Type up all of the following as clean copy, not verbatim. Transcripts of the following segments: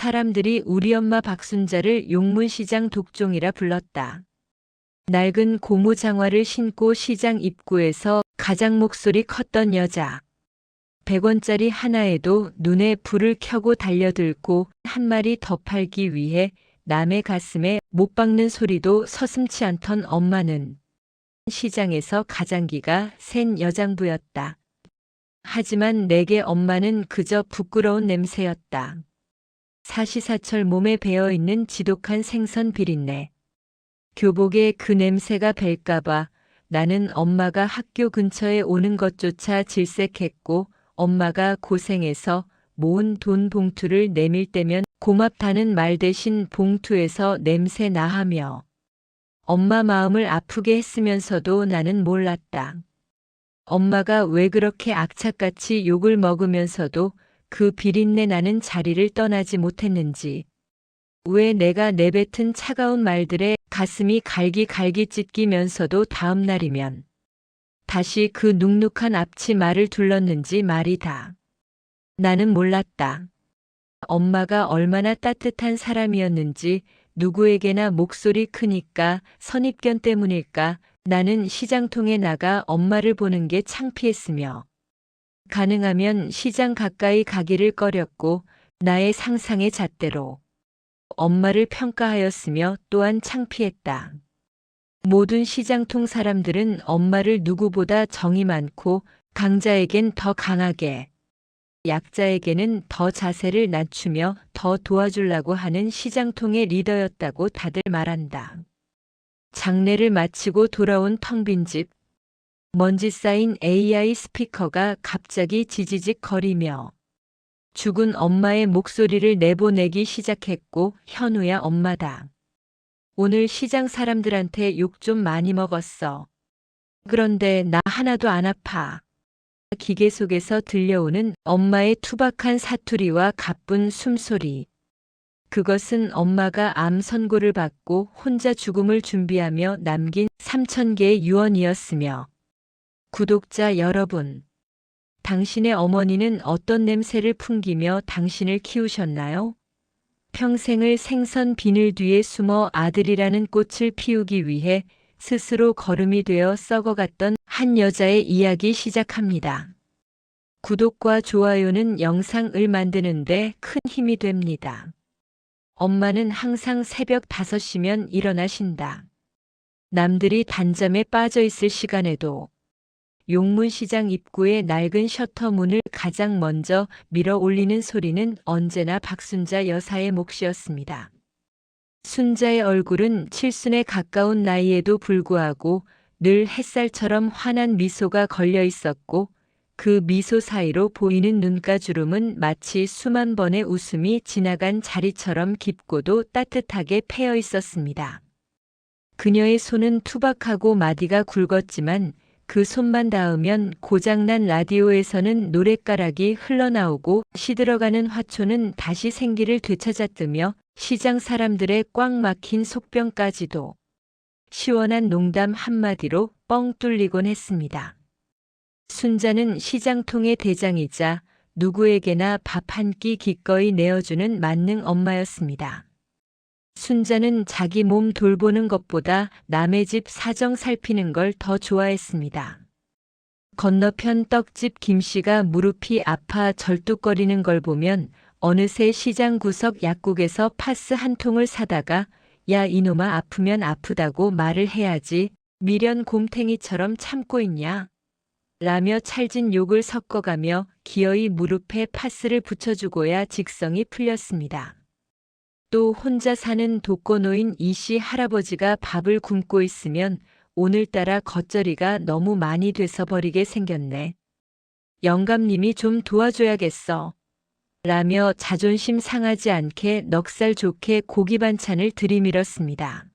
사람들이 우리 엄마 박순자를 용문시장 독종이라 불렀다. 낡은 고무장화를 신고 시장 입구에서 가장 목소리 컸던 여자. 100원짜리 하나에도 눈에 불을 켜고 달려들고 한 마리 더 팔기 위해 남의 가슴에 못 박는 소리도 서슴지 않던 엄마는 시장에서 가장기가 센 여장부였다. 하지만 내게 엄마는 그저 부끄러운 냄새였다. 사시사철 몸에 배어있는 지독한 생선 비린내. 교복에 그 냄새가 벨까봐 나는 엄마가 학교 근처에 오는 것조차 질색했고 엄마가 고생해서 모은 돈 봉투를 내밀 때면 고맙다는 말 대신 봉투에서 냄새 나하며 엄마 마음을 아프게 했으면서도 나는 몰랐다. 엄마가 왜 그렇게 악착같이 욕을 먹으면서도 그 비린내 나는 자리를 떠나지 못했는지, 왜 내가 내뱉은 차가운 말들에 가슴이 갈기갈기 찢기면서도 다음 날이면 다시 그 눅눅한 앞치마를 둘렀는지 말이다. 나는 몰랐다. 엄마가 얼마나 따뜻한 사람이었는지, 누구에게나 목소리 크니까 선입견 때문일까 나는 시장통에 나가 엄마를 보는 게 창피했으며 가능하면 시장 가까이 가기를 꺼렸고 나의 상상의 잣대로 엄마를 평가하였으며 또한 창피했다. 모든 시장통 사람들은 엄마를 누구보다 정이 많고 강자에겐 더 강하게, 약자에게는 더 자세를 낮추며 더 도와주려고 하는 시장통의 리더였다고 다들 말한다. 장례를 마치고 돌아온 텅 빈 집. 먼지 쌓인 AI 스피커가 갑자기 지지직 거리며 죽은 엄마의 목소리를 내보내기 시작했고, 현우야 엄마다. 오늘 시장 사람들한테 욕 좀 많이 먹었어. 그런데 나 하나도 안 아파. 기계 속에서 들려오는 엄마의 투박한 사투리와 가쁜 숨소리. 그것은 엄마가 암 선고를 받고 혼자 죽음을 준비하며 남긴 3,000개의 유언이었으며, 구독자 여러분, 당신의 어머니는 어떤 냄새를 풍기며 당신을 키우셨나요? 평생을 생선 비늘 뒤에 숨어 아들이라는 꽃을 피우기 위해 스스로 거름이 되어 썩어갔던 한 여자의 이야기 시작합니다. 구독과 좋아요는 영상을 만드는데 큰 힘이 됩니다. 엄마는 항상 새벽 5시면 일어나신다. 남들이 단잠에 빠져 있을 시간에도 용문시장 입구의 낡은 셔터 문을 가장 먼저 밀어 올리는 소리는 언제나 박순자 여사의 몫이었습니다. 순자의 얼굴은 칠순에 가까운 나이에도 불구하고 늘 햇살처럼 환한 미소가 걸려 있었고, 그 미소 사이로 보이는 눈가주름은 마치 수만 번의 웃음이 지나간 자리처럼 깊고도 따뜻하게 패여 있었습니다. 그녀의 손은 투박하고 마디가 굵었지만 그 손만 닿으면 고장난 라디오에서는 노랫가락이 흘러나오고 시들어가는 화초는 다시 생기를 되찾았으며 시장 사람들의 꽉 막힌 속병까지도 시원한 농담 한마디로 뻥 뚫리곤 했습니다. 순자는 시장통의 대장이자 누구에게나 밥 한 끼 기꺼이 내어주는 만능 엄마였습니다. 순자는 자기 몸 돌보는 것보다 남의 집 사정 살피는 걸 더 좋아했습니다. 건너편 떡집 김씨가 무릎이 아파 절뚝거리는 걸 보면 어느새 시장 구석 약국에서 파스 한 통을 사다가 야 이놈아 아프면 아프다고 말을 해야지 미련 곰탱이처럼 참고 있냐? 라며 찰진 욕을 섞어가며 기어이 무릎에 파스를 붙여주고야 직성이 풀렸습니다. 또 혼자 사는 독거노인 이씨 할아버지가 밥을 굶고 있으면 오늘따라 겉절이가 너무 많이 돼서 버리게 생겼네. 영감님이 좀 도와줘야겠어. 라며 자존심 상하지 않게 넉살 좋게 고기 반찬을 들이밀었습니다.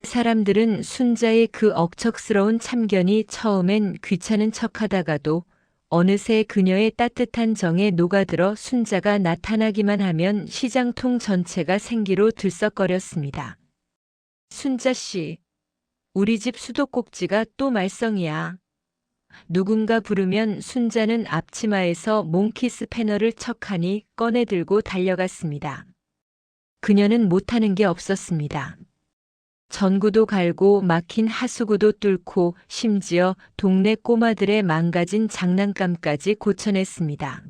사람들은 순자의 그 억척스러운 참견이 처음엔 귀찮은 척하다가도 어느새 그녀의 따뜻한 정에 녹아들어 순자가 나타나기만 하면 시장통 전체가 생기로 들썩거렸습니다. 순자 씨, 우리 집 수도꼭지가 또 말썽이야. 누군가 부르면 순자는 앞치마에서 몽키스 패널을 척하니 꺼내들고 달려갔습니다. 그녀는 못하는 게 없었습니다. 전구도 갈고 막힌 하수구도 뚫고 심지어 동네 꼬마들의 망가진 장난감까지 고쳐냈습니다.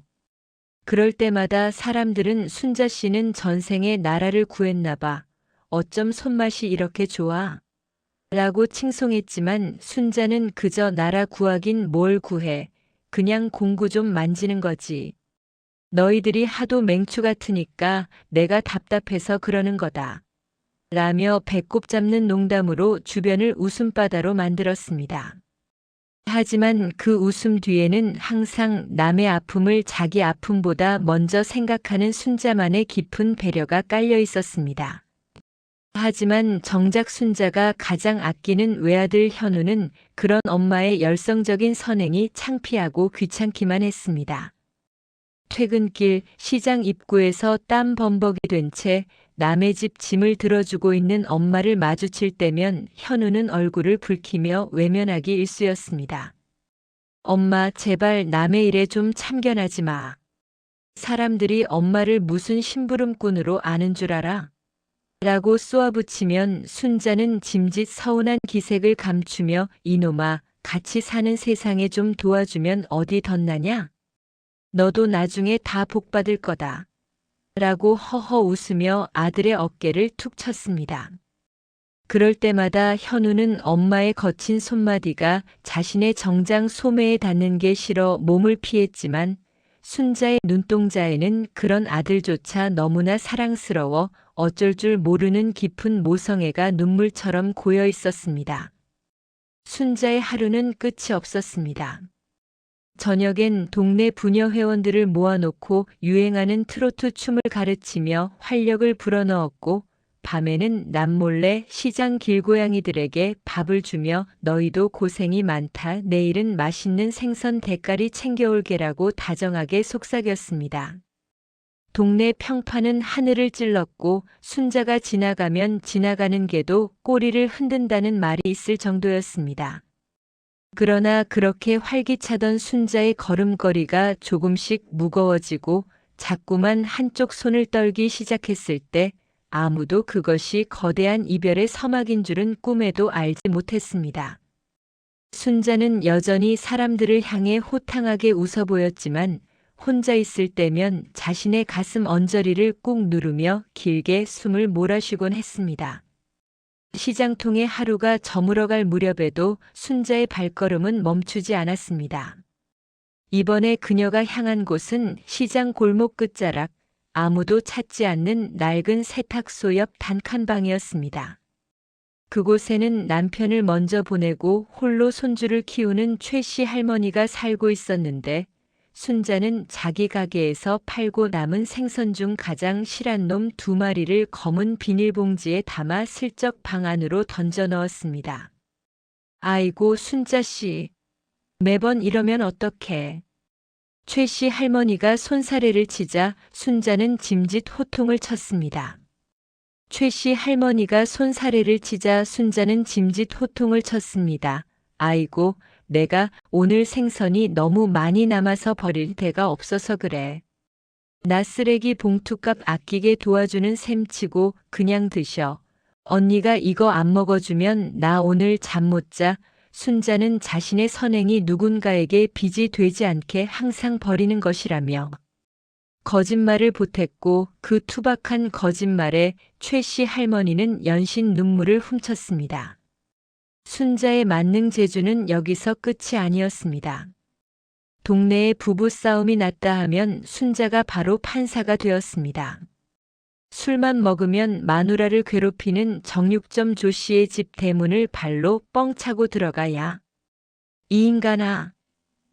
그럴 때마다 사람들은 순자 씨는 전생에 나라를 구했나 봐. 어쩜 손맛이 이렇게 좋아? 라고 칭송했지만 순자는 그저 나라 구하긴 뭘 구해. 그냥 공구 좀 만지는 거지. 너희들이 하도 맹추 같으니까 내가 답답해서 그러는 거다. 라며 배꼽 잡는 농담으로 주변을 웃음바다로 만들었습니다. 하지만 그 웃음 뒤에는 항상 남의 아픔을 자기 아픔보다 먼저 생각하는 순자만의 깊은 배려가 깔려 있었습니다. 하지만 정작 순자가 가장 아끼는 외아들 현우는 그런 엄마의 열성적인 선행이 창피하고 귀찮기만 했습니다. 퇴근길 시장 입구에서 땀 범벅이 된 채 남의 집 짐을 들어주고 있는 엄마를 마주칠 때면 현우는 얼굴을 붉히며 외면하기 일쑤였습니다. 엄마, 제발 남의 일에 좀 참견하지 마. 사람들이 엄마를 무슨 심부름꾼으로 아는 줄 알아? 라고 쏘아붙이면 순자는 짐짓 서운한 기색을 감추며 이놈아, 같이 사는 세상에 좀 도와주면 어디 덧나냐? 너도 나중에 다 복받을 거다. 라고 허허 웃으며 아들의 어깨를 툭 쳤습니다. 그럴 때마다 현우는 엄마의 거친 손마디가 자신의 정장 소매에 닿는 게 싫어 몸을 피했지만 순자의 눈동자에는 그런 아들조차 너무나 사랑스러워 어쩔 줄 모르는 깊은 모성애가 눈물처럼 고여 있었습니다. 순자의 하루는 끝이 없었습니다. 저녁엔 동네 부녀 회원들을 모아놓고 유행하는 트로트 춤을 가르치며 활력을 불어넣었고 밤에는 남몰래 시장 길고양이들에게 밥을 주며 너희도 고생이 많다. 내일은 맛있는 생선 대가리 챙겨올게라고 다정하게 속삭였습니다. 동네 평판은 하늘을 찔렀고 순자가 지나가면 지나가는 개도 꼬리를 흔든다는 말이 있을 정도였습니다. 그러나 그렇게 활기차던 순자의 걸음걸이가 조금씩 무거워지고 자꾸만 한쪽 손을 떨기 시작했을 때 아무도 그것이 거대한 이별의 서막인 줄은 꿈에도 알지 못했습니다. 순자는 여전히 사람들을 향해 호탕하게 웃어 보였지만 혼자 있을 때면 자신의 가슴 언저리를 꾹 누르며 길게 숨을 몰아쉬곤 했습니다. 시장통의 하루가 저물어갈 무렵에도 순자의 발걸음은 멈추지 않았습니다. 이번에 그녀가 향한 곳은 시장 골목 끝자락, 아무도 찾지 않는 낡은 세탁소 옆 단칸방이었습니다. 그곳에는 남편을 먼저 보내고 홀로 손주를 키우는 최씨 할머니가 살고 있었는데 순자는 자기 가게에서 팔고 남은 생선 중 가장 실한 놈 2마리를 검은 비닐봉지에 담아 슬쩍 방 안으로 던져 넣었습니다. 아이고 순자씨, 매번 이러면 어떡해. 최씨 할머니가 손사래를 치자 순자는 짐짓 호통을 쳤습니다. 최씨 할머니가 손사래를 치자 순자는 짐짓 호통을 쳤습니다. 아이고, 내가 오늘 생선이 너무 많이 남아서 버릴 데가 없어서 그래. 나 쓰레기 봉투값 아끼게 도와주는 셈치고 그냥 드셔. 언니가 이거 안 먹어주면 나 오늘 잠 못 자. 순자는 자신의 선행이 누군가에게 빚이 되지 않게 항상 버리는 것이라며 거짓말을 보탰고 그 투박한 거짓말에 최씨 할머니는 연신 눈물을 훔쳤습니다. 순자의 만능 재주는 여기서 끝이 아니었습니다. 동네에 부부싸움이 났다 하면 순자가 바로 판사가 되었습니다. 술만 먹으면 마누라를 괴롭히는 정육점 조씨의 집 대문을 발로 뻥 차고 들어가야. 이 인간아,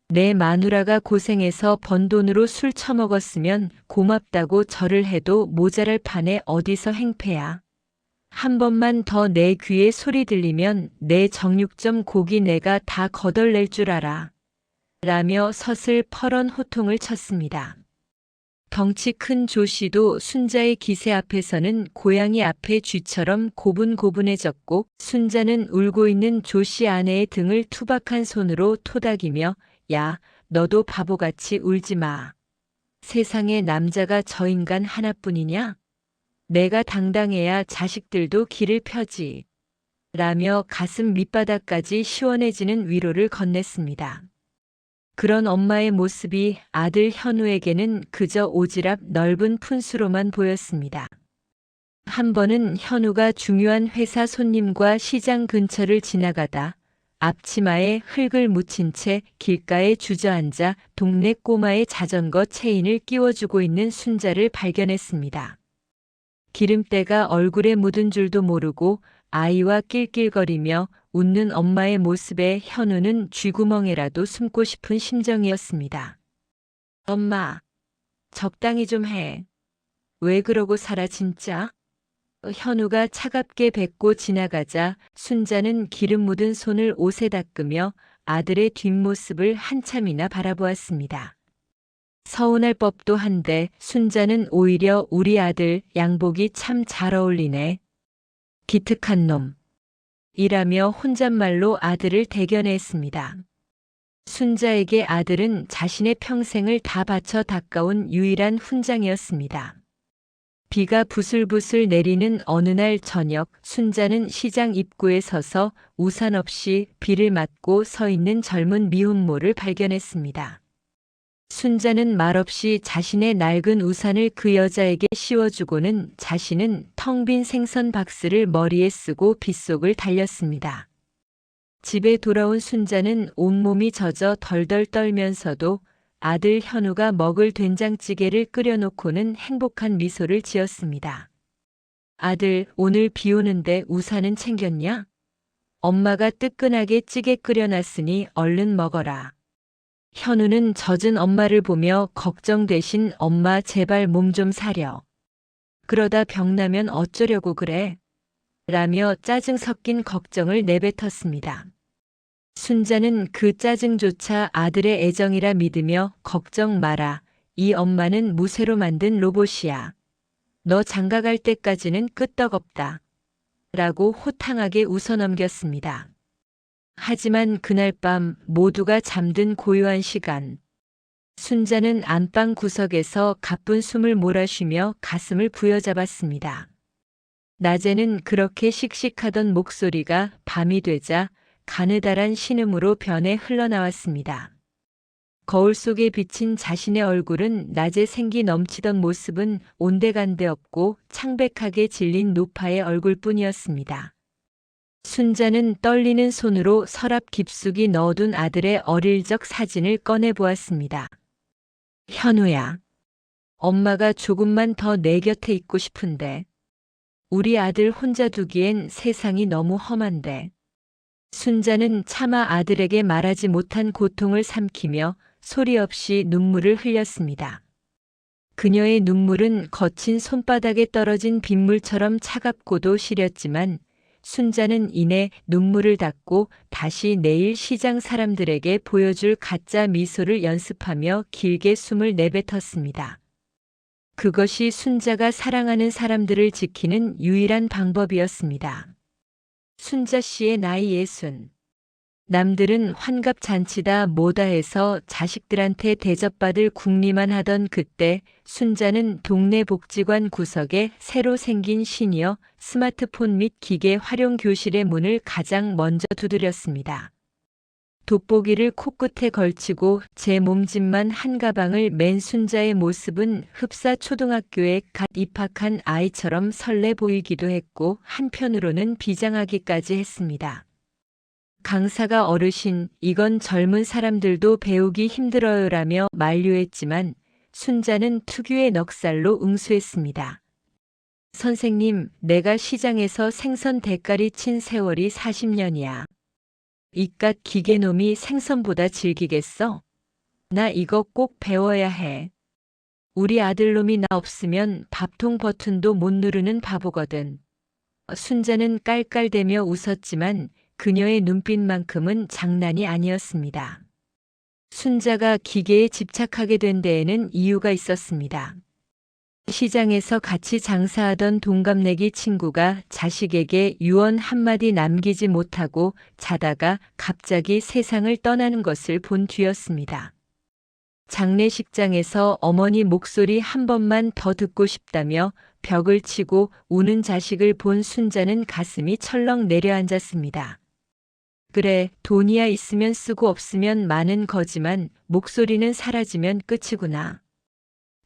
내 마누라가 고생해서 번 돈으로 술 처먹었으면 고맙다고 절을 해도 모자랄 판에 어디서 행패야. 한 번만 더 내 귀에 소리 들리면 내 정육점 고기 내가 다 거덜낼 줄 알아. 라며 서슬 펄언 호통을 쳤습니다. 덩치 큰 조씨도 순자의 기세 앞에서는 고양이 앞에 쥐처럼 고분고분해졌고 순자는 울고 있는 조씨 아내의 등을 투박한 손으로 토닥이며 야, 너도 바보같이 울지 마. 세상에 남자가 저 인간 하나뿐이냐? 내가 당당해야 자식들도 길을 펴지. 라며 가슴 밑바닥까지 시원해지는 위로를 건넸습니다. 그런 엄마의 모습이 아들 현우에게는 그저 오지랖 넓은 푼수로만 보였습니다. 한 번은 현우가 중요한 회사 손님과 시장 근처를 지나가다 앞치마에 흙을 묻힌 채 길가에 주저앉아 동네 꼬마의 자전거 체인을 끼워주고 있는 순자를 발견했습니다. 기름때가 얼굴에 묻은 줄도 모르고 아이와 낄낄거리며 웃는 엄마의 모습에 현우는 쥐구멍에라도 숨고 싶은 심정이었습니다. 엄마, 적당히 좀 해. 왜 그러고 살아 진짜? 현우가 차갑게 뱉고 지나가자 순자는 기름 묻은 손을 옷에 닦으며 아들의 뒷모습을 한참이나 바라보았습니다. 서운할 법도 한데 순자는 오히려 우리 아들 양복이 참 잘 어울리네. 기특한 놈. 이라며 혼잣말로 아들을 대견했습니다. 순자에게 아들은 자신의 평생을 다 바쳐 닦아온 유일한 훈장이었습니다. 비가 부슬부슬 내리는 어느 날 저녁 순자는 시장 입구에 서서 우산 없이 비를 맞고 서 있는 젊은 미혼모를 발견했습니다. 순자는 말없이 자신의 낡은 우산을 그 여자에게 씌워주고는 자신은 텅 빈 생선 박스를 머리에 쓰고 빗속을 달렸습니다. 집에 돌아온 순자는 온몸이 젖어 덜덜 떨면서도 아들 현우가 먹을 된장찌개를 끓여놓고는 행복한 미소를 지었습니다. 아들, 오늘 비 오는데 우산은 챙겼냐? 엄마가 뜨끈하게 찌개 끓여놨으니 얼른 먹어라. 현우는 젖은 엄마를 보며 걱정 대신 엄마 제발 몸 좀 사려. 그러다 병나면 어쩌려고 그래? 라며 짜증 섞인 걱정을 내뱉었습니다. 순자는 그 짜증조차 아들의 애정이라 믿으며 걱정 마라. 이 엄마는 무쇠로 만든 로봇이야. 너 장가갈 때까지는 끄떡없다. 라고 호탕하게 웃어넘겼습니다. 하지만 그날 밤 모두가 잠든 고요한 시간. 순자는 안방 구석에서 가쁜 숨을 몰아쉬며 가슴을 부여잡았습니다. 낮에는 그렇게 씩씩하던 목소리가 밤이 되자 가느다란 신음으로 변해 흘러나왔습니다. 거울 속에 비친 자신의 얼굴은 낮에 생기 넘치던 모습은 온데간데 없고 창백하게 질린 노파의 얼굴뿐이었습니다. 순자는 떨리는 손으로 서랍 깊숙이 넣어둔 아들의 어릴 적 사진을 꺼내보았습니다. 현우야, 엄마가 조금만 더 내 곁에 있고 싶은데 우리 아들 혼자 두기엔 세상이 너무 험한데. 순자는 차마 아들에게 말하지 못한 고통을 삼키며 소리 없이 눈물을 흘렸습니다. 그녀의 눈물은 거친 손바닥에 떨어진 빗물처럼 차갑고도 시렸지만 순자는 이내 눈물을 닦고 다시 내일 시장 사람들에게 보여줄 가짜 미소를 연습하며 길게 숨을 내뱉었습니다. 그것이 순자가 사랑하는 사람들을 지키는 유일한 방법이었습니다. 순자 씨의 나이 60. 남들은 환갑잔치다 뭐다 해서 자식들한테 대접받을 궁리만 하던 그때 순자는 동네 복지관 구석에 새로 생긴 시니어 스마트폰 및 기계 활용 교실의 문을 가장 먼저 두드렸습니다. 돋보기를 코끝에 걸치고 제 몸짓만 한 가방을 맨 순자의 모습은 흡사 초등학교에 갓 입학한 아이처럼 설레 보이기도 했고 한편으로는 비장하기까지 했습니다. 강사가 어르신, 이건 젊은 사람들도 배우기 힘들어요라며 만류했지만 순자는 특유의 넉살로 응수했습니다. 선생님, 내가 시장에서 생선 대가리 친 세월이 40년이야. 이깟 기계놈이 생선보다 질기겠어? 나 이거 꼭 배워야 해. 우리 아들놈이 나 없으면 밥통 버튼도 못 누르는 바보거든. 순자는 깔깔대며 웃었지만 그녀의 눈빛만큼은 장난이 아니었습니다. 순자가 기계에 집착하게 된 데에는 이유가 있었습니다. 시장에서 같이 장사하던 동갑내기 친구가 자식에게 유언 한마디 남기지 못하고 자다가 갑자기 세상을 떠나는 것을 본 뒤였습니다. 장례식장에서 어머니 목소리 한 번만 더 듣고 싶다며 벽을 치고 우는 자식을 본 순자는 가슴이 철렁 내려앉았습니다. 그래, 돈이야 있으면 쓰고 없으면 많은 거지만 목소리는 사라지면 끝이구나.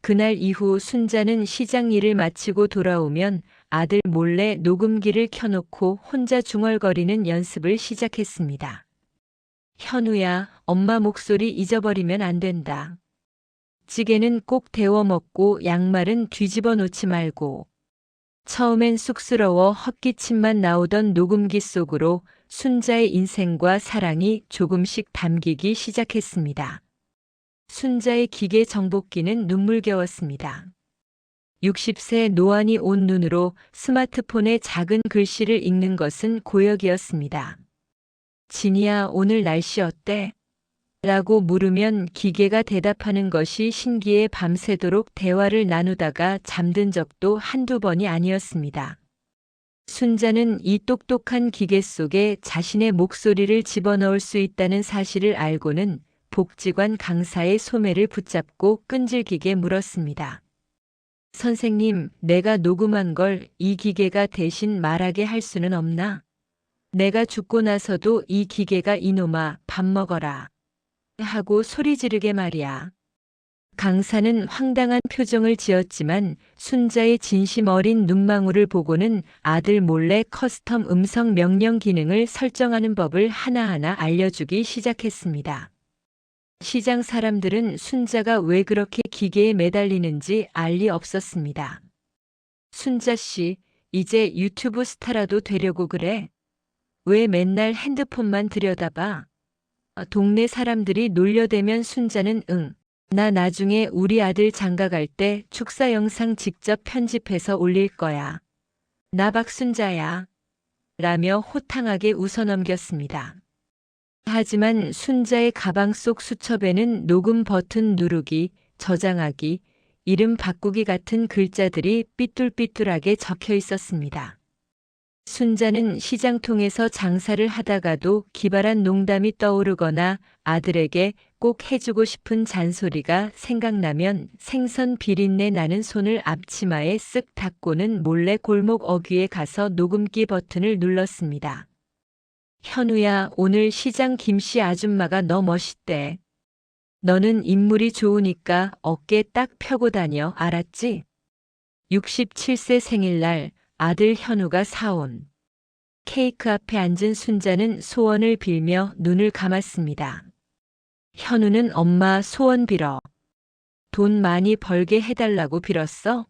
그날 이후 순자는 시장 일을 마치고 돌아오면 아들 몰래 녹음기를 켜놓고 혼자 중얼거리는 연습을 시작했습니다. 현우야, 엄마 목소리 잊어버리면 안 된다. 찌개는 꼭 데워 먹고 양말은 뒤집어 놓지 말고. 처음엔 쑥스러워 헛기침만 나오던 녹음기 속으로 순자의 인생과 사랑이 조금씩 담기기 시작했습니다. 순자의 기계 정복기는 눈물겨웠습니다. 60세 노안이 온 눈으로 스마트폰의 작은 글씨를 읽는 것은 고역이었습니다. 진이야, 오늘 날씨 어때? 라고 물으면 기계가 대답하는 것이 신기해 밤새도록 대화를 나누다가 잠든 적도 한두 번이 아니었습니다. 순자는 이 똑똑한 기계 속에 자신의 목소리를 집어넣을 수 있다는 사실을 알고는 복지관 강사의 소매를 붙잡고 끈질기게 물었습니다. 선생님, 내가 녹음한 걸 이 기계가 대신 말하게 할 수는 없나? 내가 죽고 나서도 이 기계가 이놈아 밥 먹어라 하고 소리 지르게 말이야. 강사는 황당한 표정을 지었지만 순자의 진심 어린 눈망울을 보고는 아들 몰래 커스텀 음성 명령 기능을 설정하는 법을 하나하나 알려주기 시작했습니다. 시장 사람들은 순자가 왜 그렇게 기계에 매달리는지 알 리 없었습니다. 순자 씨, 이제 유튜브 스타라도 되려고 그래? 왜 맨날 핸드폰만 들여다봐? 동네 사람들이 놀려대면 순자는 응. 나 나중에 우리 아들 장가갈 때 축사 영상 직접 편집해서 올릴 거야. 나 박순자야. 라며 호탕하게 웃어넘겼습니다. 하지만 순자의 가방 속 수첩에는 녹음 버튼 누르기, 저장하기, 이름 바꾸기 같은 글자들이 삐뚤삐뚤하게 적혀 있었습니다. 순자는 시장통에서 장사를 하다가도 기발한 농담이 떠오르거나 아들에게 꼭 해주고 싶은 잔소리가 생각나면 생선 비린내 나는 손을 앞치마에 쓱 닦고는 몰래 골목 어귀에 가서 녹음기 버튼을 눌렀습니다. 현우야, 오늘 시장 김씨 아줌마가 너 멋있대. 너는 인물이 좋으니까 어깨 딱 펴고 다녀, 알았지? 67세 생일날 아들 현우가 사온 케이크 앞에 앉은 순자는 소원을 빌며 눈을 감았습니다. 현우는 엄마 소원 빌어. 돈 많이 벌게 해달라고 빌었어?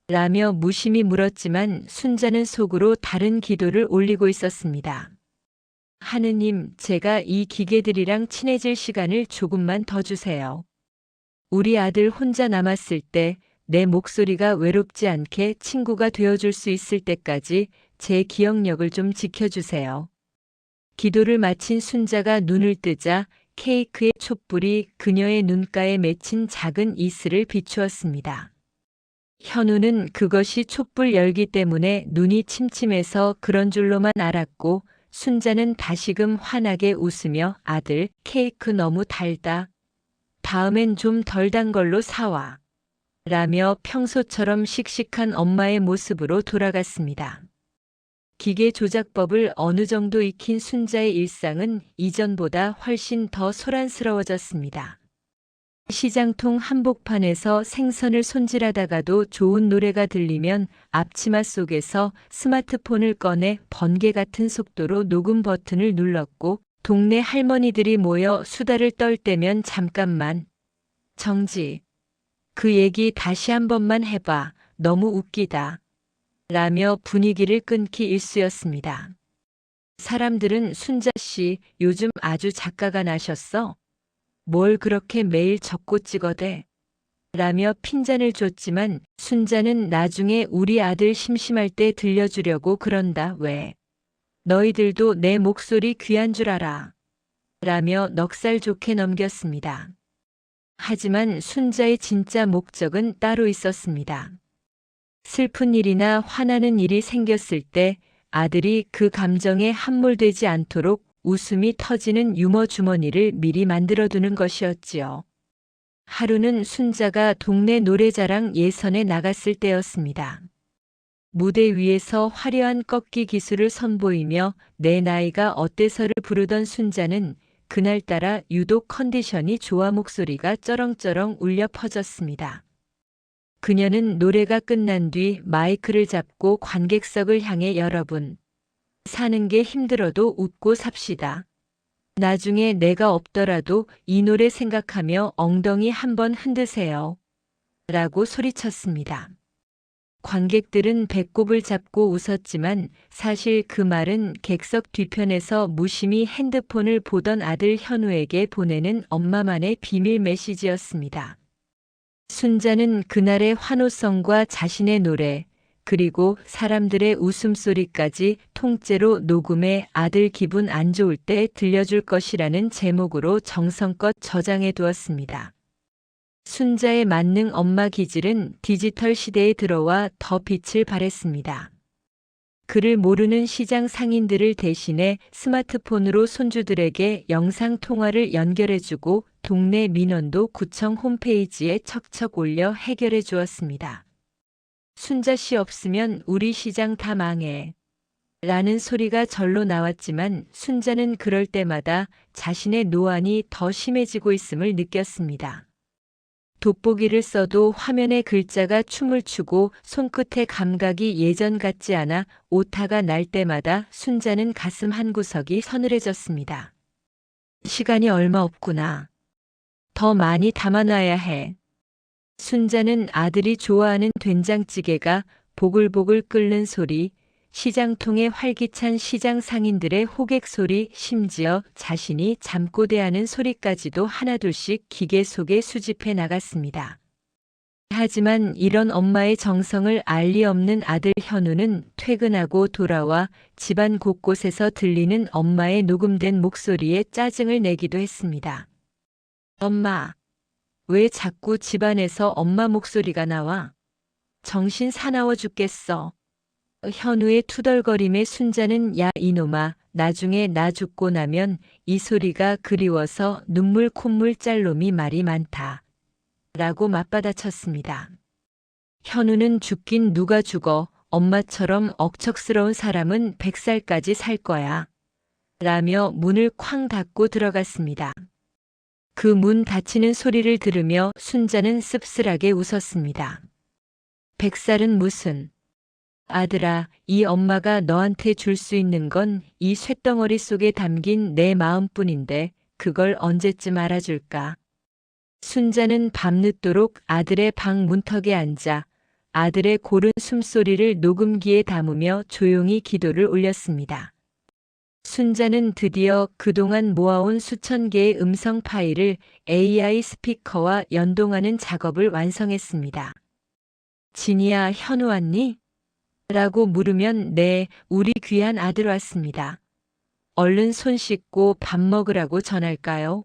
라며 무심히 물었지만 순자는 속으로 다른 기도를 올리고 있었습니다. 하느님, 제가 이 기계들이랑 친해질 시간을 조금만 더 주세요. 우리 아들 혼자 남았을 때 내 목소리가 외롭지 않게 친구가 되어줄 수 있을 때까지 제 기억력을 좀 지켜주세요. 기도를 마친 순자가 눈을 뜨자 케이크의 촛불이 그녀의 눈가에 맺힌 작은 이슬을 비추었습니다. 현우는 그것이 촛불 열기 때문에 눈이 침침해서 그런 줄로만 알았고 순자는 다시금 환하게 웃으며 아들, 케이크 너무 달다. 다음엔 좀 덜 단 걸로 사와. 라며 평소처럼 씩씩한 엄마의 모습으로 돌아갔습니다. 기계 조작법을 어느 정도 익힌 순자의 일상은 이전보다 훨씬 더 소란스러워졌습니다. 시장통 한복판에서 생선을 손질하다가도 좋은 노래가 들리면 앞치마 속에서 스마트폰을 꺼내 번개 같은 속도로 녹음 버튼을 눌렀고 동네 할머니들이 모여 수다를 떨 때면 잠깐만. 정지. 그 얘기 다시 한 번만 해봐. 너무 웃기다. 라며 분위기를 끊기 일쑤였습니다. 사람들은 순자 씨 요즘 아주 작가가 나셨어? 뭘 그렇게 매일 적고 찍어대? 라며 핀잔을 줬지만 순자는 나중에 우리 아들 심심할 때 들려주려고 그런다. 왜? 너희들도 내 목소리 귀한 줄 알아. 라며 넉살 좋게 넘겼습니다. 하지만 순자의 진짜 목적은 따로 있었습니다. 슬픈 일이나 화나는 일이 생겼을 때 아들이 그 감정에 함몰되지 않도록 웃음이 터지는 유머 주머니를 미리 만들어두는 것이었지요. 하루는 순자가 동네 노래자랑 예선에 나갔을 때였습니다. 무대 위에서 화려한 꺾기 기술을 선보이며 내 나이가 어때서를 부르던 순자는 그날따라 유독 컨디션이 좋아 목소리가 쩌렁쩌렁 울려 퍼졌습니다. 그녀는 노래가 끝난 뒤 마이크를 잡고 관객석을 향해 여러분, 사는 게 힘들어도 웃고 삽시다. 나중에 내가 없더라도 이 노래 생각하며 엉덩이 한번 흔드세요. 라고 소리쳤습니다. 관객들은 배꼽을 잡고 웃었지만 사실 그 말은 객석 뒤편에서 무심히 핸드폰을 보던 아들 현우에게 보내는 엄마만의 비밀 메시지였습니다. 순자는 그날의 환호성과 자신의 노래, 그리고 사람들의 웃음소리까지 통째로 녹음해 아들 기분 안 좋을 때 들려줄 것이라는 제목으로 정성껏 저장해 두었습니다. 순자의 만능 엄마 기질은 디지털 시대에 들어와 더 빛을 발했습니다. 그를 모르는 시장 상인들을 대신해 스마트폰으로 손주들에게 영상 통화를 연결해주고 동네 민원도 구청 홈페이지에 척척 올려 해결해 주었습니다. 순자 씨 없으면 우리 시장 다 망해. 라는 소리가 절로 나왔지만 순자는 그럴 때마다 자신의 노안이 더 심해지고 있음을 느꼈습니다. 돋보기를 써도 화면에 글자가 춤을 추고 손끝의 감각이 예전 같지 않아 오타가 날 때마다 순자는 가슴 한구석이 서늘해졌습니다. 시간이 얼마 없구나. 더 많이 담아놔야 해. 순자는 아들이 좋아하는 된장찌개가 보글보글 끓는 소리, 시장통의 활기찬 시장 상인들의 호객 소리, 심지어 자신이 잠꼬대하는 소리까지도 하나둘씩 기계 속에 수집해 나갔습니다. 하지만 이런 엄마의 정성을 알 리 없는 아들 현우는 퇴근하고 돌아와 집안 곳곳에서 들리는 엄마의 녹음된 목소리에 짜증을 내기도 했습니다. 엄마, 왜 자꾸 집안에서 엄마 목소리가 나와? 정신 사나워 죽겠어. 현우의 투덜거림에 순자는 야 이놈아, 나중에 나 죽고 나면 이 소리가 그리워서 눈물 콧물 짤 놈이 말이 많다. 라고 맞받아쳤습니다. 현우는 죽긴 누가 죽어, 엄마처럼 억척스러운 사람은 100살까지 살 거야. 라며 문을 쾅 닫고 들어갔습니다. 그 문 닫히는 소리를 들으며 순자는 씁쓸하게 웃었습니다. 100살은 무슨. 아들아, 이 엄마가 너한테 줄 수 있는 건 이 쇳덩어리 속에 담긴 내 마음뿐인데 그걸 언제쯤 알아줄까? 순자는 밤늦도록 아들의 방 문턱에 앉아 아들의 고른 숨소리를 녹음기에 담으며 조용히 기도를 올렸습니다. 순자는 드디어 그동안 모아온 수천 개의 음성 파일을 AI 스피커와 연동하는 작업을 완성했습니다. 진이야, 현우 왔니? 라고 물으면 네, 우리 귀한 아들 왔습니다. 얼른 손 씻고 밥 먹으라고 전할까요?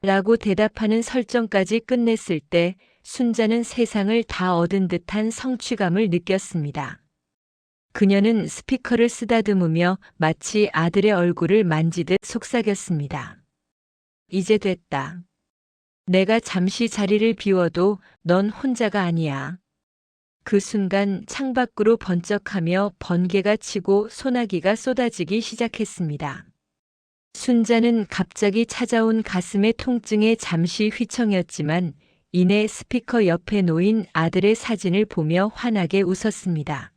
라고 대답하는 설정까지 끝냈을 때 순자는 세상을 다 얻은 듯한 성취감을 느꼈습니다. 그녀는 스피커를 쓰다듬으며 마치 아들의 얼굴을 만지듯 속삭였습니다. 이제 됐다. 내가 잠시 자리를 비워도 넌 혼자가 아니야. 그 순간 창밖으로 번쩍하며 번개가 치고 소나기가 쏟아지기 시작했습니다. 순자는 갑자기 찾아온 가슴의 통증에 잠시 휘청였지만 이내 스피커 옆에 놓인 아들의 사진을 보며 환하게 웃었습니다.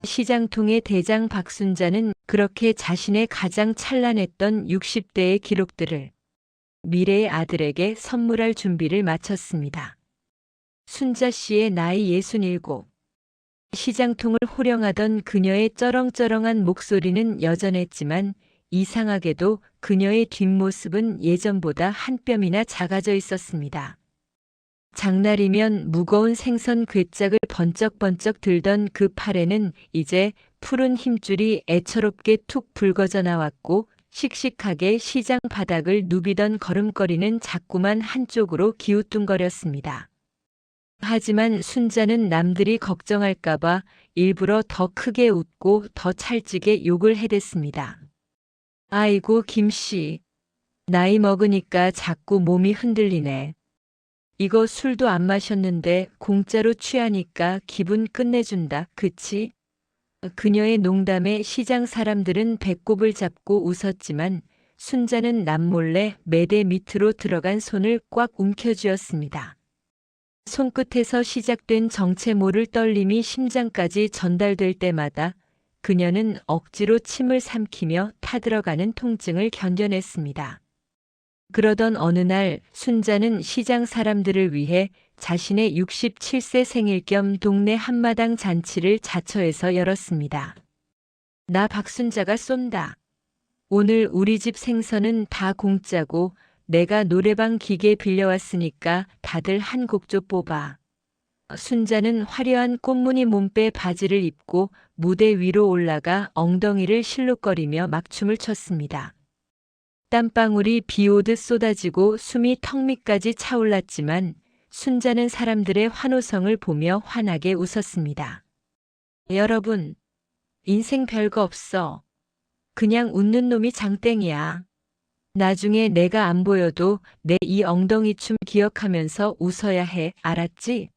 시장통의 대장 박순자는 그렇게 자신의 가장 찬란했던 60대의 기록들을 미래의 아들에게 선물할 준비를 마쳤습니다. 순자 씨의 나이 67. 시장통을 호령하던 그녀의 쩌렁쩌렁한 목소리는 여전했지만 이상하게도 그녀의 뒷모습은 예전보다 한 뼘이나 작아져 있었습니다. 장날이면 무거운 생선 괴짝을 번쩍번쩍 들던 그 팔에는 이제 푸른 힘줄이 애처롭게 툭 붉어져 나왔고 씩씩하게 시장 바닥을 누비던 걸음걸이는 자꾸만 한쪽으로 기우뚱거렸습니다. 하지만 순자는 남들이 걱정할까봐 일부러 더 크게 웃고 더 찰지게 욕을 해댔습니다. 아이고 김씨, 나이 먹으니까 자꾸 몸이 흔들리네. 이거 술도 안 마셨는데 공짜로 취하니까 기분 끝내준다, 그치? 그녀의 농담에 시장 사람들은 배꼽을 잡고 웃었지만 순자는 남몰래 매대 밑으로 들어간 손을 꽉 움켜쥐었습니다. 손끝에서 시작된 정체 모를 떨림이 심장까지 전달될 때마다 그녀는 억지로 침을 삼키며 타들어가는 통증을 견뎌냈습니다. 그러던 어느 날 순자는 시장 사람들을 위해 자신의 67세 생일 겸 동네 한마당 잔치를 자처해서 열었습니다. 나 박순자가 쏜다. 오늘 우리 집 생선은 다 공짜고 내가 노래방 기계 빌려왔으니까 다들 한 곡 좀 뽑아. 순자는 화려한 꽃무늬 몸빼 바지를 입고 무대 위로 올라가 엉덩이를 실룩거리며 막춤을 췄습니다. 땀방울이 비 오듯 쏟아지고 숨이 턱 밑까지 차올랐지만 순자는 사람들의 환호성을 보며 환하게 웃었습니다. 여러분, 인생 별거 없어. 그냥 웃는 놈이 장땡이야. 나중에 내가 안 보여도 내 이 엉덩이춤 기억하면서 웃어야 해, 알았지?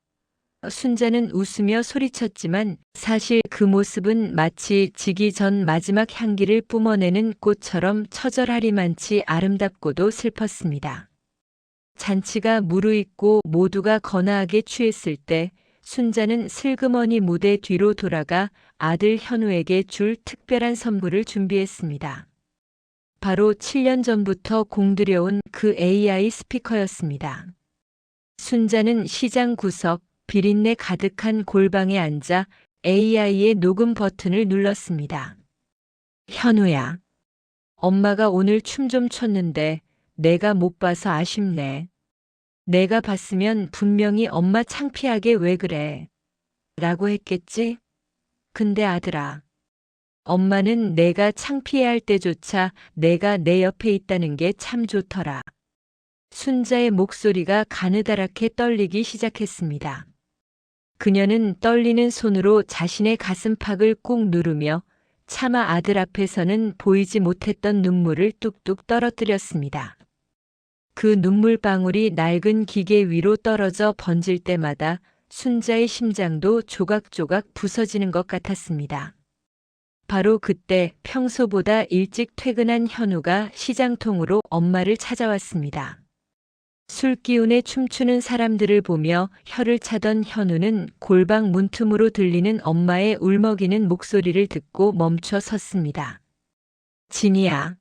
순자는 웃으며 소리쳤지만 사실 그 모습은 마치 지기 전 마지막 향기를 뿜어내는 꽃처럼 처절하리만치 아름답고도 슬펐습니다. 잔치가 무르익고 모두가 거나하게 취했을 때 순자는 슬그머니 무대 뒤로 돌아가 아들 현우에게 줄 특별한 선물을 준비했습니다. 바로 7년 전부터 공들여온 그 AI 스피커였습니다. 순자는 시장 구석 비린내 가득한 골방에 앉아 AI의 녹음 버튼을 눌렀습니다. 현우야, 엄마가 오늘 춤 좀 췄는데 내가 못 봐서 아쉽네. 내가 봤으면 분명히 엄마 창피하게 왜 그래? 라고 했겠지? 근데 아들아, 엄마는 내가 창피해할 때조차 내가 내 옆에 있다는 게 참 좋더라. 순자의 목소리가 가느다랗게 떨리기 시작했습니다. 그녀는 떨리는 손으로 자신의 가슴팍을 꾹 누르며 차마 아들 앞에서는 보이지 못했던 눈물을 뚝뚝 떨어뜨렸습니다. 그 눈물방울이 낡은 기계 위로 떨어져 번질 때마다 순자의 심장도 조각조각 부서지는 것 같았습니다. 바로 그때 평소보다 일찍 퇴근한 현우가 시장통으로 엄마를 찾아왔습니다. 술기운에 춤추는 사람들을 보며 혀를 차던 현우는 골방 문틈으로 들리는 엄마의 울먹이는 목소리를 듣고 멈춰 섰습니다. 진이야.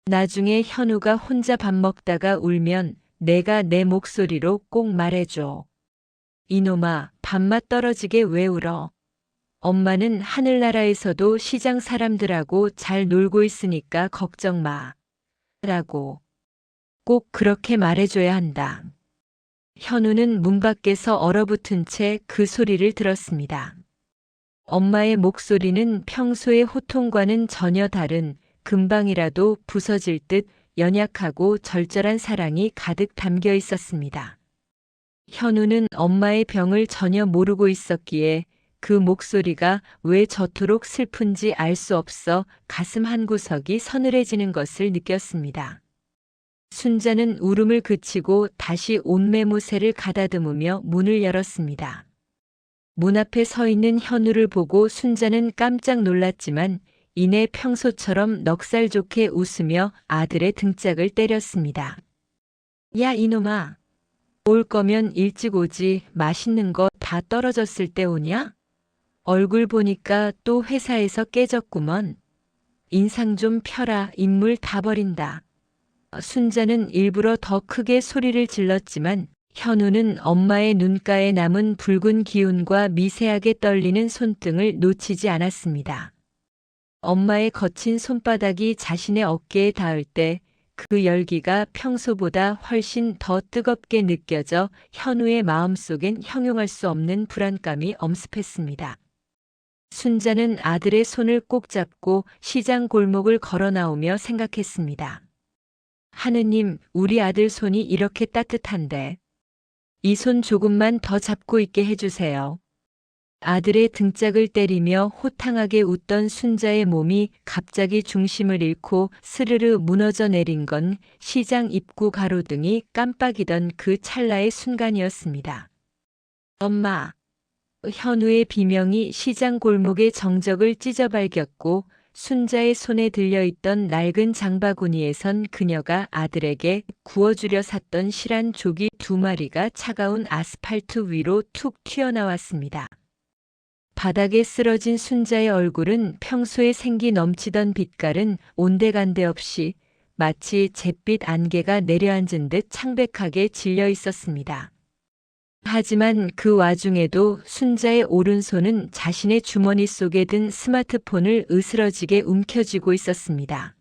나중에 현우가 혼자 밥 먹다가 울면 내가 내 목소리로 꼭 말해줘. 이놈아, 밥맛 떨어지게 왜 울어? 엄마는 하늘나라에서도 시장 사람들하고 잘 놀고 있으니까 걱정 마. 라고. 꼭 그렇게 말해줘야 한다. 현우는 문 밖에서 얼어붙은 채 그 소리를 들었습니다. 엄마의 목소리는 평소의 호통과는 전혀 다른 금방이라도 부서질 듯 연약하고 절절한 사랑이 가득 담겨 있었습니다. 현우는 엄마의 병을 전혀 모르고 있었기에 그 목소리가 왜 저토록 슬픈지 알 수 없어 가슴 한구석이 서늘해지는 것을 느꼈습니다. 순자는 울음을 그치고 다시 옷매무새를 가다듬으며 문을 열었습니다. 문 앞에 서 있는 현우를 보고 순자는 깜짝 놀랐지만 이내 평소처럼 넉살 좋게 웃으며 아들의 등짝을 때렸습니다. 야 이놈아, 올 거면 일찍 오지. 맛있는 거 다 떨어졌을 때 오냐? 얼굴 보니까 또 회사에서 깨졌구먼. 인상 좀 펴라. 인물 다 버린다. 순자는 일부러 더 크게 소리를 질렀지만 현우는 엄마의 눈가에 남은 붉은 기운과 미세하게 떨리는 손등을 놓치지 않았습니다. 엄마의 거친 손바닥이 자신의 어깨에 닿을 때 그 열기가 평소보다 훨씬 더 뜨겁게 느껴져 현우의 마음속엔 형용할 수 없는 불안감이 엄습했습니다. 순자는 아들의 손을 꼭 잡고 시장 골목을 걸어 나오며 생각했습니다. 하느님, 우리 아들 손이 이렇게 따뜻한데 이 손 조금만 더 잡고 있게 해주세요. 아들의 등짝을 때리며 호탕하게 웃던 순자의 몸이 갑자기 중심을 잃고 스르르 무너져 내린 건 시장 입구 가로등이 깜빡이던 그 찰나의 순간이었습니다. 엄마! 현우의 비명이 시장 골목의 정적을 찢어발겼고 순자의 손에 들려있던 낡은 장바구니에선 그녀가 아들에게 구워주려 샀던 실한 조기 2마리가 차가운 아스팔트 위로 툭 튀어나왔습니다. 바닥에 쓰러진 순자의 얼굴은 평소에 생기 넘치던 빛깔은 온데간데 없이 마치 잿빛 안개가 내려앉은 듯 창백하게 질려 있었습니다. 하지만 그 와중에도 순자의 오른손은 자신의 주머니 속에 든 스마트폰을 으스러지게 움켜쥐고 있었습니다.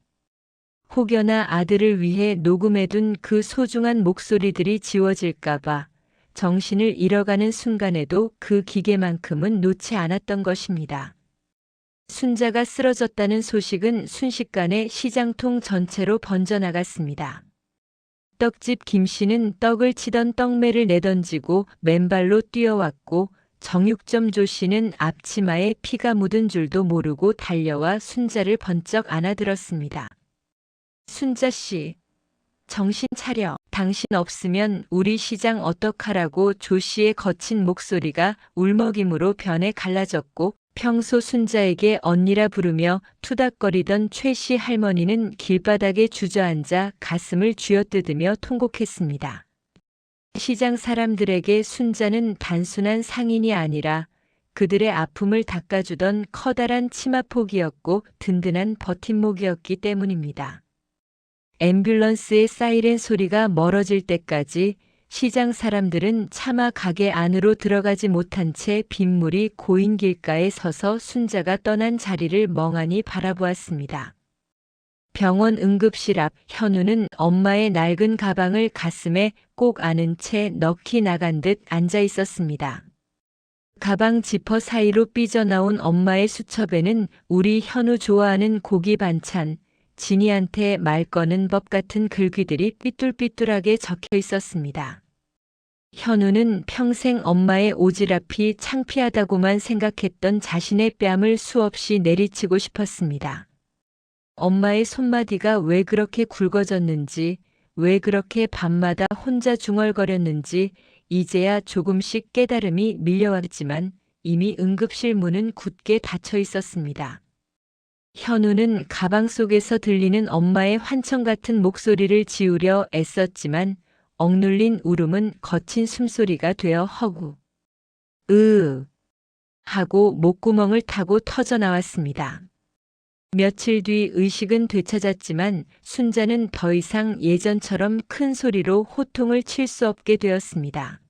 혹여나 아들을 위해 녹음해둔 그 소중한 목소리들이 지워질까봐 정신을 잃어가는 순간에도 그 기계만큼은 놓지 않았던 것입니다. 순자가 쓰러졌다는 소식은 순식간에 시장통 전체로 번져나갔습니다. 떡집 김씨는 떡을 치던 떡매를 내던지고 맨발로 뛰어왔고 정육점 조씨는 앞치마에 피가 묻은 줄도 모르고 달려와 순자를 번쩍 안아들었습니다. 순자씨, 정신 차려. 당신 없으면 우리 시장 어떡하라고 조씨의 거친 목소리가 울먹임으로 변해 갈라졌고 평소 순자에게 언니라 부르며 투닥거리던 최씨 할머니는 길바닥에 주저앉아 가슴을 쥐어뜯으며 통곡했습니다. 시장 사람들에게 순자는 단순한 상인이 아니라 그들의 아픔을 닦아주던 커다란 치마폭이었고 든든한 버팀목이었기 때문입니다. 앰뷸런스의 사이렌 소리가 멀어질 때까지 시장 사람들은 차마 가게 안으로 들어가지 못한 채 빗물이 고인 길가에 서서 순자가 떠난 자리를 멍하니 바라보았습니다. 병원 응급실 앞 현우는 엄마의 낡은 가방을 가슴에 꼭 안은 채 넋이 나간 듯 앉아 있었습니다. 가방 지퍼 사이로 삐져나온 엄마의 수첩에는 우리 현우 좋아하는 고기 반찬, 진이한테 말 거는 법 같은 글귀들이 삐뚤삐뚤하게 적혀 있었습니다. 현우는 평생 엄마의 오지랖이 창피하다고만 생각했던 자신의 뺨을 수없이 내리치고 싶었습니다. 엄마의 손마디가 왜 그렇게 굵어졌는지, 왜 그렇게 밤마다 혼자 중얼거렸는지 이제야 조금씩 깨달음이 밀려왔지만 이미 응급실 문은 굳게 닫혀 있었습니다. 현우는 가방 속에서 들리는 엄마의 환청 같은 목소리를 지우려 애썼지만 억눌린 울음은 거친 숨소리가 되어 허구 하고 목구멍을 타고 터져 나왔습니다. 며칠 뒤 의식은 되찾았지만 순자는 더 이상 예전처럼 큰 소리로 호통을 칠 수 없게 되었습니다.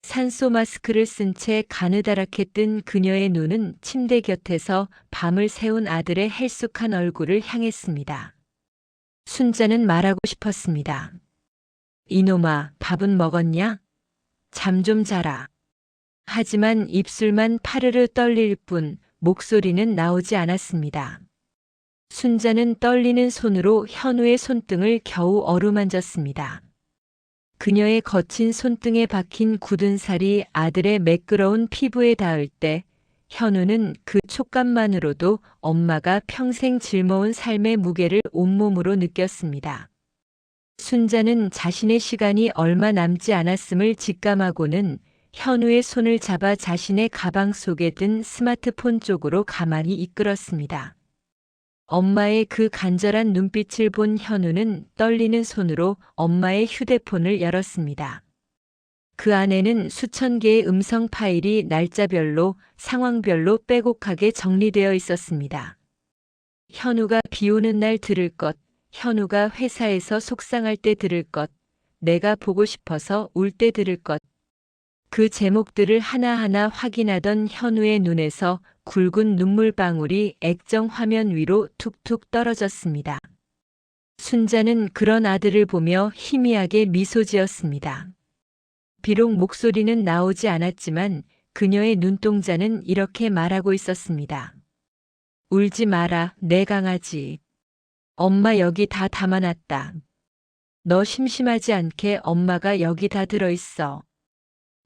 산소 마스크를 쓴 채 가느다랗게 뜬 그녀의 눈은 침대 곁에서 밤을 새운 아들의 헬쑥한 얼굴을 향했습니다. 순자는 말하고 싶었습니다. 이놈아, 밥은 먹었냐? 잠 좀 자라. 하지만 입술만 파르르 떨릴 뿐 목소리는 나오지 않았습니다. 순자는 떨리는 손으로 현우의 손등을 겨우 어루만졌습니다. 그녀의 거친 손등에 박힌 굳은 살이 아들의 매끄러운 피부에 닿을 때 현우는 그 촉감만으로도 엄마가 평생 짊어온 삶의 무게를 온몸으로 느꼈습니다. 순자는 자신의 시간이 얼마 남지 않았음을 직감하고는 현우의 손을 잡아 자신의 가방 속에 든 스마트폰 쪽으로 가만히 이끌었습니다. 엄마의 그 간절한 눈빛을 본 현우는 떨리는 손으로 엄마의 휴대폰을 열었습니다. 그 안에는 수천 개의 음성 파일이 날짜별로, 상황별로 빼곡하게 정리되어 있었습니다. 현우가 비 오는 날 들을 것, 현우가 회사에서 속상할 때 들을 것, 내가 보고 싶어서 울 때 들을 것. 그 제목들을 하나하나 확인하던 현우의 눈에서 굵은 눈물방울이 액정 화면 위로 툭툭 떨어졌습니다. 순자는 그런 아들을 보며 희미하게 미소 지었습니다. 비록 목소리는 나오지 않았지만 그녀의 눈동자는 이렇게 말하고 있었습니다. 울지 마라, 내 강아지. 엄마 여기 다 담아놨다. 너 심심하지 않게 엄마가 여기 다 들어있어.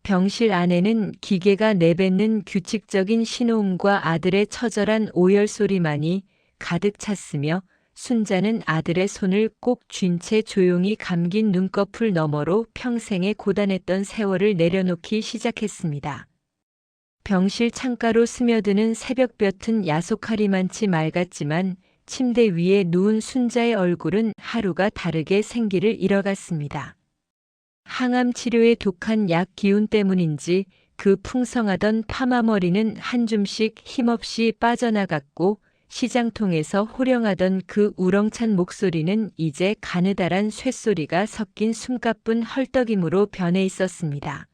병실 안에는 기계가 내뱉는 규칙적인 신호음과 아들의 처절한 오열 소리만이 가득 찼으며 순자는 아들의 손을 꼭 쥔 채 조용히 감긴 눈꺼풀 너머로 평생에 고단했던 세월을 내려놓기 시작했습니다. 병실 창가로 스며드는 새벽볕은 야속하리만치 맑았지만 침대 위에 누운 순자의 얼굴은 하루가 다르게 생기를 잃어갔습니다. 항암 치료의 독한 약 기운 때문인지 그 풍성하던 파마머리는 한 줌씩 힘없이 빠져나갔고 시장통에서 호령하던 그 우렁찬 목소리는 이제 가느다란 쇳소리가 섞인 숨가쁜 헐떡임으로 변해 있었습니다.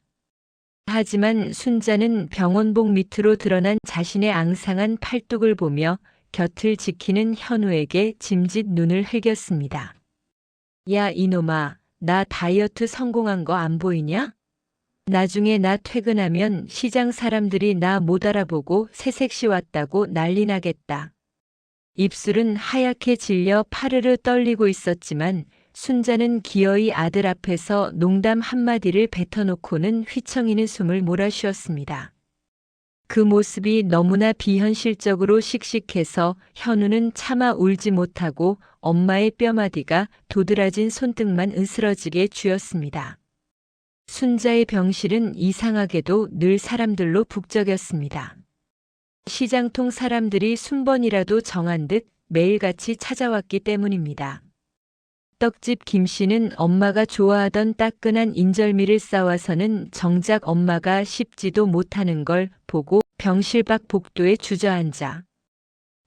하지만 순자는 병원복 밑으로 드러난 자신의 앙상한 팔뚝을 보며 곁을 지키는 현우에게 짐짓 눈을 흘겼습니다. 야 이놈아, 나 다이어트 성공한 거 안 보이냐? 나중에 나 퇴근하면 시장 사람들이 나 못 알아보고 새색시 왔다고 난리 나겠다. 입술은 하얗게 질려 파르르 떨리고 있었지만 순자는 기어이 아들 앞에서 농담 한마디를 뱉어놓고는 휘청이는 숨을 몰아쉬었습니다. 그 모습이 너무나 비현실적으로 씩씩해서 현우는 차마 울지 못하고 엄마의 뼈마디가 도드라진 손등만 으스러지게 쥐었습니다. 순자의 병실은 이상하게도 늘 사람들로 북적였습니다. 시장통 사람들이 순번이라도 정한 듯 매일같이 찾아왔기 때문입니다. 떡집 김씨는 엄마가 좋아하던 따끈한 인절미를 싸와서는 정작 엄마가 씹지도 못하는 걸 보고 병실 밖 복도에 주저앉아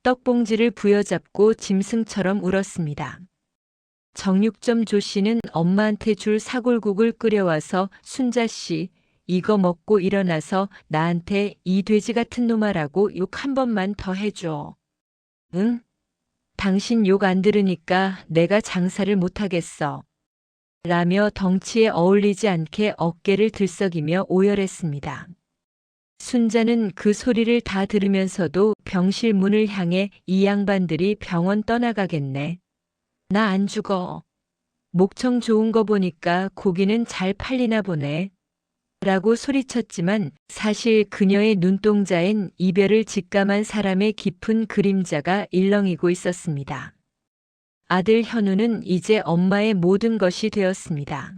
떡봉지를 부여잡고 짐승처럼 울었습니다. 정육점 조씨는 엄마한테 줄 사골국을 끓여와서 순자씨 이거 먹고 일어나서 나한테 이 돼지 같은 놈아라고 욕 한 번만 더 해줘. 응? 당신 욕 안 들으니까 내가 장사를 못하겠어. 라며 덩치에 어울리지 않게 어깨를 들썩이며 오열했습니다. 순자는 그 소리를 다 들으면서도 병실 문을 향해 이 양반들이 병원 떠나가겠네. 나 안 죽어. 목청 좋은 거 보니까 고기는 잘 팔리나 보네. 라고 소리쳤지만 사실 그녀의 눈동자엔 이별을 직감한 사람의 깊은 그림자가 일렁이고 있었습니다. 아들 현우는 이제 엄마의 모든 것이 되었습니다.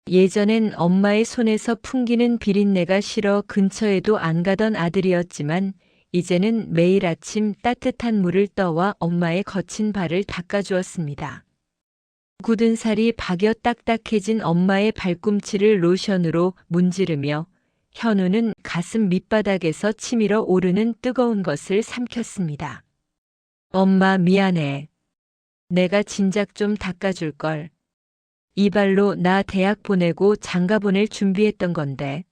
예전엔 엄마의 손에서 풍기는 비린내가 싫어 근처에도 안 가던 아들이었지만 이제는 매일 아침 따뜻한 물을 떠와 엄마의 거친 발을 닦아주었습니다. 굳은 살이 박여 딱딱해진 엄마의 발꿈치를 로션으로 문지르며 현우는 가슴 밑바닥에서 치밀어 오르는 뜨거운 것을 삼켰습니다. 엄마 미안해. 내가 진작 좀 닦아줄걸. 이 발로 나 대학 보내고 장가 보낼 준비했던 건데.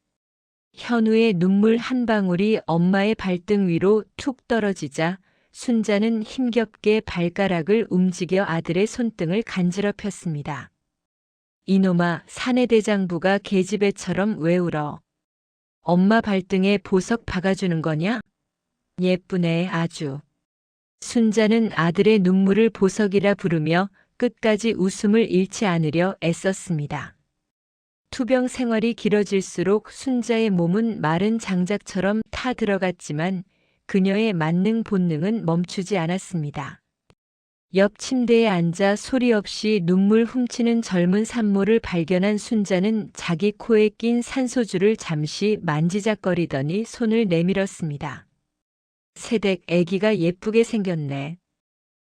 현우의 눈물 한 방울이 엄마의 발등 위로 툭 떨어지자 순자는 힘겹게 발가락을 움직여 아들의 손등을 간지럽혔습니다. 이놈아, 사내대장부가 계집애처럼 왜 울어? 엄마 발등에 보석 박아주는 거냐? 예쁘네 아주. 순자는 아들의 눈물을 보석이라 부르며 끝까지 웃음을 잃지 않으려 애썼습니다. 투병 생활이 길어질수록 순자의 몸은 마른 장작처럼 타 들어갔지만 그녀의 만능 본능은 멈추지 않았습니다. 옆 침대에 앉아 소리 없이 눈물 훔치는 젊은 산모를 발견한 순자는 자기 코에 낀 산소줄을 잠시 만지작거리더니 손을 내밀었습니다. 새댁 애기가 예쁘게 생겼네.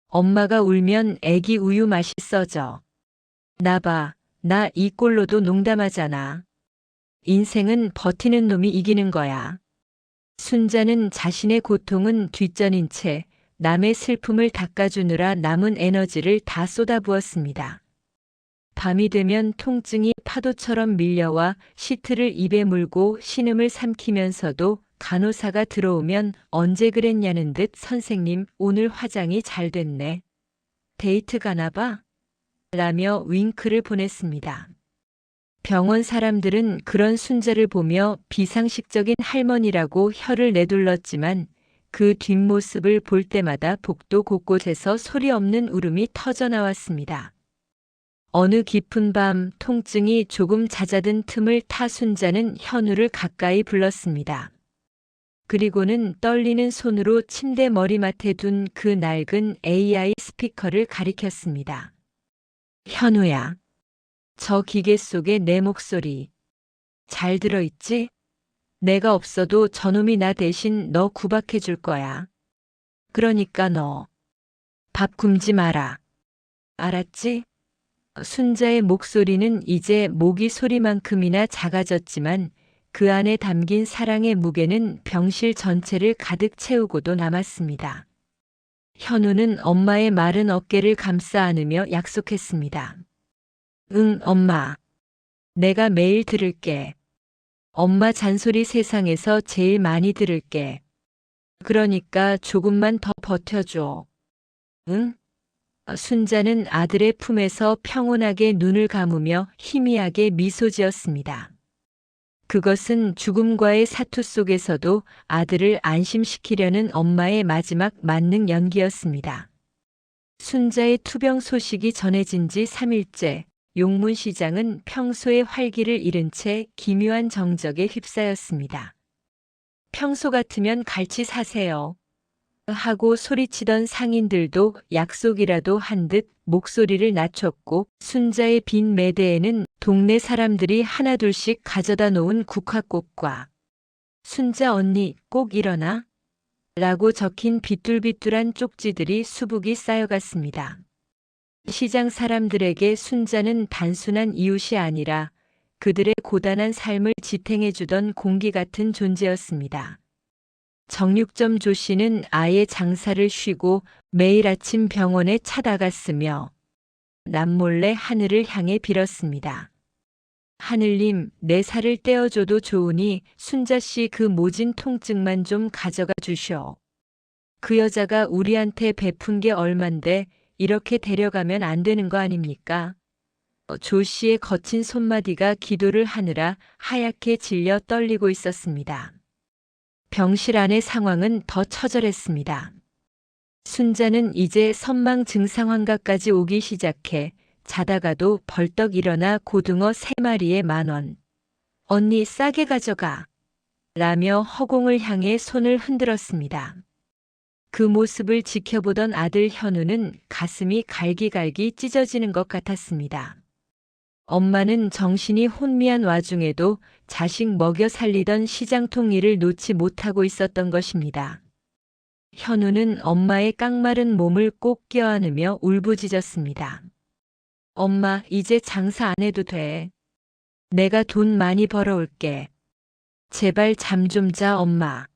엄마가 울면 애기 우유 맛있어져. 나 봐, 나 이 꼴로도 농담하잖아. 인생은 버티는 놈이 이기는 거야. 순자는 자신의 고통은 뒷전인 채 남의 슬픔을 닦아주느라 남은 에너지를 다 쏟아부었습니다. 밤이 되면 통증이 파도처럼 밀려와 시트를 입에 물고 신음을 삼키면서도 간호사가 들어오면 언제 그랬냐는 듯 선생님 오늘 화장이 잘 됐네. 데이트 가나 봐? 라며 윙크를 보냈습니다. 병원 사람들은 그런 순자를 보며 비상식적인 할머니라고 혀를 내둘렀지만 그 뒷모습을 볼 때마다 복도 곳곳에서 소리 없는 울음이 터져 나왔습니다. 어느 깊은 밤 통증이 조금 잦아든 틈을 타 순자는 현우를 가까이 불렀습니다. 그리고는 떨리는 손으로 침대 머리맡에 둔 그 낡은 AI 스피커를 가리켰습니다. 현우야, 저 기계 속에 내 목소리 잘 들어있지? 내가 없어도 저놈이 나 대신 너 구박해 줄 거야. 그러니까 너 밥 굶지 마라. 알았지? 순자의 목소리는 이제 모기 소리만큼이나 작아졌지만 그 안에 담긴 사랑의 무게는 병실 전체를 가득 채우고도 남았습니다. 현우는 엄마의 마른 어깨를 감싸 안으며 약속했습니다. 응, 엄마. 내가 매일 들을게. 엄마 잔소리 세상에서 제일 많이 들을게. 그러니까 조금만 더 버텨줘. 응? 순자는 아들의 품에서 평온하게 눈을 감으며 희미하게 미소 지었습니다. 그것은 죽음과의 사투 속에서도 아들을 안심시키려는 엄마의 마지막 만능 연기였습니다. 순자의 투병 소식이 전해진 지 3일째, 용문시장은 평소의 활기를 잃은 채 기묘한 정적에 휩싸였습니다. 평소 같으면 갈치 사세요. 하고 소리치던 상인들도 약속이라도 한 듯 목소리를 낮췄고 순자의 빈 매대에는 동네 사람들이 하나둘씩 가져다 놓은 국화꽃과 순자 언니 꼭 일어나? 라고 적힌 비뚤비뚤한 쪽지들이 수북이 쌓여갔습니다. 시장 사람들에게 순자는 단순한 이웃이 아니라 그들의 고단한 삶을 지탱해주던 공기 같은 존재였습니다. 정육점 조 씨는 아예 장사를 쉬고 매일 아침 병원에 찾아갔으며 남몰래 하늘을 향해 빌었습니다. 하늘님, 내 살을 떼어줘도 좋으니 순자 씨 그 모진 통증만 좀 가져가 주시오. 그 여자가 우리한테 베푼 게 얼만데 이렇게 데려가면 안 되는 거 아닙니까? 조 씨의 거친 손마디가 기도를 하느라 하얗게 질려 떨리고 있었습니다. 병실 안의 상황은 더 처절했습니다. 순자는 이제 선망 증상 환각까지 오기 시작해 자다가도 벌떡 일어나 고등어 3마리에 10,000원. 언니 싸게 가져가. 라며 허공을 향해 손을 흔들었습니다. 그 모습을 지켜보던 아들 현우는 가슴이 갈기갈기 찢어지는 것 같았습니다. 엄마는 정신이 혼미한 와중에도 자식 먹여 살리던 시장통 일을 놓지 못하고 있었던 것입니다. 현우는 엄마의 깡마른 몸을 꼭 껴안으며 울부짖었습니다. 엄마, 이제 장사 안 해도 돼. 내가 돈 많이 벌어올게. 제발 잠 좀 자, 엄마.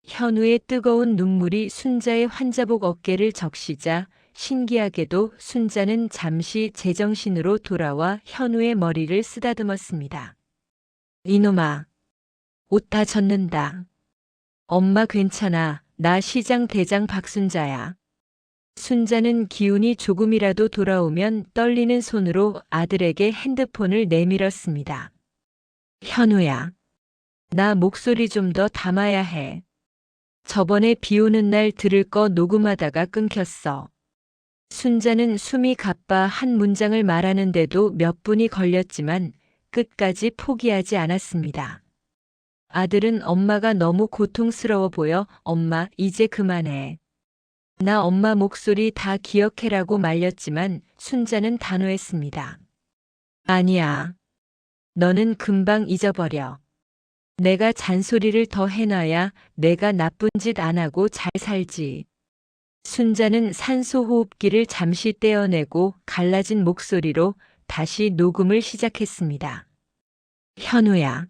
현우의 뜨거운 눈물이 순자의 환자복 어깨를 적시자 신기하게도 순자는 잠시 제정신으로 돌아와 현우의 머리를 쓰다듬었습니다. 이놈아, 옷 다 젖는다. 엄마 괜찮아. 나 시장 대장 박순자야. 순자는 기운이 조금이라도 돌아오면 떨리는 손으로 아들에게 핸드폰을 내밀었습니다. 현우야, 나 목소리 좀 더 담아야 해. 저번에 비 오는 날 들을 거 녹음하다가 끊겼어. 순자는 숨이 가빠 한 문장을 말하는데도 몇 분이 걸렸지만 끝까지 포기하지 않았습니다. 아들은 엄마가 너무 고통스러워 보여 엄마 이제 그만해. 나 엄마 목소리 다 기억해라고 말렸지만 순자는 단호했습니다. 아니야. 너는 금방 잊어버려. 내가 잔소리를 더 해놔야 내가 나쁜 짓 안 하고 잘 살지. 순자는 산소호흡기를 잠시 떼어내고 갈라진 목소리로 다시 녹음을 시작했습니다. 현우야,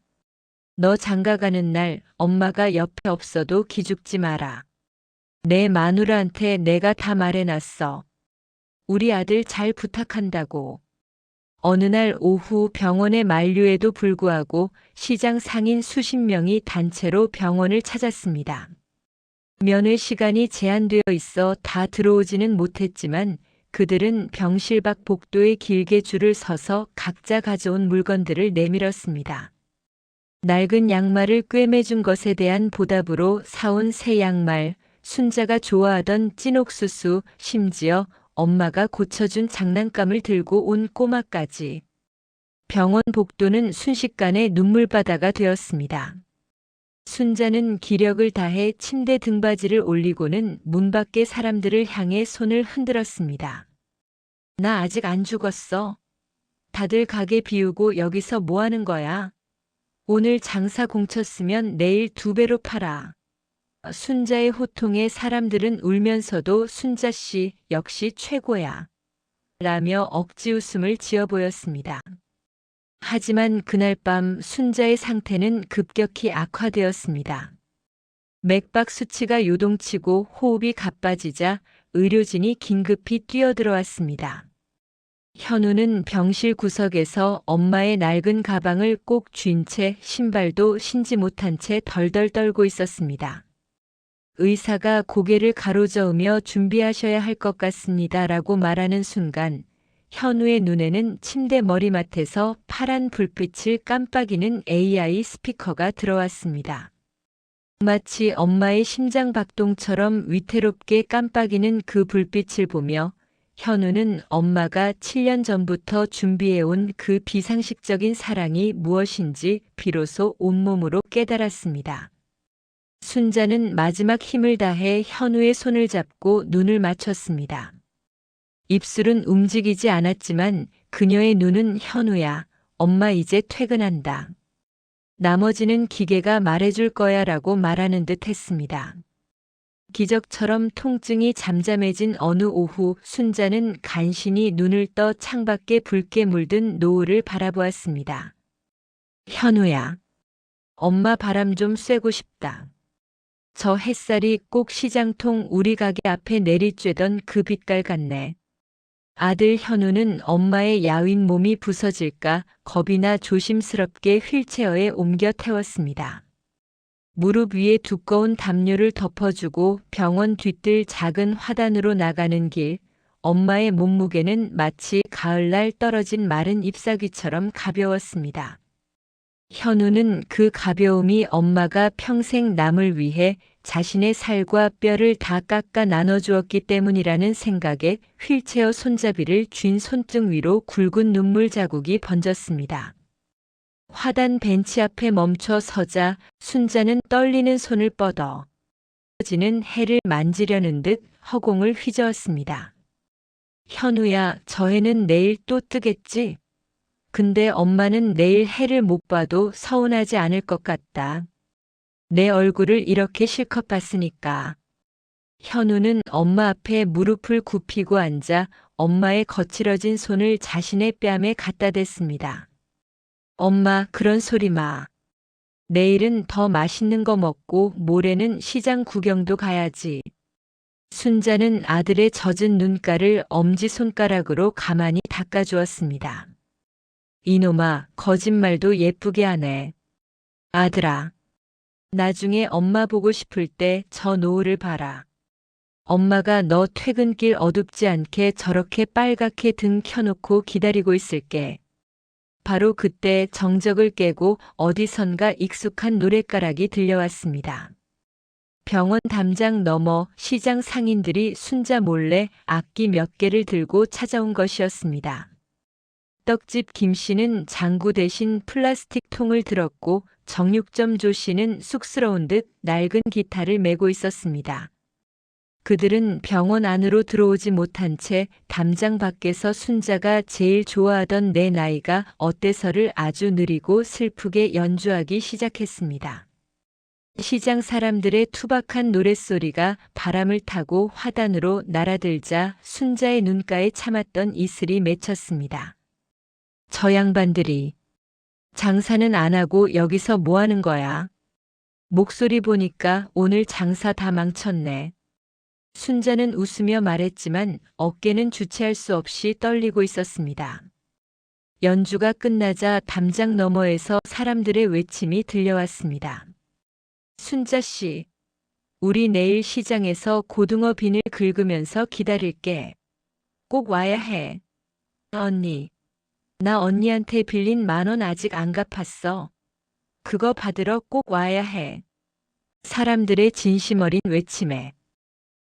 너 장가가는 날 엄마가 옆에 없어도 기죽지 마라. 내 마누라한테 내가 다 말해놨어. 우리 아들 잘 부탁한다고. 어느 날 오후 병원의 만류에도 불구하고 시장 상인 수십 명이 단체로 병원을 찾았습니다. 면회 시간이 제한되어 있어 다 들어오지는 못했지만 그들은 병실 밖 복도에 길게 줄을 서서 각자 가져온 물건들을 내밀었습니다. 낡은 양말을 꿰매준 것에 대한 보답으로 사온 새 양말, 순자가 좋아하던 찐 옥수수, 심지어 엄마가 고쳐준 장난감을 들고 온 꼬마까지. 병원 복도는 순식간에 눈물바다가 되었습니다. 순자는 기력을 다해 침대 등받이를 올리고는 문 밖의 사람들을 향해 손을 흔들었습니다. 나 아직 안 죽었어. 다들 가게 비우고 여기서 뭐 하는 거야? 오늘 장사 공쳤으면 내일 2배로 팔아. 순자의 호통에 사람들은 울면서도 순자 씨 역시 최고야. 라며 억지 웃음을 지어 보였습니다. 하지만 그날 밤 순자의 상태는 급격히 악화되었습니다. 맥박 수치가 요동치고 호흡이 가빠지자 의료진이 긴급히 뛰어들어왔습니다. 현우는 병실 구석에서 엄마의 낡은 가방을 꼭 쥔 채 신발도 신지 못한 채 덜덜 떨고 있었습니다. 의사가 고개를 가로저으며 준비하셔야 할 것 같습니다. 라고 말하는 순간 현우의 눈에는 침대 머리맡에서 파란 불빛을 깜빡이는 AI 스피커가 들어왔습니다. 마치 엄마의 심장 박동처럼 위태롭게 깜빡이는 그 불빛을 보며 현우는 엄마가 7년 전부터 준비해온 그 비상식적인 사랑이 무엇인지 비로소 온몸으로 깨달았습니다. 순자는 마지막 힘을 다해 현우의 손을 잡고 눈을 맞췄습니다. 입술은 움직이지 않았지만 그녀의 눈은 현우야, 엄마 이제 퇴근한다. 나머지는 기계가 말해줄 거야 라고 말하는 듯 했습니다. 기적처럼 통증이 잠잠해진 어느 오후 순자는 간신히 눈을 떠 창밖에 붉게 물든 노을을 바라보았습니다. 현우야, 엄마 바람 좀 쐬고 싶다. 저 햇살이 꼭 시장통 우리 가게 앞에 내리쬐던 그 빛깔 같네. 아들 현우는 엄마의 야윈 몸이 부서질까 겁이 나 조심스럽게 휠체어에 옮겨 태웠습니다. 무릎 위에 두꺼운 담요를 덮어주고 병원 뒤뜰 작은 화단으로 나가는 길, 엄마의 몸무게는 마치 가을날 떨어진 마른 잎사귀처럼 가벼웠습니다. 현우는 그 가벼움이 엄마가 평생 남을 위해 자신의 살과 뼈를 다 깎아 나눠주었기 때문이라는 생각에 휠체어 손잡이를 쥔 손등 위로 굵은 눈물 자국이 번졌습니다. 화단 벤치 앞에 멈춰 서자 순자는 떨리는 손을 뻗어 지는 해를 만지려는 듯 허공을 휘저었습니다. 현우야, 저 해는 내일 또 뜨겠지? 근데 엄마는 내일 해를 못 봐도 서운하지 않을 것 같다. 내 얼굴을 이렇게 실컷 봤으니까. 현우는 엄마 앞에 무릎을 굽히고 앉아 엄마의 거칠어진 손을 자신의 뺨에 갖다 댔습니다. 엄마, 그런 소리 마. 내일은 더 맛있는 거 먹고 모레는 시장 구경도 가야지. 순자는 아들의 젖은 눈가를 엄지손가락으로 가만히 닦아주었습니다. 이놈아, 거짓말도 예쁘게 하네. 아들아, 나중에 엄마 보고 싶을 때 저 노을을 봐라. 엄마가 너 퇴근길 어둡지 않게 저렇게 빨갛게 등 켜놓고 기다리고 있을게. 바로 그때 정적을 깨고 어디선가 익숙한 노랫가락이 들려왔습니다. 병원 담장 너머 시장 상인들이 순자 몰래 악기 몇 개를 들고 찾아온 것이었습니다. 떡집 김 씨는 장구 대신 플라스틱 통을 들었고 정육점 조 씨는 쑥스러운 듯 낡은 기타를 메고 있었습니다. 그들은 병원 안으로 들어오지 못한 채 담장 밖에서 순자가 제일 좋아하던 내 나이가 어때서를 아주 느리고 슬프게 연주하기 시작했습니다. 시장 사람들의 투박한 노랫소리가 바람을 타고 화단으로 날아들자 순자의 눈가에 참았던 이슬이 맺혔습니다. 저 양반들이 장사는 안 하고 여기서 뭐 하는 거야? 목소리 보니까 오늘 장사 다 망쳤네. 순자는 웃으며 말했지만 어깨는 주체할 수 없이 떨리고 있었습니다. 연주가 끝나자 담장 너머에서 사람들의 외침이 들려왔습니다. 순자 씨, 우리 내일 시장에서 고등어 비늘 긁으면서 기다릴게. 꼭 와야 해. 언니, 나 언니한테 빌린 10,000원 아직 안 갚았어. 그거 받으러 꼭 와야 해. 사람들의 진심 어린 외침에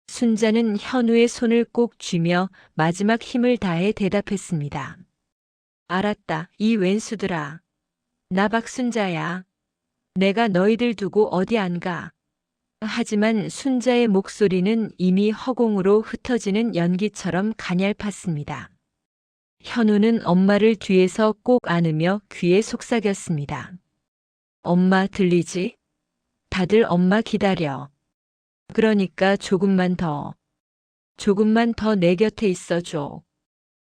순자는 현우의 손을 꼭 쥐며 마지막 힘을 다해 대답했습니다. 알았다, 이 웬수들아. 나 박순자야. 내가 너희들 두고 어디 안 가. 하지만 순자의 목소리는 이미 허공으로 흩어지는 연기처럼 가냘팠습니다. 현우는 엄마를 뒤에서 꼭 안으며 귀에 속삭였습니다. 엄마 들리지? 다들 엄마 기다려. 그러니까 조금만 더 내 곁에 있어줘.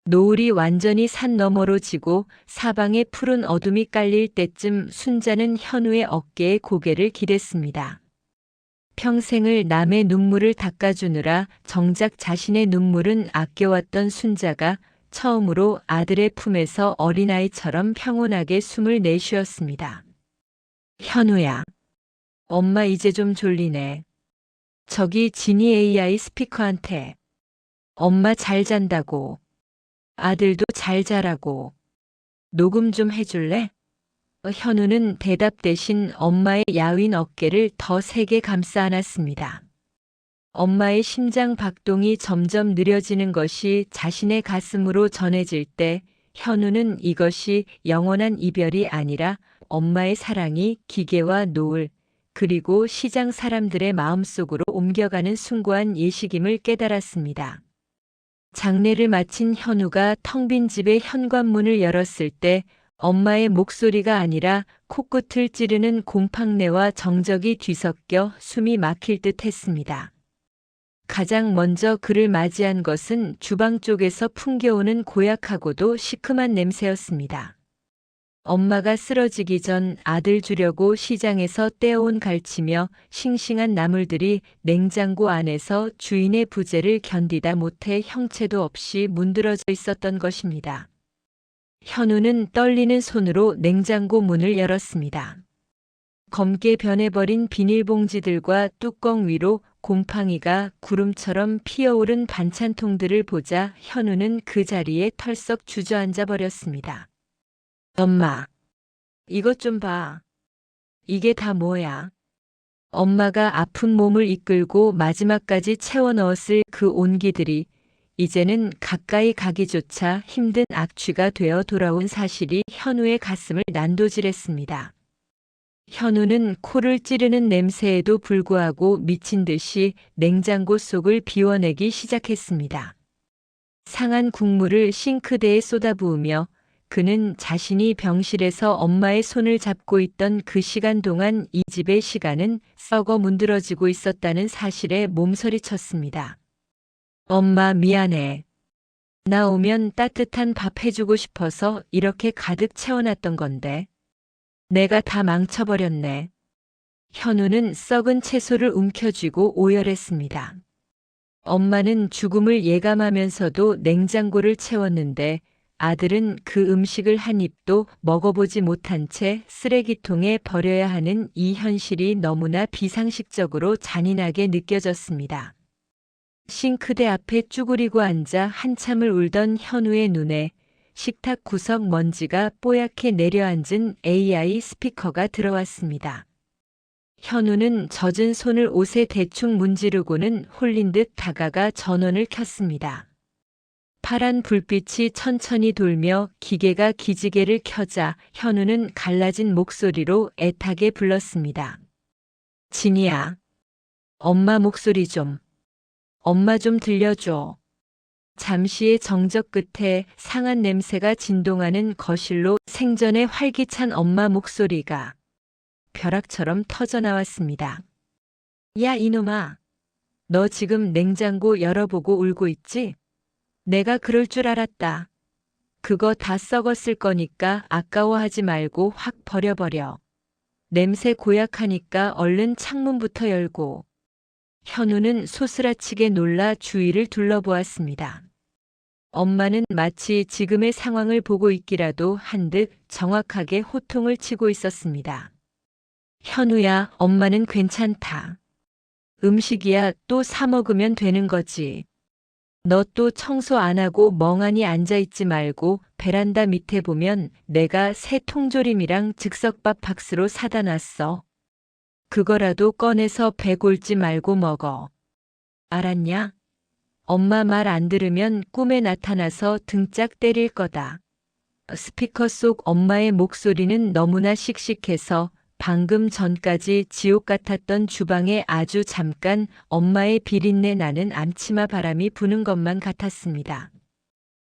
노을이 완전히 산 너머로 지고 사방에 푸른 어둠이 깔릴 때쯤 순자는 현우의 어깨에 고개를 기댔습니다. 평생을 남의 눈물을 닦아주느라 정작 자신의 눈물은 아껴왔던 순자가 처음으로 아들의 품에서 어린아이처럼 평온하게 숨을 내쉬었습니다. 현우야, 엄마 이제 좀 졸리네. 저기 지니 AI 스피커한테 엄마 잘 잔다고, 아들도 잘 자라고 녹음 좀 해줄래? 현우는 대답 대신 엄마의 야윈 어깨를 더 세게 감싸 안았습니다. 엄마의 심장 박동이 점점 느려지는 것이 자신의 가슴으로 전해질 때 현우는 이것이 영원한 이별이 아니라 엄마의 사랑이 기계와 노을 그리고 시장 사람들의 마음속으로 옮겨가는 숭고한 예식임을 깨달았습니다. 장례를 마친 현우가 텅 빈 집의 현관문을 열었을 때 엄마의 목소리가 아니라 코끝을 찌르는 곰팡내와 정적이 뒤섞여 숨이 막힐 듯 했습니다. 가장 먼저 그를 맞이한 것은 주방 쪽에서 풍겨오는 고약하고도 시큼한 냄새였습니다. 엄마가 쓰러지기 전 아들 주려고 시장에서 떼어온 갈치며 싱싱한 나물들이 냉장고 안에서 주인의 부재를 견디다 못해 형체도 없이 문드러져 있었던 것입니다. 현우는 떨리는 손으로 냉장고 문을 열었습니다. 검게 변해버린 비닐봉지들과 뚜껑 위로 곰팡이가 구름처럼 피어오른 반찬통들을 보자 현우는 그 자리에 털썩 주저앉아 버렸습니다. 엄마, 이것 좀 봐. 이게 다 뭐야? 엄마가 아픈 몸을 이끌고 마지막까지 채워 넣었을 그 온기들이 이제는 가까이 가기조차 힘든 악취가 되어 돌아온 사실이 현우의 가슴을 난도질했습니다. 현우는 코를 찌르는 냄새에도 불구하고 미친 듯이 냉장고 속을 비워내기 시작했습니다. 상한 국물을 싱크대에 쏟아부으며 그는 자신이 병실에서 엄마의 손을 잡고 있던 그 시간 동안 이 집의 시간은 썩어 문드러지고 있었다는 사실에 몸서리쳤습니다. 엄마 미안해. 나 오면 따뜻한 밥 해주고 싶어서 이렇게 가득 채워놨던 건데. 내가 다 망쳐버렸네. 현우는 썩은 채소를 움켜쥐고 오열했습니다. 엄마는 죽음을 예감하면서도 냉장고를 채웠는데 아들은 그 음식을 한 입도 먹어보지 못한 채 쓰레기통에 버려야 하는 이 현실이 너무나 비상식적으로 잔인하게 느껴졌습니다. 싱크대 앞에 쭈그리고 앉아 한참을 울던 현우의 눈에 식탁 구석 먼지가 뽀얗게 내려앉은 AI 스피커가 들어왔습니다. 현우는 젖은 손을 옷에 대충 문지르고는 홀린 듯 다가가 전원을 켰습니다. 파란 불빛이 천천히 돌며 기계가 기지개를 켜자 현우는 갈라진 목소리로 애타게 불렀습니다. 진이야, 엄마 목소리 좀. 엄마 좀 들려줘. 잠시의 정적 끝에 상한 냄새가 진동하는 거실로 생전에 활기찬 엄마 목소리가 벼락처럼 터져나왔습니다. 야 이놈아, 너 지금 냉장고 열어보고 울고 있지? 내가 그럴 줄 알았다. 그거 다 썩었을 거니까 아까워하지 말고 확 버려버려. 냄새 고약하니까 얼른 창문부터 열고. 현우는 소스라치게 놀라 주위를 둘러보았습니다. 엄마는 마치 지금의 상황을 보고 있기라도 한 듯 정확하게 호통을 치고 있었습니다. 현우야, 엄마는 괜찮다. 음식이야 또 사 먹으면 되는 거지. 너 또 청소 안 하고 멍하니 앉아있지 말고 베란다 밑에 보면 내가 새 통조림이랑 즉석밥 박스로 사다 놨어. 그거라도 꺼내서 배 골지 말고 먹어. 알았냐? 엄마 말 안 들으면 꿈에 나타나서 등짝 때릴 거다. 스피커 속 엄마의 목소리는 너무나 씩씩해서 방금 전까지 지옥 같았던 주방에 아주 잠깐 엄마의 비린내 나는 암치마 바람이 부는 것만 같았습니다.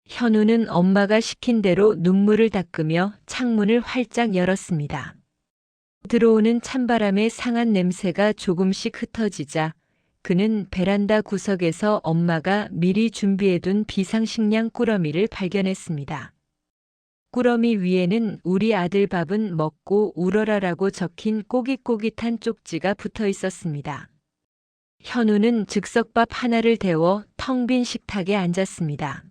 현우는 엄마가 시킨 대로 눈물을 닦으며 창문을 활짝 열었습니다. 들어오는 찬바람에 상한 냄새가 조금씩 흩어지자 그는 베란다 구석에서 엄마가 미리 준비해둔 비상식량 꾸러미를 발견했습니다. 꾸러미 위에는 우리 아들 밥은 먹고 울어라라고 적힌 꼬깃꼬깃한 쪽지가 붙어 있었습니다. 현우는 즉석밥 하나를 데워 텅 빈 식탁에 앉았습니다.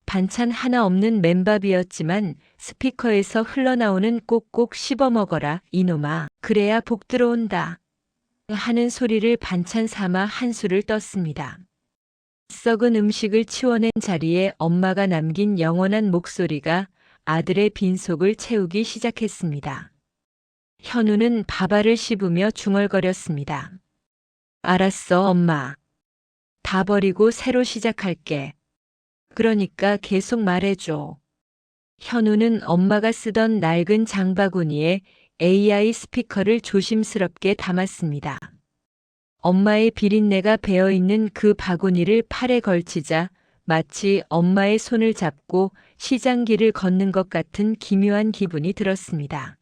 반찬 하나 없는 맨밥이었지만 스피커에서 흘러나오는 꼭꼭 씹어 먹어라 이놈아 그래야 복 들어온다 하는 소리를 반찬 삼아 한술을 떴습니다. 썩은 음식을 치워낸 자리에 엄마가 남긴 영원한 목소리가 아들의 빈속을 채우기 시작했습니다. 현우는 밥알을 씹으며 중얼거렸습니다. 알았어, 엄마. 다 버리고 새로 시작할게. 그러니까 계속 말해줘. 현우는 엄마가 쓰던 낡은 장바구니에 AI 스피커를 조심스럽게 담았습니다. 엄마의 비린내가 배어있는 그 바구니를 팔에 걸치자 마치 엄마의 손을 잡고 시장길을 걷는 것 같은 기묘한 기분이 들었습니다.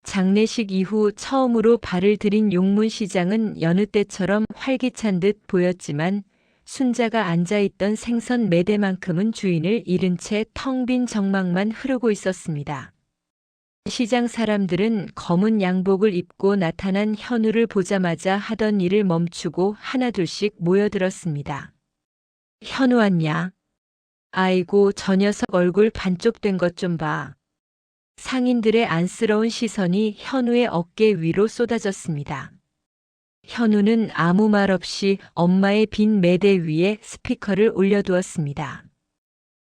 장례식 이후 처음으로 발을 들인 용문시장은 여느 때처럼 활기찬 듯 보였지만 순자가 앉아있던 생선 매대만큼은 주인을 잃은 채 텅 빈 정막만 흐르고 있었습니다. 시장 사람들은 검은 양복을 입고 나타난 현우를 보자마자 하던 일을 멈추고 하나둘씩 모여들었습니다. 현우 왔냐? 아이고 저 녀석 얼굴 반쪽된 것 좀 봐. 상인들의 안쓰러운 시선이 현우의 어깨 위로 쏟아졌습니다. 현우는 아무 말 없이 엄마의 빈 매대 위에 스피커를 올려두었습니다.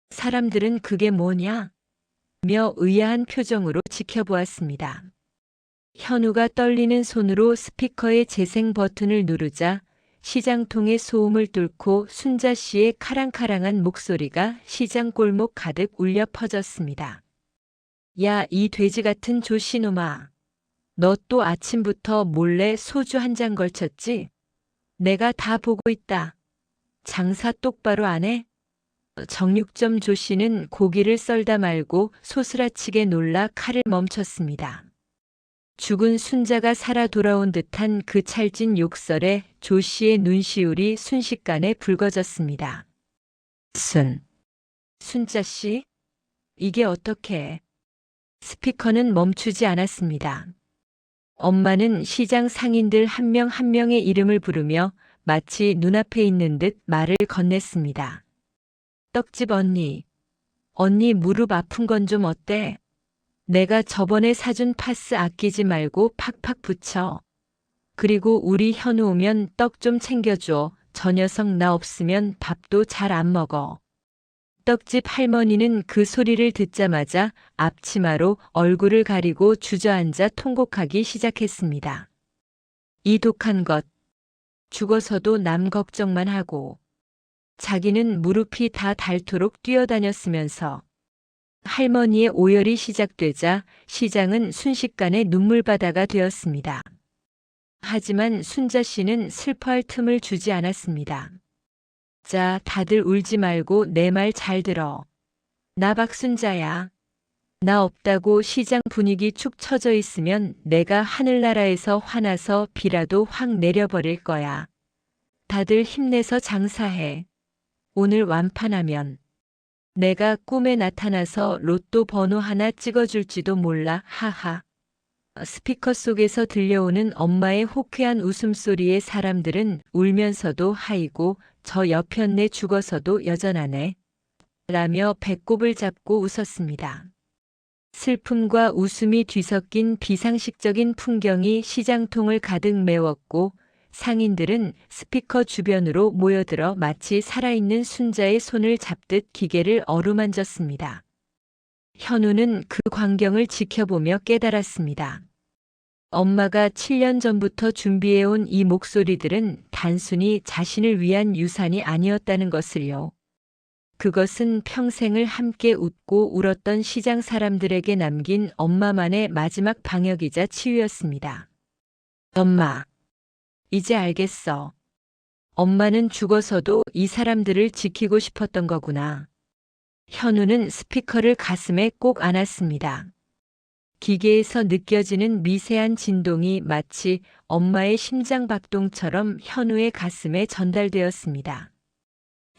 사람들은 그게 뭐냐? 며 의아한 표정으로 지켜보았습니다. 현우가 떨리는 손으로 스피커의 재생 버튼을 누르자 시장통의 소음을 뚫고 순자 씨의 카랑카랑한 목소리가 시장 골목 가득 울려 퍼졌습니다. 야, 이 돼지 같은 조씨놈아. 너 또 아침부터 몰래 소주 한 잔 걸쳤지? 내가 다 보고 있다. 장사 똑바로 안 해? 정육점 조씨는 고기를 썰다 말고 소스라치게 놀라 칼을 멈췄습니다. 죽은 순자가 살아 돌아온 듯한 그 찰진 욕설에 조씨의 눈시울이 순식간에 붉어졌습니다. 순자 씨? 이게 어떻게? 스피커는 멈추지 않았습니다. 엄마는 시장 상인들 한 명 한 명의 이름을 부르며 마치 눈앞에 있는 듯 말을 건넸습니다. 떡집 언니. 언니 무릎 아픈 건 좀 어때? 내가 저번에 사준 파스 아끼지 말고 팍팍 붙여. 그리고 우리 현우 오면 떡 좀 챙겨줘. 저 녀석 나 없으면 밥도 잘 안 먹어. 떡집 할머니는 그 소리를 듣자마자 앞치마로 얼굴을 가리고 주저앉아 통곡하기 시작했습니다. 이 독한 것. 죽어서도 남 걱정만 하고. 자기는 무릎이 다 닳도록 뛰어다녔으면서 할머니의 오열이 시작되자 시장은 순식간에 눈물바다가 되었습니다. 하지만 순자 씨는 슬퍼할 틈을 주지 않았습니다. 자, 다들 울지 말고 내 말 잘 들어. 나 박순자야. 나 없다고 시장 분위기 축 처져 있으면 내가 하늘나라에서 화나서 비라도 확 내려버릴 거야. 다들 힘내서 장사해. 오늘 완판하면 내가 꿈에 나타나서 로또 번호 하나 찍어줄지도 몰라. 하하. 스피커 속에서 들려오는 엄마의 호쾌한 웃음소리에 사람들은 울면서도 하이고 저 여편네 죽어서도 여전하네. 라며 배꼽을 잡고 웃었습니다. 슬픔과 웃음이 뒤섞인 비상식적인 풍경이 시장통을 가득 메웠고 상인들은 스피커 주변으로 모여들어 마치 살아있는 순자의 손을 잡듯 기계를 어루만졌습니다. 현우는 그 광경을 지켜보며 깨달았습니다. 엄마가 7년 전부터 준비해온 이 목소리들은 단순히 자신을 위한 유산이 아니었다는 것을요. 그것은 평생을 함께 웃고 울었던 시장 사람들에게 남긴 엄마만의 마지막 방역이자 치유였습니다. 엄마, 이제 알겠어. 엄마는 죽어서도 이 사람들을 지키고 싶었던 거구나. 현우는 스피커를 가슴에 꼭 안았습니다. 기계에서 느껴지는 미세한 진동이 마치 엄마의 심장박동처럼 현우의 가슴에 전달되었습니다.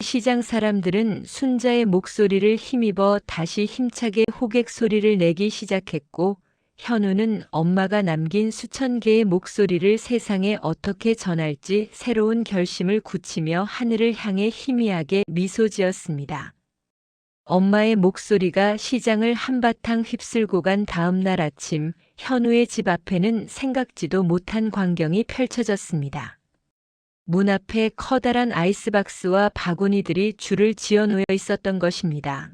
시장 사람들은 순자의 목소리를 힘입어 다시 힘차게 호객 소리를 내기 시작했고, 현우는 엄마가 남긴 수천 개의 목소리를 세상에 어떻게 전할지 새로운 결심을 굳히며 하늘을 향해 희미하게 미소 지었습니다. 엄마의 목소리가 시장을 한바탕 휩쓸고 간 다음 날 아침, 현우의 집 앞에는 생각지도 못한 광경이 펼쳐졌습니다. 문 앞에 커다란 아이스박스와 바구니들이 줄을 지어 놓여 있었던 것입니다.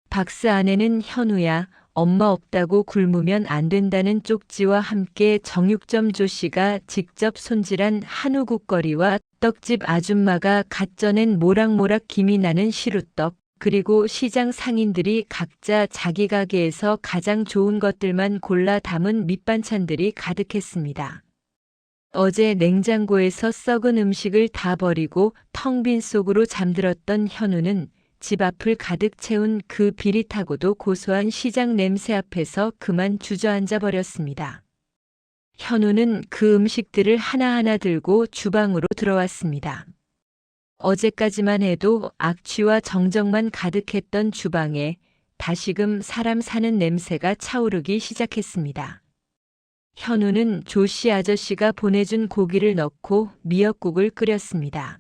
박스 안에는 현우야, 엄마 없다고 굶으면 안 된다는 쪽지와 함께 정육점 조씨가 직접 손질한 한우국거리와 떡집 아줌마가 갓 쪄낸 모락모락 김이 나는 시루떡, 그리고 시장 상인들이 각자 자기 가게에서 가장 좋은 것들만 골라 담은 밑반찬들이 가득했습니다. 어제 냉장고에서 썩은 음식을 다 버리고 텅 빈 속으로 잠들었던 현우는 집 앞을 가득 채운 그 비릿하고도 고소한 시장 냄새 앞에서 그만 주저앉아 버렸습니다. 현우는 그 음식들을 하나하나 들고 주방으로 들어왔습니다. 어제까지만 해도 악취와 정적만 가득했던 주방에 다시금 사람 사는 냄새가 차오르기 시작했습니다. 현우는 조씨 아저씨가 보내준 고기를 넣고 미역국을 끓였습니다.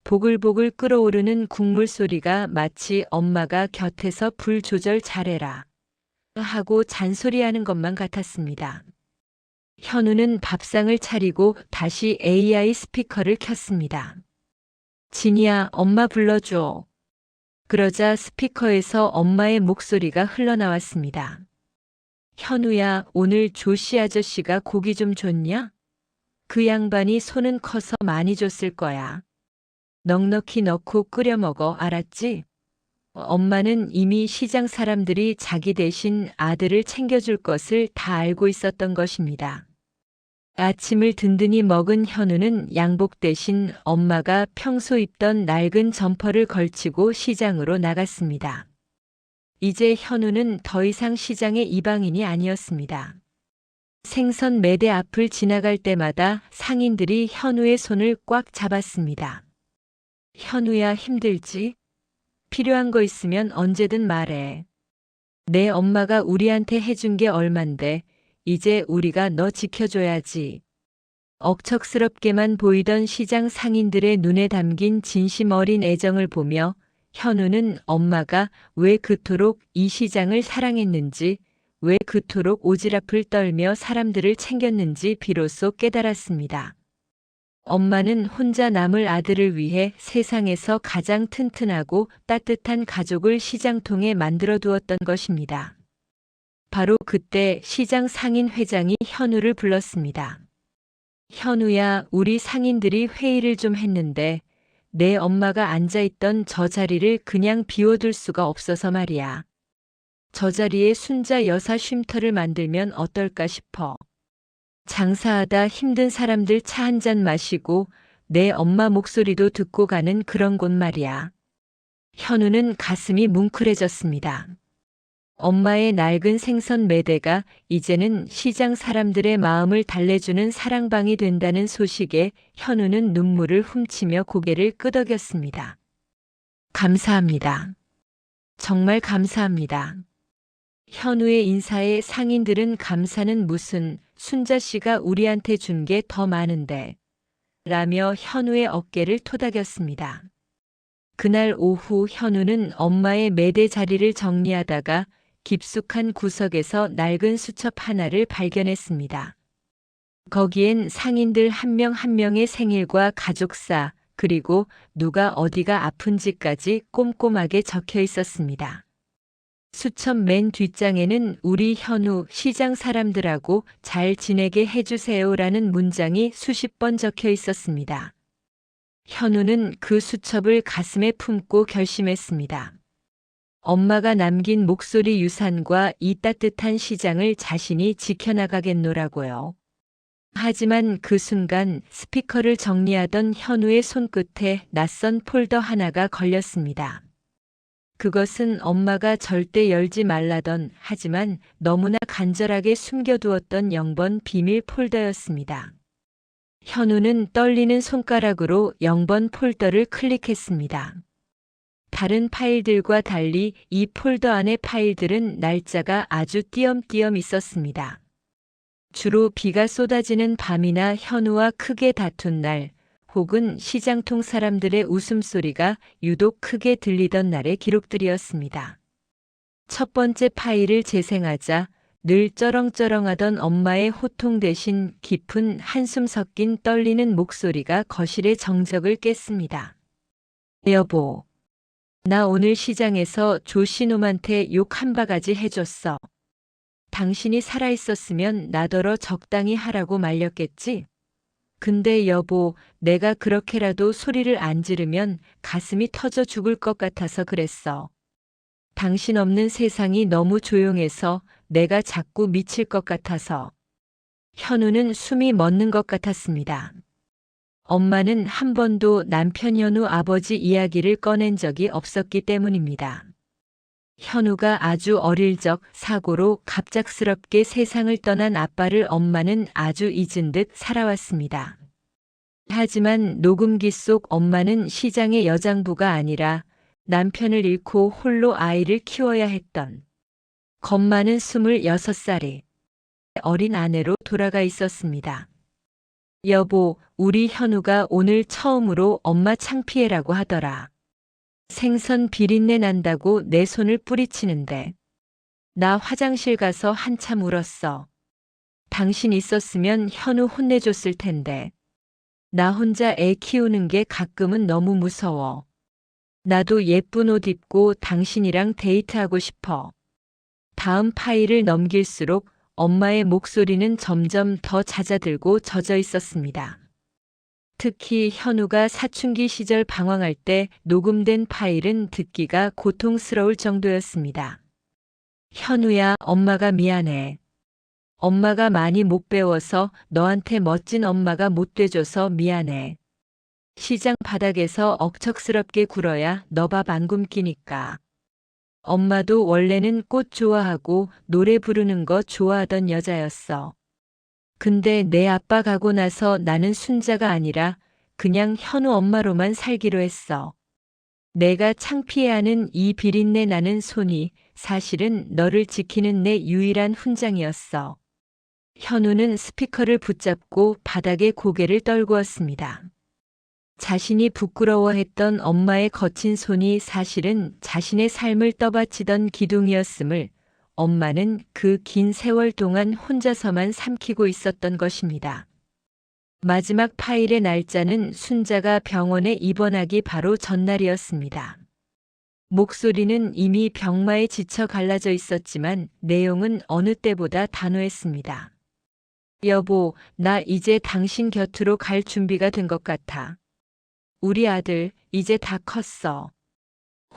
보글보글 끓어오르는 국물 소리가 마치 엄마가 곁에서 불 조절 잘해라 하고 잔소리하는 것만 같았습니다. 현우는 밥상을 차리고 다시 AI 스피커를 켰습니다. 진이야, 엄마 불러줘. 그러자 스피커에서 엄마의 목소리가 흘러나왔습니다. 현우야, 오늘 조씨 아저씨가 고기 좀 줬냐? 그 양반이 손은 커서 많이 줬을 거야. 넉넉히 넣고 끓여 먹어, 알았지? 엄마는 이미 시장 사람들이 자기 대신 아들을 챙겨줄 것을 다 알고 있었던 것입니다. 아침을 든든히 먹은 현우는 양복 대신 엄마가 평소 입던 낡은 점퍼를 걸치고 시장으로 나갔습니다. 이제 현우는 더 이상 시장의 이방인이 아니었습니다. 생선 매대 앞을 지나갈 때마다 상인들이 현우의 손을 꽉 잡았습니다. 현우야, 힘들지? 필요한 거 있으면 언제든 말해. 내 엄마가 우리한테 해준 게 얼만데 이제 우리가 너 지켜줘야지. 억척스럽게만 보이던 시장 상인들의 눈에 담긴 진심 어린 애정을 보며 현우는 엄마가 왜 그토록 이 시장을 사랑했는지, 왜 그토록 오지랖을 떨며 사람들을 챙겼는지 비로소 깨달았습니다. 엄마는 혼자 남을 아들을 위해 세상에서 가장 튼튼하고 따뜻한 가족을 시장통에 만들어 두었던 것입니다. 바로 그때 시장 상인 회장이 현우를 불렀습니다. 현우야, 우리 상인들이 회의를 좀 했는데 내 엄마가 앉아있던 저 자리를 그냥 비워둘 수가 없어서 말이야. 저 자리에 순자 여사 쉼터를 만들면 어떨까 싶어. 장사하다 힘든 사람들 차 한 잔 마시고 내 엄마 목소리도 듣고 가는 그런 곳 말이야. 현우는 가슴이 뭉클해졌습니다. 엄마의 낡은 생선 매대가 이제는 시장 사람들의 마음을 달래주는 사랑방이 된다는 소식에 현우는 눈물을 훔치며 고개를 끄덕였습니다. 감사합니다. 정말 감사합니다. 현우의 인사에 상인들은 감사는 무슨, 순자 씨가 우리한테 준 게 더 많은데 라며 현우의 어깨를 토닥였습니다. 그날 오후 현우는 엄마의 매대 자리를 정리하다가 깊숙한 구석에서 낡은 수첩 하나를 발견했습니다. 거기엔 상인들 한 명 한 명의 생일과 가족사, 그리고 누가 어디가 아픈지까지 꼼꼼하게 적혀 있었습니다. 수첩 맨 뒷장에는 우리 현우 시장 사람들하고 잘 지내게 해주세요라는 문장이 수십 번 적혀 있었습니다. 현우는 그 수첩을 가슴에 품고 결심했습니다. 엄마가 남긴 목소리 유산과 이 따뜻한 시장을 자신이 지켜나가겠노라고요. 하지만 그 순간 스피커를 정리하던 현우의 손끝에 낯선 폴더 하나가 걸렸습니다. 그것은 엄마가 절대 열지 말라던 하지만 너무나 간절하게 숨겨두었던 0번 비밀 폴더였습니다. 현우는 떨리는 손가락으로 0번 폴더를 클릭했습니다. 다른 파일들과 달리 이 폴더 안의 파일들은 날짜가 아주 띄엄띄엄 있었습니다. 주로 비가 쏟아지는 밤이나 현우와 크게 다툰 날, 혹은 시장통 사람들의 웃음소리가 유독 크게 들리던 날의 기록들이었습니다. 첫 번째 파일을 재생하자 늘 쩌렁쩌렁하던 엄마의 호통 대신 깊은 한숨 섞인 떨리는 목소리가 거실의 정적을 깼습니다. 여보, 나 오늘 시장에서 조신놈한테 욕 한 바가지 해줬어. 당신이 살아있었으면 나더러 적당히 하라고 말렸겠지? 근데 여보, 내가 그렇게라도 소리를 안 지르면 가슴이 터져 죽을 것 같아서 그랬어. 당신 없는 세상이 너무 조용해서 내가 자꾸 미칠 것 같아서. 현우는 숨이 멎는 것 같았습니다. 엄마는 한 번도 남편 현우 아버지 이야기를 꺼낸 적이 없었기 때문입니다. 현우가 아주 어릴 적 사고로 갑작스럽게 세상을 떠난 아빠를 엄마는 아주 잊은 듯 살아왔습니다. 하지만 녹음기 속 엄마는 시장의 여장부가 아니라 남편을 잃고 홀로 아이를 키워야 했던 겁 많은 26살의 어린 아내로 돌아가 있었습니다. 여보, 우리 현우가 오늘 처음으로 엄마 창피해라고 하더라. 생선 비린내 난다고 내 손을 뿌리치는데 나 화장실 가서 한참 울었어. 당신 있었으면 현우 혼내줬을 텐데. 나 혼자 애 키우는 게 가끔은 너무 무서워. 나도 예쁜 옷 입고 당신이랑 데이트하고 싶어. 다음 파일을 넘길수록 엄마의 목소리는 점점 더 잦아들고 젖어 있었습니다. 특히 현우가 사춘기 시절 방황할 때 녹음된 파일은 듣기가 고통스러울 정도였습니다. 현우야, 엄마가 미안해. 엄마가 많이 못 배워서 너한테 멋진 엄마가 못 돼줘서 미안해. 시장 바닥에서 억척스럽게 굴어야 너 밥 안 굶기니까. 엄마도 원래는 꽃 좋아하고 노래 부르는 거 좋아하던 여자였어. 근데 내 아빠 가고 나서 나는 순자가 아니라 그냥 현우 엄마로만 살기로 했어. 내가 창피해하는 이 비린내 나는 손이 사실은 너를 지키는 내 유일한 훈장이었어. 현우는 스피커를 붙잡고 바닥에 고개를 떨구었습니다. 자신이 부끄러워했던 엄마의 거친 손이 사실은 자신의 삶을 떠받치던 기둥이었음을 엄마는 그 긴 세월 동안 혼자서만 삼키고 있었던 것입니다. 마지막 파일의 날짜는 순자가 병원에 입원하기 바로 전날이었습니다. 목소리는 이미 병마에 지쳐 갈라져 있었지만 내용은 어느 때보다 단호했습니다. 여보, 나 이제 당신 곁으로 갈 준비가 된 것 같아. 우리 아들 이제 다 컸어.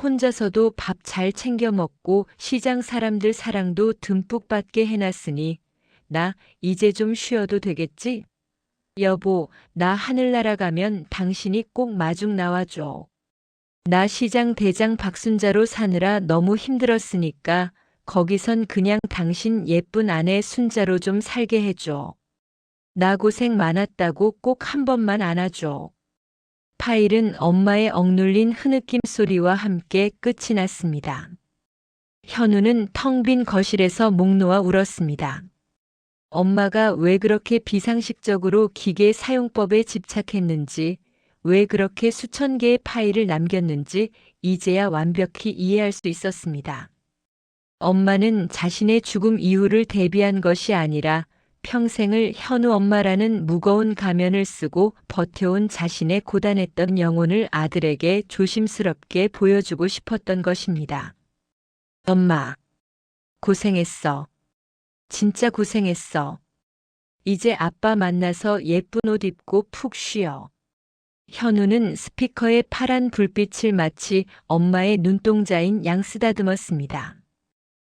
혼자서도 밥 잘 챙겨 먹고 시장 사람들 사랑도 듬뿍 받게 해놨으니 나 이제 좀 쉬어도 되겠지? 여보, 나 하늘나라 가면 당신이 꼭 마중 나와줘. 나 시장 대장 박순자로 사느라 너무 힘들었으니까 거기선 그냥 당신 예쁜 아내 순자로 좀 살게 해줘. 나 고생 많았다고 꼭 한 번만 안아줘. 파일은 엄마의 억눌린 흐느낌 소리와 함께 끝이 났습니다. 현우는 텅 빈 거실에서 목 놓아 울었습니다. 엄마가 왜 그렇게 비상식적으로 기계 사용법에 집착했는지, 왜 그렇게 수천 개의 파일을 남겼는지 이제야 완벽히 이해할 수 있었습니다. 엄마는 자신의 죽음 이후를 대비한 것이 아니라 평생을 현우 엄마라는 무거운 가면을 쓰고 버텨온 자신의 고단했던 영혼을 아들에게 조심스럽게 보여주고 싶었던 것입니다. 엄마. 고생했어. 진짜 고생했어. 이제 아빠 만나서 예쁜 옷 입고 푹 쉬어. 현우는 스피커의 파란 불빛을 마치 엄마의 눈동자인 양 쓰다듬었습니다.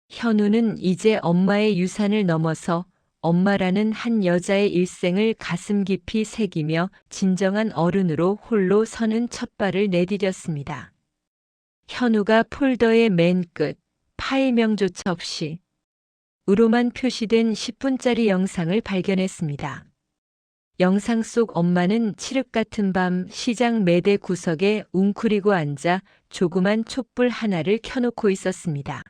현우는 이제 엄마의 유산을 넘어서 엄마라는 한 여자의 일생을 가슴 깊이 새기며 진정한 어른으로 홀로 서는 첫 발을 내디뎠습니다. 현우가 폴더의 맨 끝, 파일명조차 없이 으로만 표시된 10분짜리 영상을 발견했습니다. 영상 속 엄마는 칠흑 같은 밤 시장 매대 구석에 웅크리고 앉아 조그만 촛불 하나를 켜놓고 있었습니다.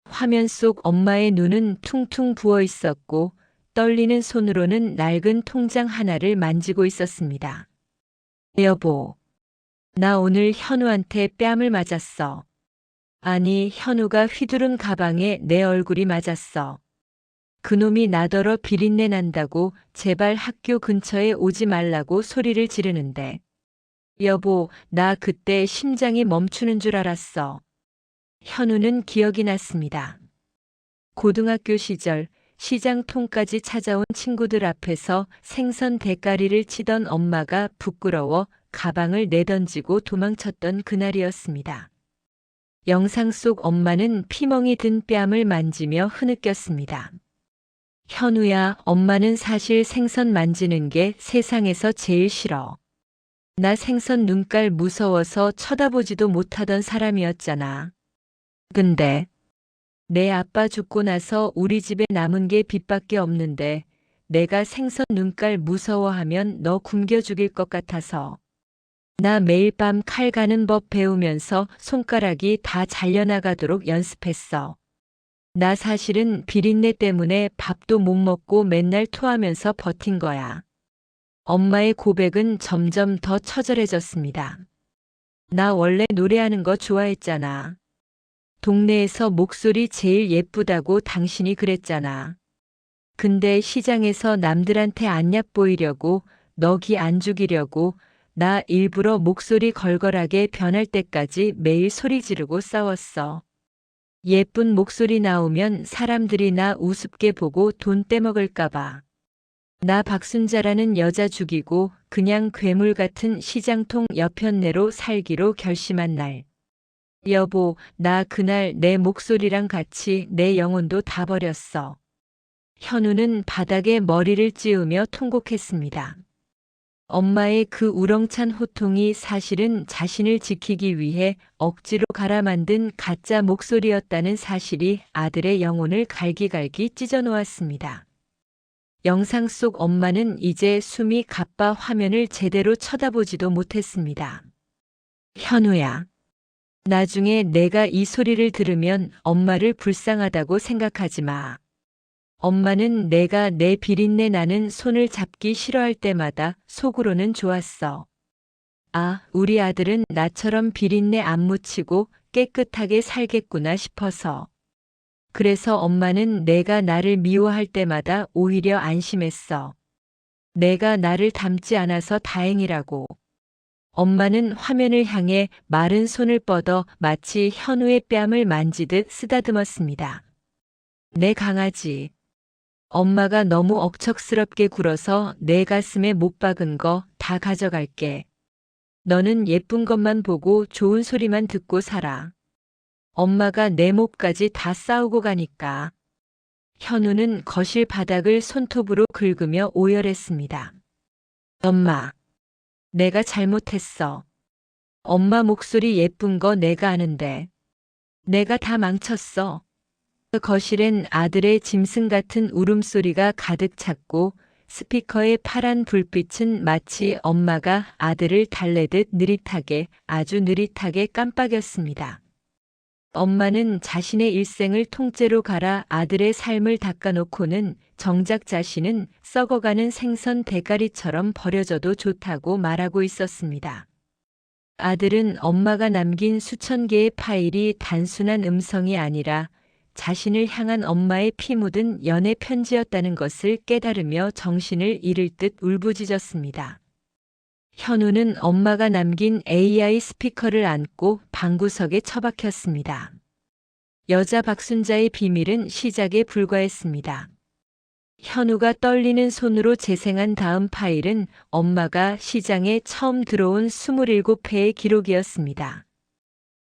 화면 속 엄마의 눈은 퉁퉁 부어 있었고 떨리는 손으로는 낡은 통장 하나를 만지고 있었습니다. 여보, 나 오늘 현우한테 뺨을 맞았어. 아니, 현우가 휘두른 가방에 내 얼굴이 맞았어. 그놈이 나더러 비린내 난다고 제발 학교 근처에 오지 말라고 소리를 지르는데. 여보, 나 그때 심장이 멈추는 줄 알았어. 현우는 기억이 났습니다. 고등학교 시절 시장통까지 찾아온 친구들 앞에서 생선 대가리를 치던 엄마가 부끄러워 가방을 내던지고 도망쳤던 그날이었습니다. 영상 속 엄마는 피멍이 든 뺨을 만지며 흐느꼈습니다. 현우야, 엄마는 사실 생선 만지는 게 세상에서 제일 싫어. 나 생선 눈깔 무서워서 쳐다보지도 못하던 사람이었잖아. 근데 내 아빠 죽고 나서 우리 집에 남은 게 빚밖에 없는데 내가 생선 눈깔 무서워하면 너 굶겨 죽일 것 같아서. 나 매일 밤 칼 가는 법 배우면서 손가락이 다 잘려나가도록 연습했어. 나 사실은 비린내 때문에 밥도 못 먹고 맨날 토하면서 버틴 거야. 엄마의 고백은 점점 더 처절해졌습니다. 나 원래 노래하는 거 좋아했잖아. 동네에서 목소리 제일 예쁘다고 당신이 그랬잖아. 근데 시장에서 남들한테 안 얕보이려고 너 기 안 죽이려고 나 일부러 목소리 걸걸하게 변할 때까지 매일 소리 지르고 싸웠어. 예쁜 목소리 나오면 사람들이 나 우습게 보고 돈 떼먹을까봐. 나 박순자라는 여자 죽이고 그냥 괴물 같은 시장통 여편네로 살기로 결심한 날. 여보, 나 그날 내 목소리랑 같이 내 영혼도 다 버렸어. 현우는 바닥에 머리를 찌우며 통곡했습니다. 엄마의 그 우렁찬 호통이 사실은 자신을 지키기 위해 억지로 갈아 만든 가짜 목소리였다는 사실이 아들의 영혼을 갈기갈기 찢어놓았습니다. 영상 속 엄마는 이제 숨이 가빠 화면을 제대로 쳐다보지도 못했습니다. 현우야, 나중에 내가 이 소리를 들으면 엄마를 불쌍하다고 생각하지 마. 엄마는 내가 내 비린내 나는 손을 잡기 싫어할 때마다 속으로는 좋았어. 아, 우리 아들은 나처럼 비린내 안 묻히고 깨끗하게 살겠구나 싶어서. 그래서 엄마는 내가 나를 미워할 때마다 오히려 안심했어. 내가 나를 닮지 않아서 다행이라고. 엄마는 화면을 향해 마른 손을 뻗어 마치 현우의 뺨을 만지듯 쓰다듬었습니다. 내 강아지. 엄마가 너무 억척스럽게 굴어서 내 가슴에 못 박은 거 다 가져갈게. 너는 예쁜 것만 보고 좋은 소리만 듣고 살아. 엄마가 내 몫까지 다 싸우고 가니까. 현우는 거실 바닥을 손톱으로 긁으며 오열했습니다. 엄마, 내가 잘못했어. 엄마 목소리 예쁜 거 내가 아는데. 내가 다 망쳤어. 거실엔 아들의 짐승 같은 울음소리가 가득 찼고 스피커의 파란 불빛은 마치 엄마가 아들을 달래듯 느릿하게, 아주 느릿하게 깜빡였습니다. 엄마는 자신의 일생을 통째로 갈아 아들의 삶을 닦아놓고는 정작 자신은 썩어가는 생선 대가리처럼 버려져도 좋다고 말하고 있었습니다. 아들은 엄마가 남긴 수천 개의 파일이 단순한 음성이 아니라 자신을 향한 엄마의 피 묻은 연애 편지였다는 것을 깨달으며 정신을 잃을 듯 울부짖었습니다. 현우는 엄마가 남긴 AI 스피커를 안고 방구석에 처박혔습니다. 여자 박순자의 비밀은 시작에 불과했습니다. 현우가 떨리는 손으로 재생한 다음 파일은 엄마가 시장에 처음 들어온 27회의 기록이었습니다.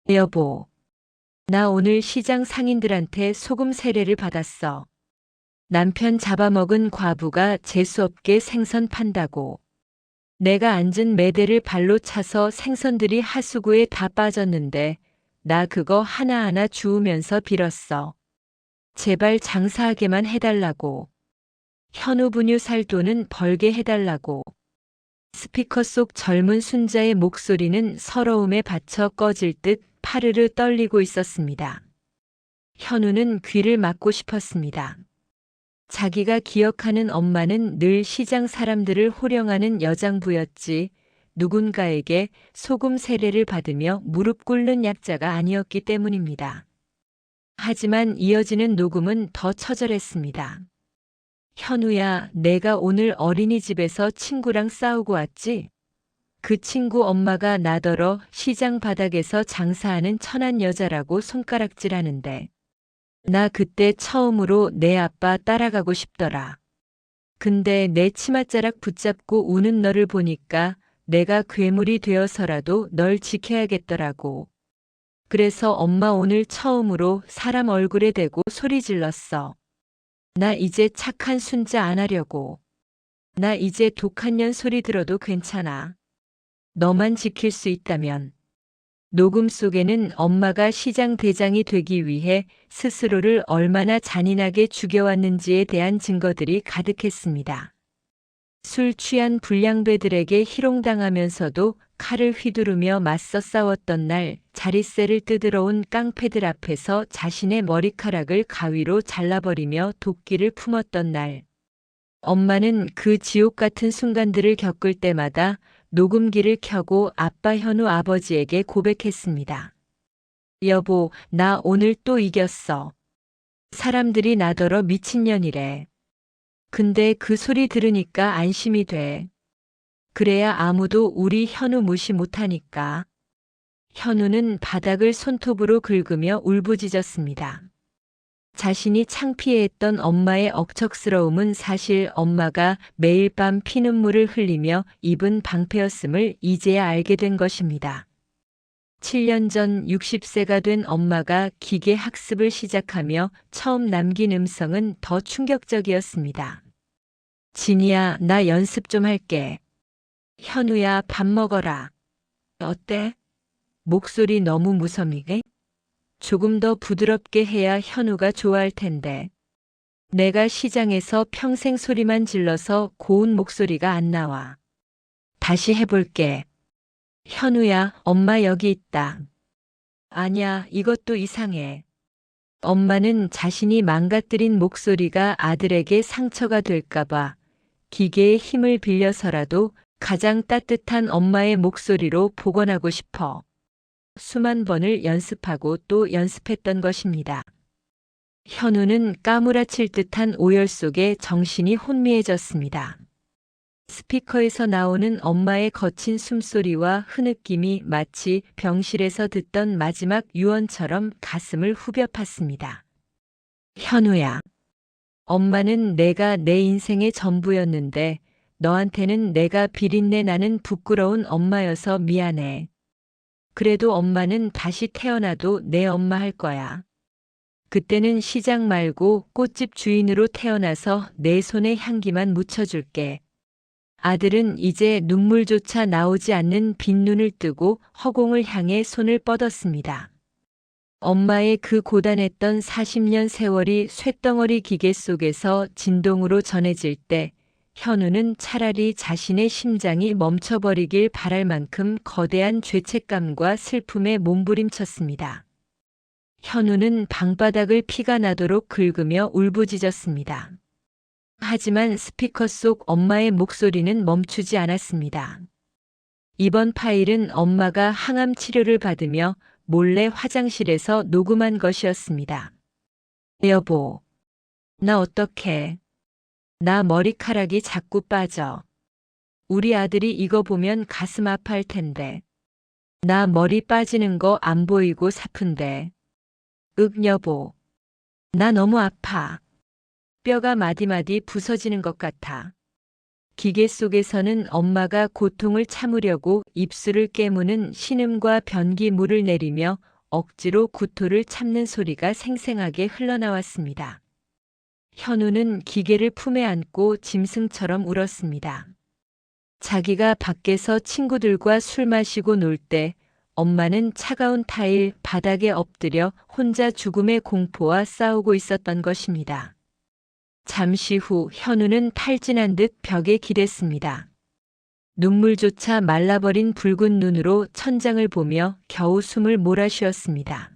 여보, 나 오늘 시장 상인들한테 소금 세례를 받았어. 남편 잡아먹은 과부가 재수없게 생선 판다고. 내가 앉은 매대를 발로 차서 생선들이 하수구에 다 빠졌는데 나 그거 하나하나 주우면서 빌었어. 제발 장사하게만 해달라고. 현우 분유 살 돈은 벌게 해달라고. 스피커 속 젊은 순자의 목소리는 서러움에 받쳐 꺼질 듯 파르르 떨리고 있었습니다. 현우는 귀를 막고 싶었습니다. 자기가 기억하는 엄마는 늘 시장 사람들을 호령하는 여장부였지 누군가에게 소금 세례를 받으며 무릎 꿇는 약자가 아니었기 때문입니다. 하지만 이어지는 녹음은 더 처절했습니다. 현우야, 내가 오늘 어린이집에서 친구랑 싸우고 왔지? 그 친구 엄마가 나더러 시장 바닥에서 장사하는 천한 여자라고 손가락질하는데 나 그때 처음으로 내 아빠 따라가고 싶더라. 근데 내 치맛자락 붙잡고 우는 너를 보니까 내가 괴물이 되어서라도 널 지켜야겠더라고. 그래서 엄마 오늘 처음으로 사람 얼굴에 대고 소리 질렀어. 나 이제 착한 순자 안 하려고. 나 이제 독한 년 소리 들어도 괜찮아. 너만 지킬 수 있다면. 녹음 속에는 엄마가 시장 대장이 되기 위해 스스로를 얼마나 잔인하게 죽여왔는지에 대한 증거들이 가득했습니다. 술 취한 불량배들에게 희롱당하면서도 칼을 휘두르며 맞서 싸웠던 날 자릿세를 뜯으러 온 깡패들 앞에서 자신의 머리카락을 가위로 잘라버리며 도끼를 품었던 날. 엄마는 그 지옥 같은 순간들을 겪을 때마다 녹음기를 켜고 아빠 현우 아버지에게 고백했습니다. 여보, 나 오늘 또 이겼어. 사람들이 나더러 미친년이래. 근데 그 소리 들으니까 안심이 돼. 그래야 아무도 우리 현우 무시 못하니까. 현우는 바닥을 손톱으로 긁으며 울부짖었습니다. 자신이 창피해했던 엄마의 억척스러움은 사실 엄마가 매일 밤 피눈물을 흘리며 입은 방패였음을 이제야 알게 된 것입니다. 7년 전 60세가 된 엄마가 기계 학습을 시작하며 처음 남긴 음성은 더 충격적이었습니다. 진이야, 나 연습 좀 할게. 현우야, 밥 먹어라. 어때? 목소리 너무 무섬이게? 조금 더 부드럽게 해야 현우가 좋아할 텐데. 내가 시장에서 평생 소리만 질러서 고운 목소리가 안 나와. 다시 해볼게. 현우야, 엄마 여기 있다. 아냐, 이것도 이상해. 엄마는 자신이 망가뜨린 목소리가 아들에게 상처가 될까봐 기계의 힘을 빌려서라도 가장 따뜻한 엄마의 목소리로 복원하고 싶어 수만 번을 연습하고 또 연습했던 것입니다. 현우는 까무라칠 듯한 오열 속에 정신이 혼미해졌습니다. 스피커에서 나오는 엄마의 거친 숨소리와 흐느낌이 마치 병실에서 듣던 마지막 유언처럼 가슴을 후벼 팠습니다. 현우야, 엄마는 내가 내 인생의 전부였는데 너한테는 내가 비린내 나는 부끄러운 엄마여서 미안해. 그래도 엄마는 다시 태어나도 내 엄마 할 거야. 그때는 시장 말고 꽃집 주인으로 태어나서 내 손에 향기만 묻혀줄게. 아들은 이제 눈물조차 나오지 않는 빈 눈을 뜨고 허공을 향해 손을 뻗었습니다. 엄마의 그 고단했던 40년 세월이 쇳덩어리 기계 속에서 진동으로 전해질 때 현우는 차라리 자신의 심장이 멈춰버리길 바랄 만큼 거대한 죄책감과 슬픔에 몸부림쳤습니다. 현우는 방바닥을 피가 나도록 긁으며 울부짖었습니다. 하지만 스피커 속 엄마의 목소리는 멈추지 않았습니다. 이번 파일은 엄마가 항암 치료를 받으며 몰래 화장실에서 녹음한 것이었습니다. 여보, 나 어떡해. 나 머리카락이 자꾸 빠져. 우리 아들이 이거 보면 가슴 아파할 텐데. 나 머리 빠지는 거 안 보이고 사푼데. 여보. 나 너무 아파. 뼈가 마디마디 부서지는 것 같아. 기계 속에서는 엄마가 고통을 참으려고 입술을 깨무는 신음과 변기물을 내리며 억지로 구토를 참는 소리가 생생하게 흘러나왔습니다. 현우는 기계를 품에 안고 짐승처럼 울었습니다. 자기가 밖에서 친구들과 술 마시고 놀 때 엄마는 차가운 타일 바닥에 엎드려 혼자 죽음의 공포와 싸우고 있었던 것입니다. 잠시 후 현우는 탈진한 듯 벽에 기댔습니다. 눈물조차 말라버린 붉은 눈으로 천장을 보며 겨우 숨을 몰아쉬었습니다.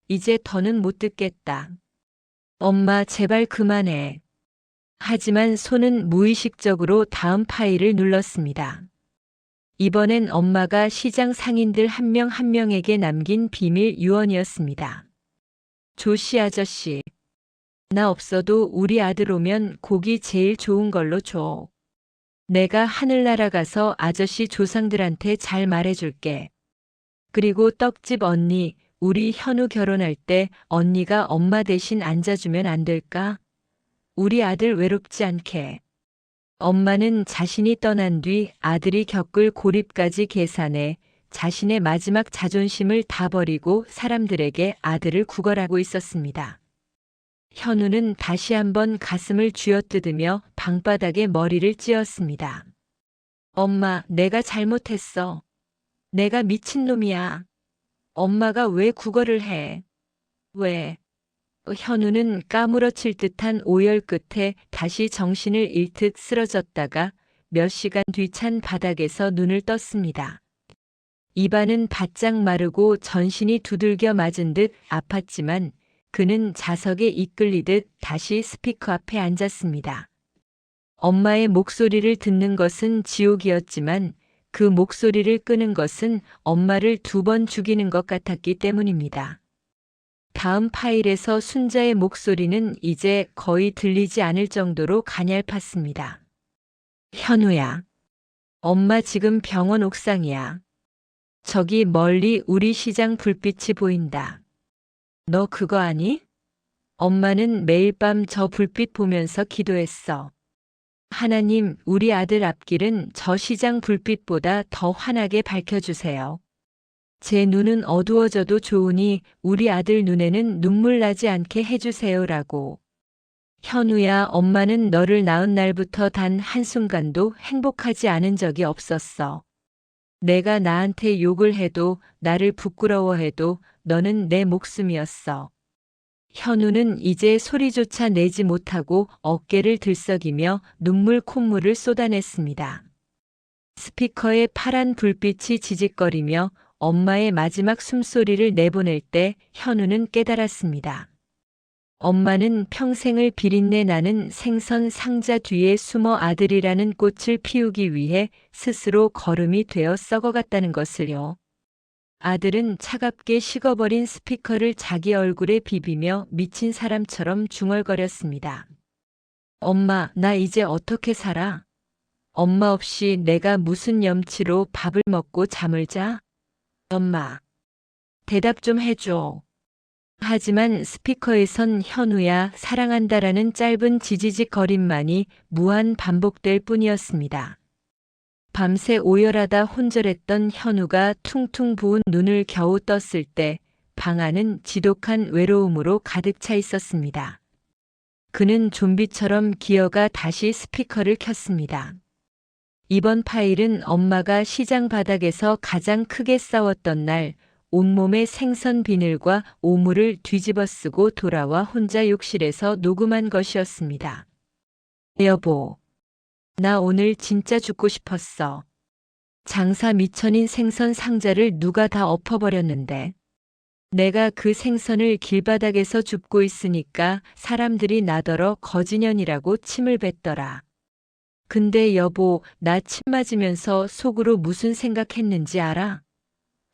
이제 더는 못 듣겠다. 엄마 제발 그만해. 하지만 손은 무의식적으로 다음 파일을 눌렀습니다. 이번엔 엄마가 시장 상인들 한 명 한 명에게 남긴 비밀 유언이었습니다. 조씨 아저씨. 나 없어도 우리 아들 오면 고기 제일 좋은 걸로 줘. 내가 하늘나라 가서 아저씨 조상들한테 잘 말해줄게. 그리고 떡집 언니, 우리 현우 결혼할 때 언니가 엄마 대신 앉아주면 안 될까? 우리 아들 외롭지 않게. 엄마는 자신이 떠난 뒤 아들이 겪을 고립까지 계산해 자신의 마지막 자존심을 다 버리고 사람들에게 아들을 구걸하고 있었습니다. 현우는 다시 한번 가슴을 쥐어뜯으며 방바닥에 머리를 찧었습니다. 엄마, 내가 잘못했어. 내가 미친놈이야. 엄마가 왜 구걸을 해? 왜? 현우는 까무러칠 듯한 오열 끝에 다시 정신을 잃듯 쓰러졌다가 몇 시간 뒤 찬 바닥에서 눈을 떴습니다. 입안은 바짝 마르고 전신이 두들겨 맞은 듯 아팠지만 그는 자석에 이끌리듯 다시 스피커 앞에 앉았습니다. 엄마의 목소리를 듣는 것은 지옥이었지만 그 목소리를 끄는 것은 엄마를 2번 죽이는 것 같았기 때문입니다. 다음 파일에서 순자의 목소리는 이제 거의 들리지 않을 정도로 가냘팠습니다. 현우야. 엄마 지금 병원 옥상이야. 저기 멀리 우리 시장 불빛이 보인다. 너 그거 아니? 엄마는 매일 밤 저 불빛 보면서 기도했어. 하나님, 우리 아들 앞길은 저 시장 불빛보다 더 환하게 밝혀주세요. 제 눈은 어두워져도 좋으니 우리 아들 눈에는 눈물 나지 않게 해주세요라고. 현우야, 엄마는 너를 낳은 날부터 단 한순간도 행복하지 않은 적이 없었어. 내가 나한테 욕을 해도 나를 부끄러워해도 너는 내 목숨이었어. 현우는 이제 소리조차 내지 못하고 어깨를 들썩이며 눈물 콧물을 쏟아냈습니다. 스피커에 파란 불빛이 지직거리며 엄마의 마지막 숨소리를 내보낼 때 현우는 깨달았습니다. 엄마는 평생을 비린내 나는 생선 상자 뒤에 숨어 아들이라는 꽃을 피우기 위해 스스로 거름이 되어 썩어갔다는 것을요. 아들은 차갑게 식어버린 스피커를 자기 얼굴에 비비며 미친 사람처럼 중얼거렸습니다. 엄마, 나 이제 어떻게 살아? 엄마 없이 내가 무슨 염치로 밥을 먹고 잠을 자? 엄마, 대답 좀 해줘. 하지만 스피커에선 현우야 사랑한다라는 짧은 지지직거림만이 무한 반복될 뿐이었습니다. 밤새 오열하다 혼절했던 현우가 퉁퉁 부은 눈을 겨우 떴을 때 방 안은 지독한 외로움으로 가득 차 있었습니다. 그는 좀비처럼 기어가 다시 스피커를 켰습니다. 이번 파일은 엄마가 시장 바닥에서 가장 크게 싸웠던 날 온몸에 생선 비늘과 오물을 뒤집어 쓰고 돌아와 혼자 욕실에서 녹음한 것이었습니다. 여보, 나 오늘 진짜 죽고 싶었어. 장사 미천인 생선 상자를 누가 다 엎어버렸는데. 내가 그 생선을 길바닥에서 줍고 있으니까 사람들이 나더러 거지년이라고 침을 뱉더라. 근데 여보, 나 침 맞으면서 속으로 무슨 생각했는지 알아?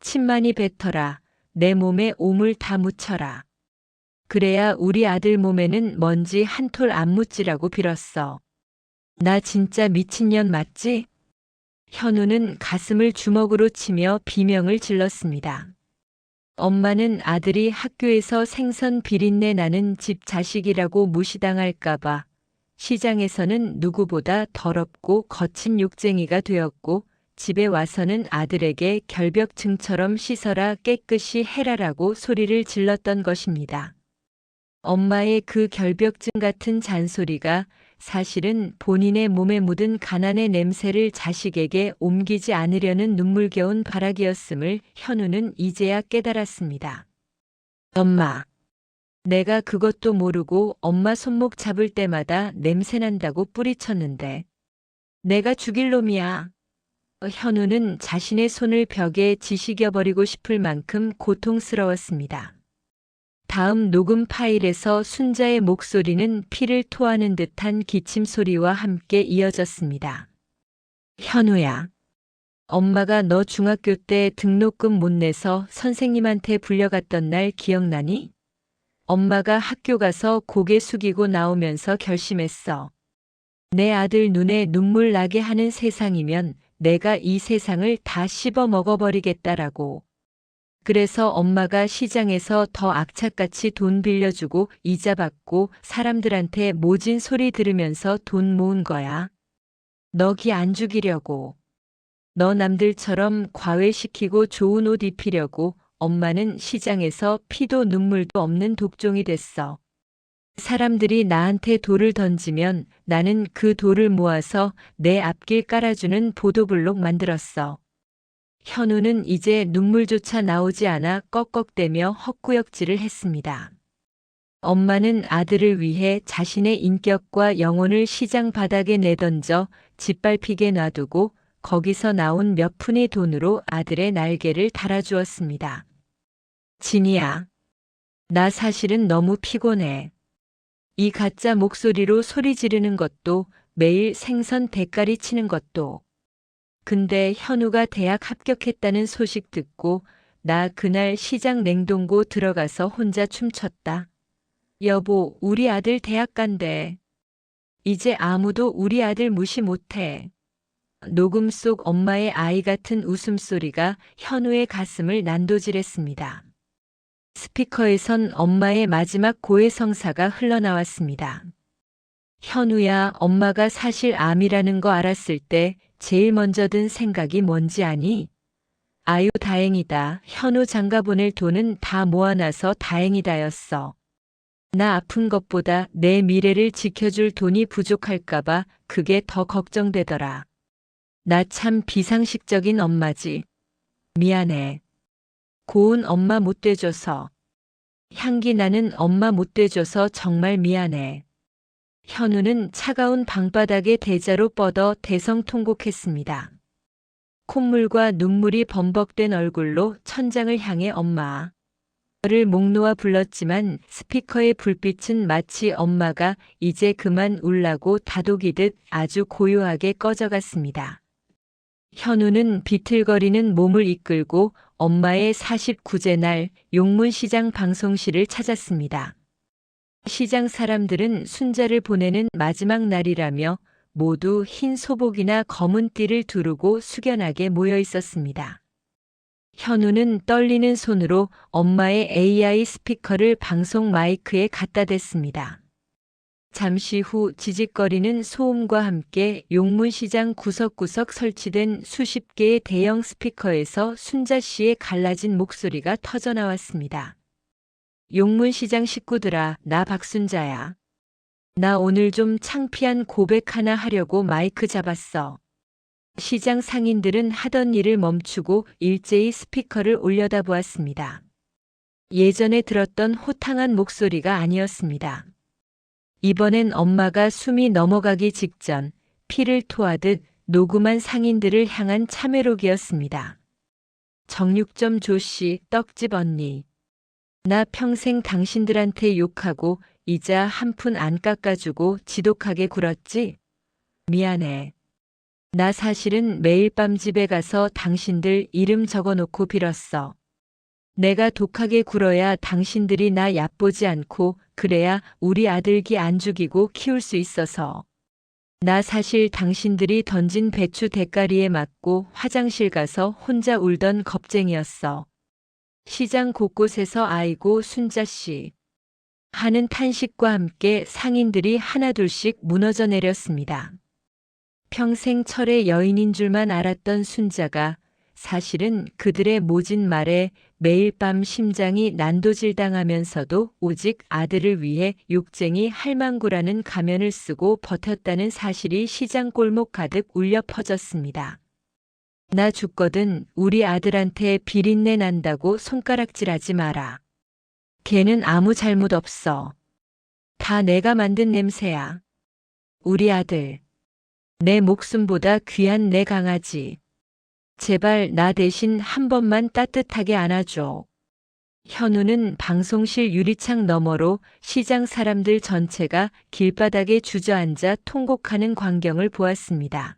침 많이 뱉어라. 내 몸에 오물 다 묻혀라. 그래야 우리 아들 몸에는 먼지 한 톨 안 묻지라고 빌었어. 나 진짜 미친년 맞지? 현우는 가슴을 주먹으로 치며 비명을 질렀습니다. 엄마는 아들이 학교에서 생선 비린내 나는 집 자식이라고 무시당할까봐 시장에서는 누구보다 더럽고 거친 욕쟁이가 되었고 집에 와서는 아들에게 결벽증처럼 씻어라 깨끗이 해라라고 소리를 질렀던 것입니다. 엄마의 그 결벽증 같은 잔소리가 사실은 본인의 몸에 묻은 가난의 냄새를 자식에게 옮기지 않으려는 눈물겨운 발악이었음을 현우는 이제야 깨달았습니다. 엄마, 내가 그것도 모르고 엄마 손목 잡을 때마다 냄새난다고 뿌리쳤는데 내가 죽일 놈이야. 현우는 자신의 손을 벽에 지시겨버리고 싶을 만큼 고통스러웠습니다. 다음 녹음 파일에서 순자의 목소리는 피를 토하는 듯한 기침 소리와 함께 이어졌습니다. 현우야, 엄마가 너 중학교 때 등록금 못 내서 선생님한테 불려갔던 날 기억나니? 엄마가 학교 가서 고개 숙이고 나오면서 결심했어. 내 아들 눈에 눈물 나게 하는 세상이면 내가 이 세상을 다 씹어 먹어버리겠다라고. 그래서 엄마가 시장에서 더 악착같이 돈 빌려주고 이자 받고 사람들한테 모진 소리 들으면서 돈 모은 거야. 너 기 안 죽이려고. 너 남들처럼 과외시키고 좋은 옷 입히려고 엄마는 시장에서 피도 눈물도 없는 독종이 됐어. 사람들이 나한테 돌을 던지면 나는 그 돌을 모아서 내 앞길 깔아주는 보도블록 만들었어. 현우는 이제 눈물조차 나오지 않아 꺽꺽대며 헛구역질을 했습니다. 엄마는 아들을 위해 자신의 인격과 영혼을 시장 바닥에 내던져 짓밟히게 놔두고 거기서 나온 몇 푼의 돈으로 아들의 날개를 달아주었습니다. 진이야, 나 사실은 너무 피곤해. 이 가짜 목소리로 소리 지르는 것도 매일 생선 대가리 치는 것도. 근데 현우가 대학 합격했다는 소식 듣고 나 그날 시장 냉동고 들어가서 혼자 춤췄다. 여보, 우리 아들 대학 간대. 이제 아무도 우리 아들 무시 못해. 녹음 속 엄마의 아이 같은 웃음소리가 현우의 가슴을 난도질했습니다. 스피커에선 엄마의 마지막 고해성사가 흘러나왔습니다. 현우야, 엄마가 사실 암이라는 거 알았을 때 제일 먼저 든 생각이 뭔지 아니? 아유, 다행이다. 현우 장가 보낼 돈은 다 모아놔서 다행이다였어. 나 아픈 것보다 내 미래를 지켜줄 돈이 부족할까봐 그게 더 걱정되더라. 나 참 비상식적인 엄마지. 미안해. 고운 엄마 못 돼줘서. 향기 나는 엄마 못 돼줘서 정말 미안해. 현우는 차가운 방바닥에 대자로 뻗어 대성통곡했습니다. 콧물과 눈물이 범벅된 얼굴로 천장을 향해 엄마를 목 놓아 불렀지만 스피커의 불빛은 마치 엄마가 이제 그만 울라고 다독이듯 아주 고요하게 꺼져갔습니다. 현우는 비틀거리는 몸을 이끌고 엄마의 49제 날 용문시장 방송실을 찾았습니다. 시장 사람들은 순자를 보내는 마지막 날이라며 모두 흰 소복이나 검은 띠를 두르고 숙연하게 모여 있었습니다. 현우는 떨리는 손으로 엄마의 AI 스피커를 방송 마이크에 갖다 댔습니다. 잠시 후 지직거리는 소음과 함께 용문시장 구석구석 설치된 수십 개의 대형 스피커에서 순자 씨의 갈라진 목소리가 터져나왔습니다. 용문시장 식구들아, 나 박순자야. 나 오늘 좀 창피한 고백 하나 하려고 마이크 잡았어. 시장 상인들은 하던 일을 멈추고 일제히 스피커를 올려다보았습니다. 예전에 들었던 호탕한 목소리가 아니었습니다. 이번엔 엄마가 숨이 넘어가기 직전 피를 토하듯 녹음한 상인들을 향한 참회록이었습니다. 정육점 조씨, 떡집 언니. 나 평생 당신들한테 욕하고 이자 한 푼 안 깎아주고 지독하게 굴었지? 미안해. 나 사실은 매일 밤 집에 가서 당신들 이름 적어놓고 빌었어. 내가 독하게 굴어야 당신들이 나 얕보지 않고 그래야 우리 아들 기 안 죽이고 키울 수 있어서. 나 사실 당신들이 던진 배추 대가리에 맞고 화장실 가서 혼자 울던 겁쟁이였어. 시장 곳곳에서 아이고 순자씨 하는 탄식과 함께 상인들이 하나둘씩 무너져 내렸습니다. 평생 철의 여인인 줄만 알았던 순자가 사실은 그들의 모진 말에 매일 밤 심장이 난도질당하면서도 오직 아들을 위해 욕쟁이 할망구라는 가면을 쓰고 버텼다는 사실이 시장 골목 가득 울려 퍼졌습니다. 나 죽거든 우리 아들한테 비린내 난다고 손가락질하지 마라. 걔는 아무 잘못 없어. 다 내가 만든 냄새야. 우리 아들. 내 목숨보다 귀한 내 강아지. 제발 나 대신 한 번만 따뜻하게 안아줘. 현우는 방송실 유리창 너머로 시장 사람들 전체가 길바닥에 주저앉아 통곡하는 광경을 보았습니다.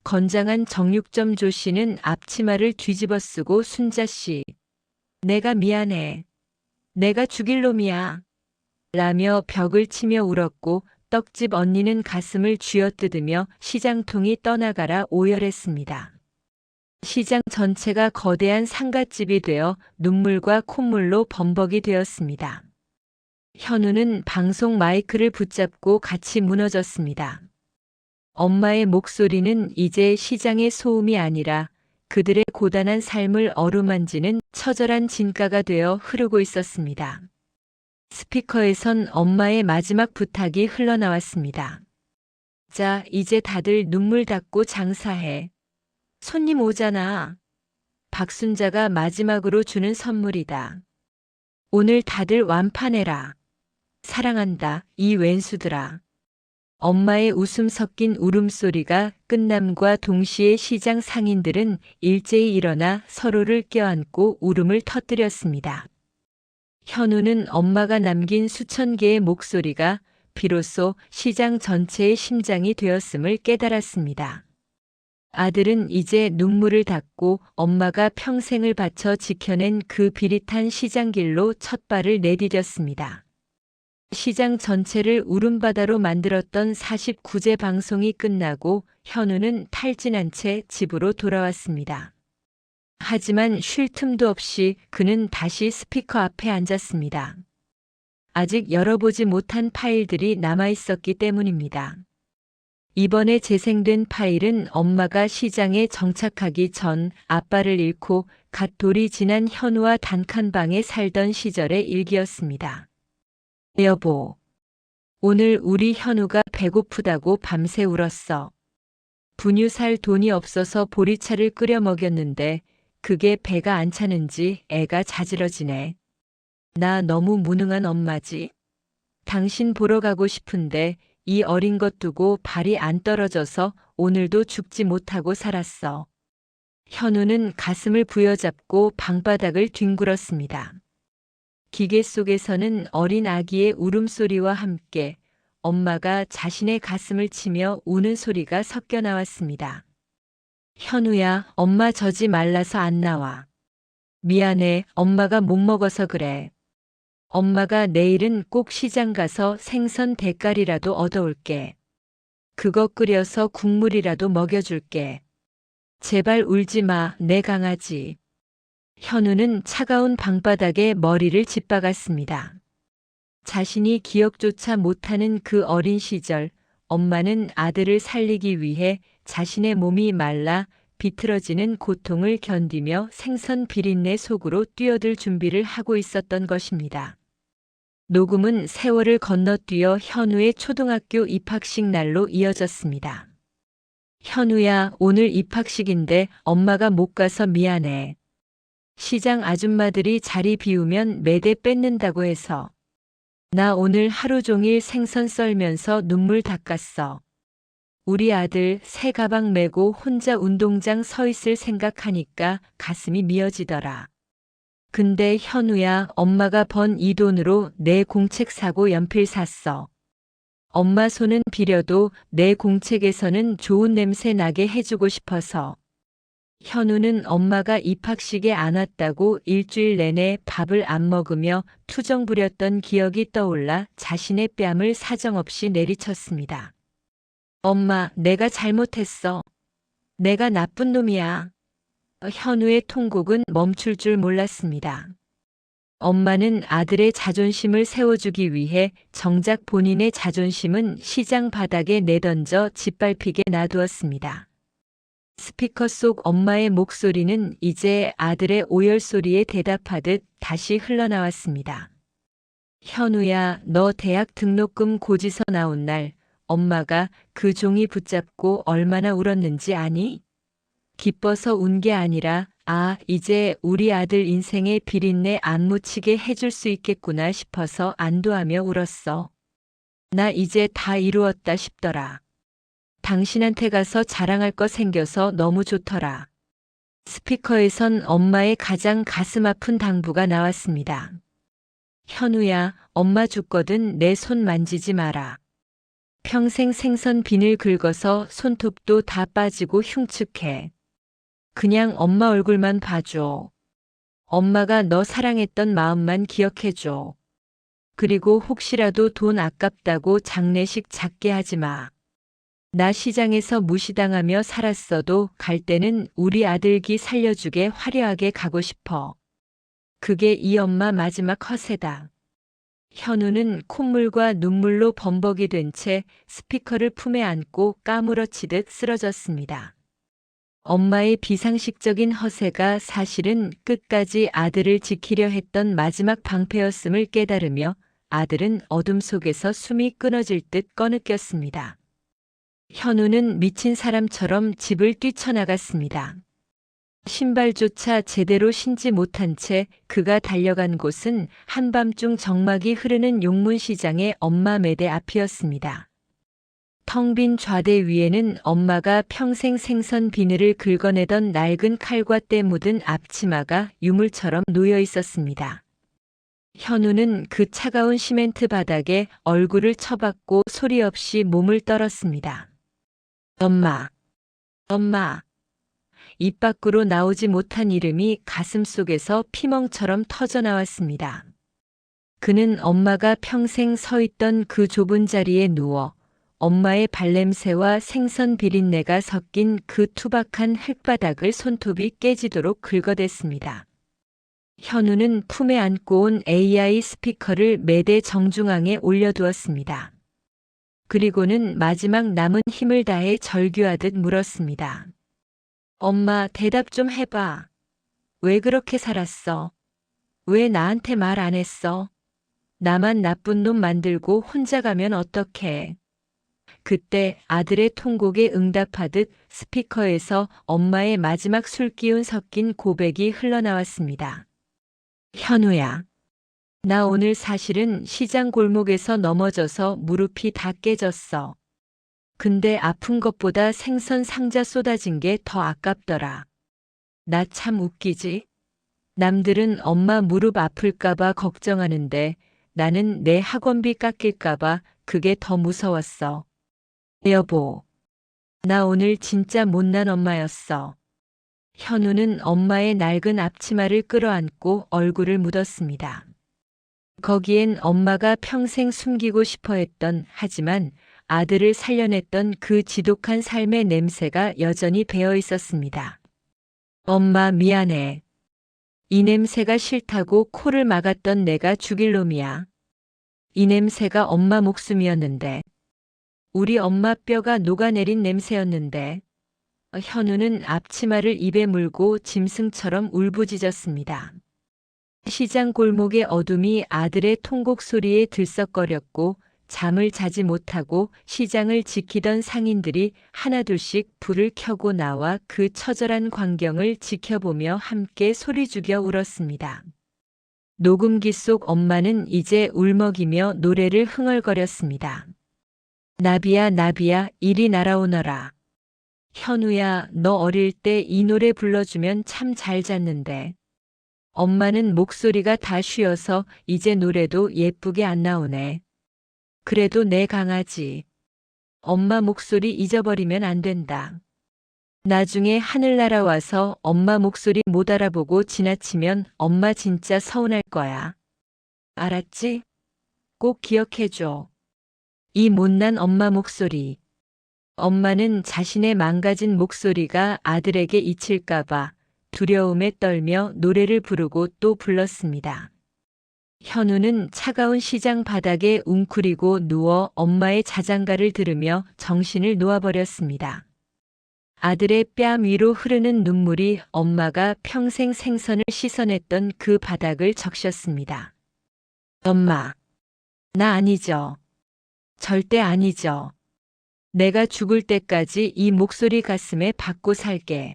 건장한 정육점 조씨는 앞치마를 뒤집어 쓰고 순자씨. 내가 미안해. 내가 죽일 놈이야. 라며 벽을 치며 울었고 떡집 언니는 가슴을 쥐어뜯으며 시장통이 떠나가라 오열했습니다. 시장 전체가 거대한 상갓집이 되어 눈물과 콧물로 범벅이 되었습니다. 현우는 방송 마이크를 붙잡고 같이 무너졌습니다. 엄마의 목소리는 이제 시장의 소음이 아니라 그들의 고단한 삶을 어루만지는 처절한 진가가 되어 흐르고 있었습니다. 스피커에선 엄마의 마지막 부탁이 흘러나왔습니다. 자, 이제 다들 눈물 닦고 장사해. 손님 오잖아. 박순자가 마지막으로 주는 선물이다. 오늘 다들 완판해라. 사랑한다, 이 왼수들아. 엄마의 웃음 섞인 울음소리가 끝남과 동시에 시장 상인들은 일제히 일어나 서로를 껴안고 울음을 터뜨렸습니다. 현우는 엄마가 남긴 수천 개의 목소리가 비로소 시장 전체의 심장이 되었음을 깨달았습니다. 아들은 이제 눈물을 닦고 엄마가 평생을 바쳐 지켜낸 그 비릿한 시장길로 첫 발을 내디뎠습니다. 시장 전체를 울음바다로 만들었던 49제 방송이 끝나고 현우는 탈진한 채 집으로 돌아왔습니다. 하지만 쉴 틈도 없이 그는 다시 스피커 앞에 앉았습니다. 아직 열어보지 못한 파일들이 남아있었기 때문입니다. 이번에 재생된 파일은 엄마가 시장에 정착하기 전 아빠를 잃고 갓 돌이 지난 현우와 단칸방에 살던 시절의 일기였습니다. 여보, 오늘 우리 현우가 배고프다고 밤새 울었어. 분유 살 돈이 없어서 보리차를 끓여 먹였는데 그게 배가 안 차는지 애가 자지러지네. 나 너무 무능한 엄마지. 당신 보러 가고 싶은데 이 어린 것 두고 발이 안 떨어져서 오늘도 죽지 못하고 살았어. 현우는 가슴을 부여잡고 방바닥을 뒹굴었습니다. 기계 속에서는 어린 아기의 울음소리와 함께 엄마가 자신의 가슴을 치며 우는 소리가 섞여 나왔습니다. 현우야, 엄마 저지 말라서 안 나와. 미안해, 엄마가 못 먹어서 그래. 엄마가 내일은 꼭 시장 가서 생선 대가리라도 얻어올게. 그거 끓여서 국물이라도 먹여줄게. 제발 울지 마, 내 강아지. 현우는 차가운 방바닥에 머리를 짓박았습니다. 자신이 기억조차 못하는 그 어린 시절, 엄마는 아들을 살리기 위해 자신의 몸이 말라 비틀어지는 고통을 견디며 생선 비린내 속으로 뛰어들 준비를 하고 있었던 것입니다. 녹음은 세월을 건너뛰어 현우의 초등학교 입학식 날로 이어졌습니다. 현우야, 오늘 입학식인데 엄마가 못 가서 미안해. 시장 아줌마들이 자리 비우면 매대 뺏는다고 해서. 나 오늘 하루 종일 생선 썰면서 눈물 닦았어. 우리 아들 새 가방 메고 혼자 운동장 서 있을 생각하니까 가슴이 미어지더라. 근데 현우야, 엄마가 번 이 돈으로 내 공책 사고 연필 샀어. 엄마 손은 비려도 내 공책에서는 좋은 냄새 나게 해주고 싶어서. 현우는 엄마가 입학식에 안 왔다고 일주일 내내 밥을 안 먹으며 투정 부렸던 기억이 떠올라 자신의 뺨을 사정없이 내리쳤습니다. 엄마, 내가 잘못했어. 내가 나쁜 놈이야. 현우의 통곡은 멈출 줄 몰랐습니다. 엄마는 아들의 자존심을 세워주기 위해 정작 본인의 자존심은 시장 바닥에 내던져 짓밟히게 놔두었습니다. 스피커 속 엄마의 목소리는 이제 아들의 오열소리에 대답하듯 다시 흘러나왔습니다. 현우야, 너 대학 등록금 고지서 나온 날 엄마가 그 종이 붙잡고 얼마나 울었는지 아니? 기뻐서 운 게 아니라 이제 우리 아들 인생의 비린내 안 묻히게 해줄 수 있겠구나 싶어서 안도하며 울었어. 나 이제 다 이루었다 싶더라. 당신한테 가서 자랑할 거 생겨서 너무 좋더라. 스피커에선 엄마의 가장 가슴 아픈 당부가 나왔습니다. 현우야, 엄마 죽거든 내 손 만지지 마라. 평생 생선 비늘 긁어서 손톱도 다 빠지고 흉측해. 그냥 엄마 얼굴만 봐줘. 엄마가 너 사랑했던 마음만 기억해줘. 그리고 혹시라도 돈 아깝다고 장례식 작게 하지 마. 나 시장에서 무시당하며 살았어도 갈 때는 우리 아들기 살려주게 화려하게 가고 싶어. 그게 이 엄마 마지막 허세다. 현우는 콧물과 눈물로 범벅이 된 채 스피커를 품에 안고 까무러치듯 쓰러졌습니다. 엄마의 비상식적인 허세가 사실은 끝까지 아들을 지키려 했던 마지막 방패였음을 깨달으며 아들은 어둠 속에서 숨이 끊어질 듯 꺼느꼈습니다. 현우는 미친 사람처럼 집을 뛰쳐나갔습니다. 신발조차 제대로 신지 못한 채 그가 달려간 곳은 한밤중 정막이 흐르는 용문시장의 엄마 매대 앞이었습니다. 텅 빈 좌대 위에는 엄마가 평생 생선 비늘을 긁어내던 낡은 칼과 때 묻은 앞치마가 유물처럼 놓여 있었습니다. 현우는 그 차가운 시멘트 바닥에 얼굴을 처박고 소리 없이 몸을 떨었습니다. 엄마, 엄마. 입 밖으로 나오지 못한 이름이 가슴 속에서 피멍처럼 터져나왔습니다. 그는 엄마가 평생 서 있던 그 좁은 자리에 누워 엄마의 발냄새와 생선 비린내가 섞인 그 투박한 흙바닥을 손톱이 깨지도록 긁어댔습니다. 현우는 품에 안고 온 AI 스피커를 매대 정중앙에 올려두었습니다. 그리고는 마지막 남은 힘을 다해 절규하듯 물었습니다. 엄마, 대답 좀 해봐. 왜 그렇게 살았어? 왜 나한테 말 안 했어? 나만 나쁜 놈 만들고 혼자 가면 어떡해? 그때 아들의 통곡에 응답하듯 스피커에서 엄마의 마지막 술기운 섞인 고백이 흘러나왔습니다. 현우야. 나 오늘 사실은 시장 골목에서 넘어져서 무릎이 다 깨졌어. 근데 아픈 것보다 생선 상자 쏟아진 게 더 아깝더라. 나 참 웃기지? 남들은 엄마 무릎 아플까봐 걱정하는데 나는 내 학원비 깎일까봐 그게 더 무서웠어. 여보, 나 오늘 진짜 못난 엄마였어. 현우는 엄마의 낡은 앞치마를 끌어안고 얼굴을 묻었습니다. 거기엔 엄마가 평생 숨기고 싶어 했던 하지만 아들을 살려냈던 그 지독한 삶의 냄새가 여전히 배어 있었습니다. 엄마 미안해. 이 냄새가 싫다고 코를 막았던 내가 죽일 놈이야. 이 냄새가 엄마 목숨이었는데. 우리 엄마 뼈가 녹아내린 냄새였는데. 현우는 앞치마를 입에 물고 짐승처럼 울부짖었습니다. 시장 골목의 어둠이 아들의 통곡 소리에 들썩거렸고 잠을 자지 못하고 시장을 지키던 상인들이 하나둘씩 불을 켜고 나와 그 처절한 광경을 지켜보며 함께 소리 죽여 울었습니다. 녹음기 속 엄마는 이제 울먹이며 노래를 흥얼거렸습니다. 나비야 나비야 이리 날아오너라. 현우야, 너 어릴 때 이 노래 불러주면 참 잘 잤는데. 엄마는 목소리가 다 쉬어서 이제 노래도 예쁘게 안 나오네. 그래도 내 강아지. 엄마 목소리 잊어버리면 안 된다. 나중에 하늘나라 와서 엄마 목소리 못 알아보고 지나치면 엄마 진짜 서운할 거야. 알았지? 꼭 기억해줘. 이 못난 엄마 목소리. 엄마는 자신의 망가진 목소리가 아들에게 잊힐까봐 두려움에 떨며 노래를 부르고 또 불렀습니다. 현우는 차가운 시장 바닥에 웅크리고 누워 엄마의 자장가를 들으며 정신을 놓아버렸습니다. 아들의 뺨 위로 흐르는 눈물이 엄마가 평생 생선을 씻어냈던 그 바닥을 적셨습니다. 엄마, 나 아니죠. 절대 아니죠. 내가 죽을 때까지 이 목소리 가슴에 받고 살게.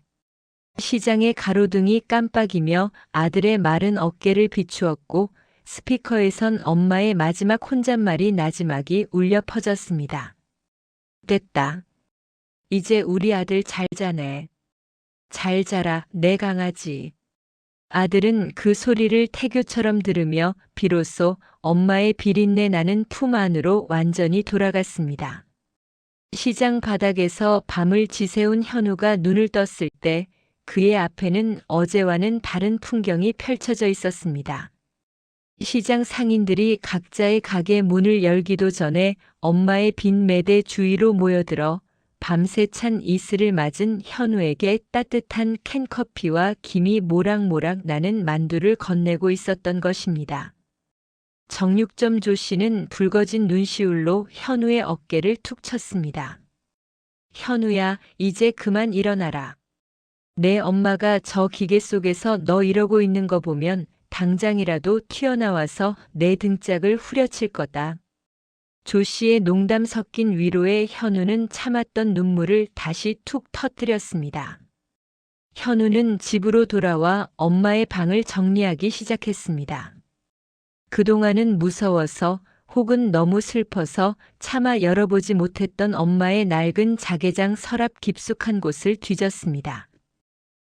시장의 가로등이 깜빡이며 아들의 마른 어깨를 비추었고 스피커에선 엄마의 마지막 혼잣말이 나지막이 울려 퍼졌습니다. 됐다. 이제 우리 아들 잘 자네. 잘 자라, 내 강아지. 아들은 그 소리를 태교처럼 들으며 비로소 엄마의 비린내 나는 품 안으로 완전히 돌아갔습니다. 시장 바닥에서 밤을 지새운 현우가 눈을 떴을 때 그의 앞에는 어제와는 다른 풍경이 펼쳐져 있었습니다. 시장 상인들이 각자의 가게 문을 열기도 전에 엄마의 빈 매대 주위로 모여들어 밤새 찬 이슬을 맞은 현우에게 따뜻한 캔커피와 김이 모락모락 나는 만두를 건네고 있었던 것입니다. 정육점 조씨는 붉어진 눈시울로 현우의 어깨를 툭 쳤습니다. 현우야, 이제 그만 일어나라. 내 엄마가 저 기계 속에서 너 이러고 있는 거 보면 당장이라도 튀어나와서 내 등짝을 후려칠 거다. 조 씨의 농담 섞인 위로에 현우는 참았던 눈물을 다시 툭 터뜨렸습니다. 현우는 집으로 돌아와 엄마의 방을 정리하기 시작했습니다. 그동안은 무서워서 혹은 너무 슬퍼서 차마 열어보지 못했던 엄마의 낡은 자개장 서랍 깊숙한 곳을 뒤졌습니다.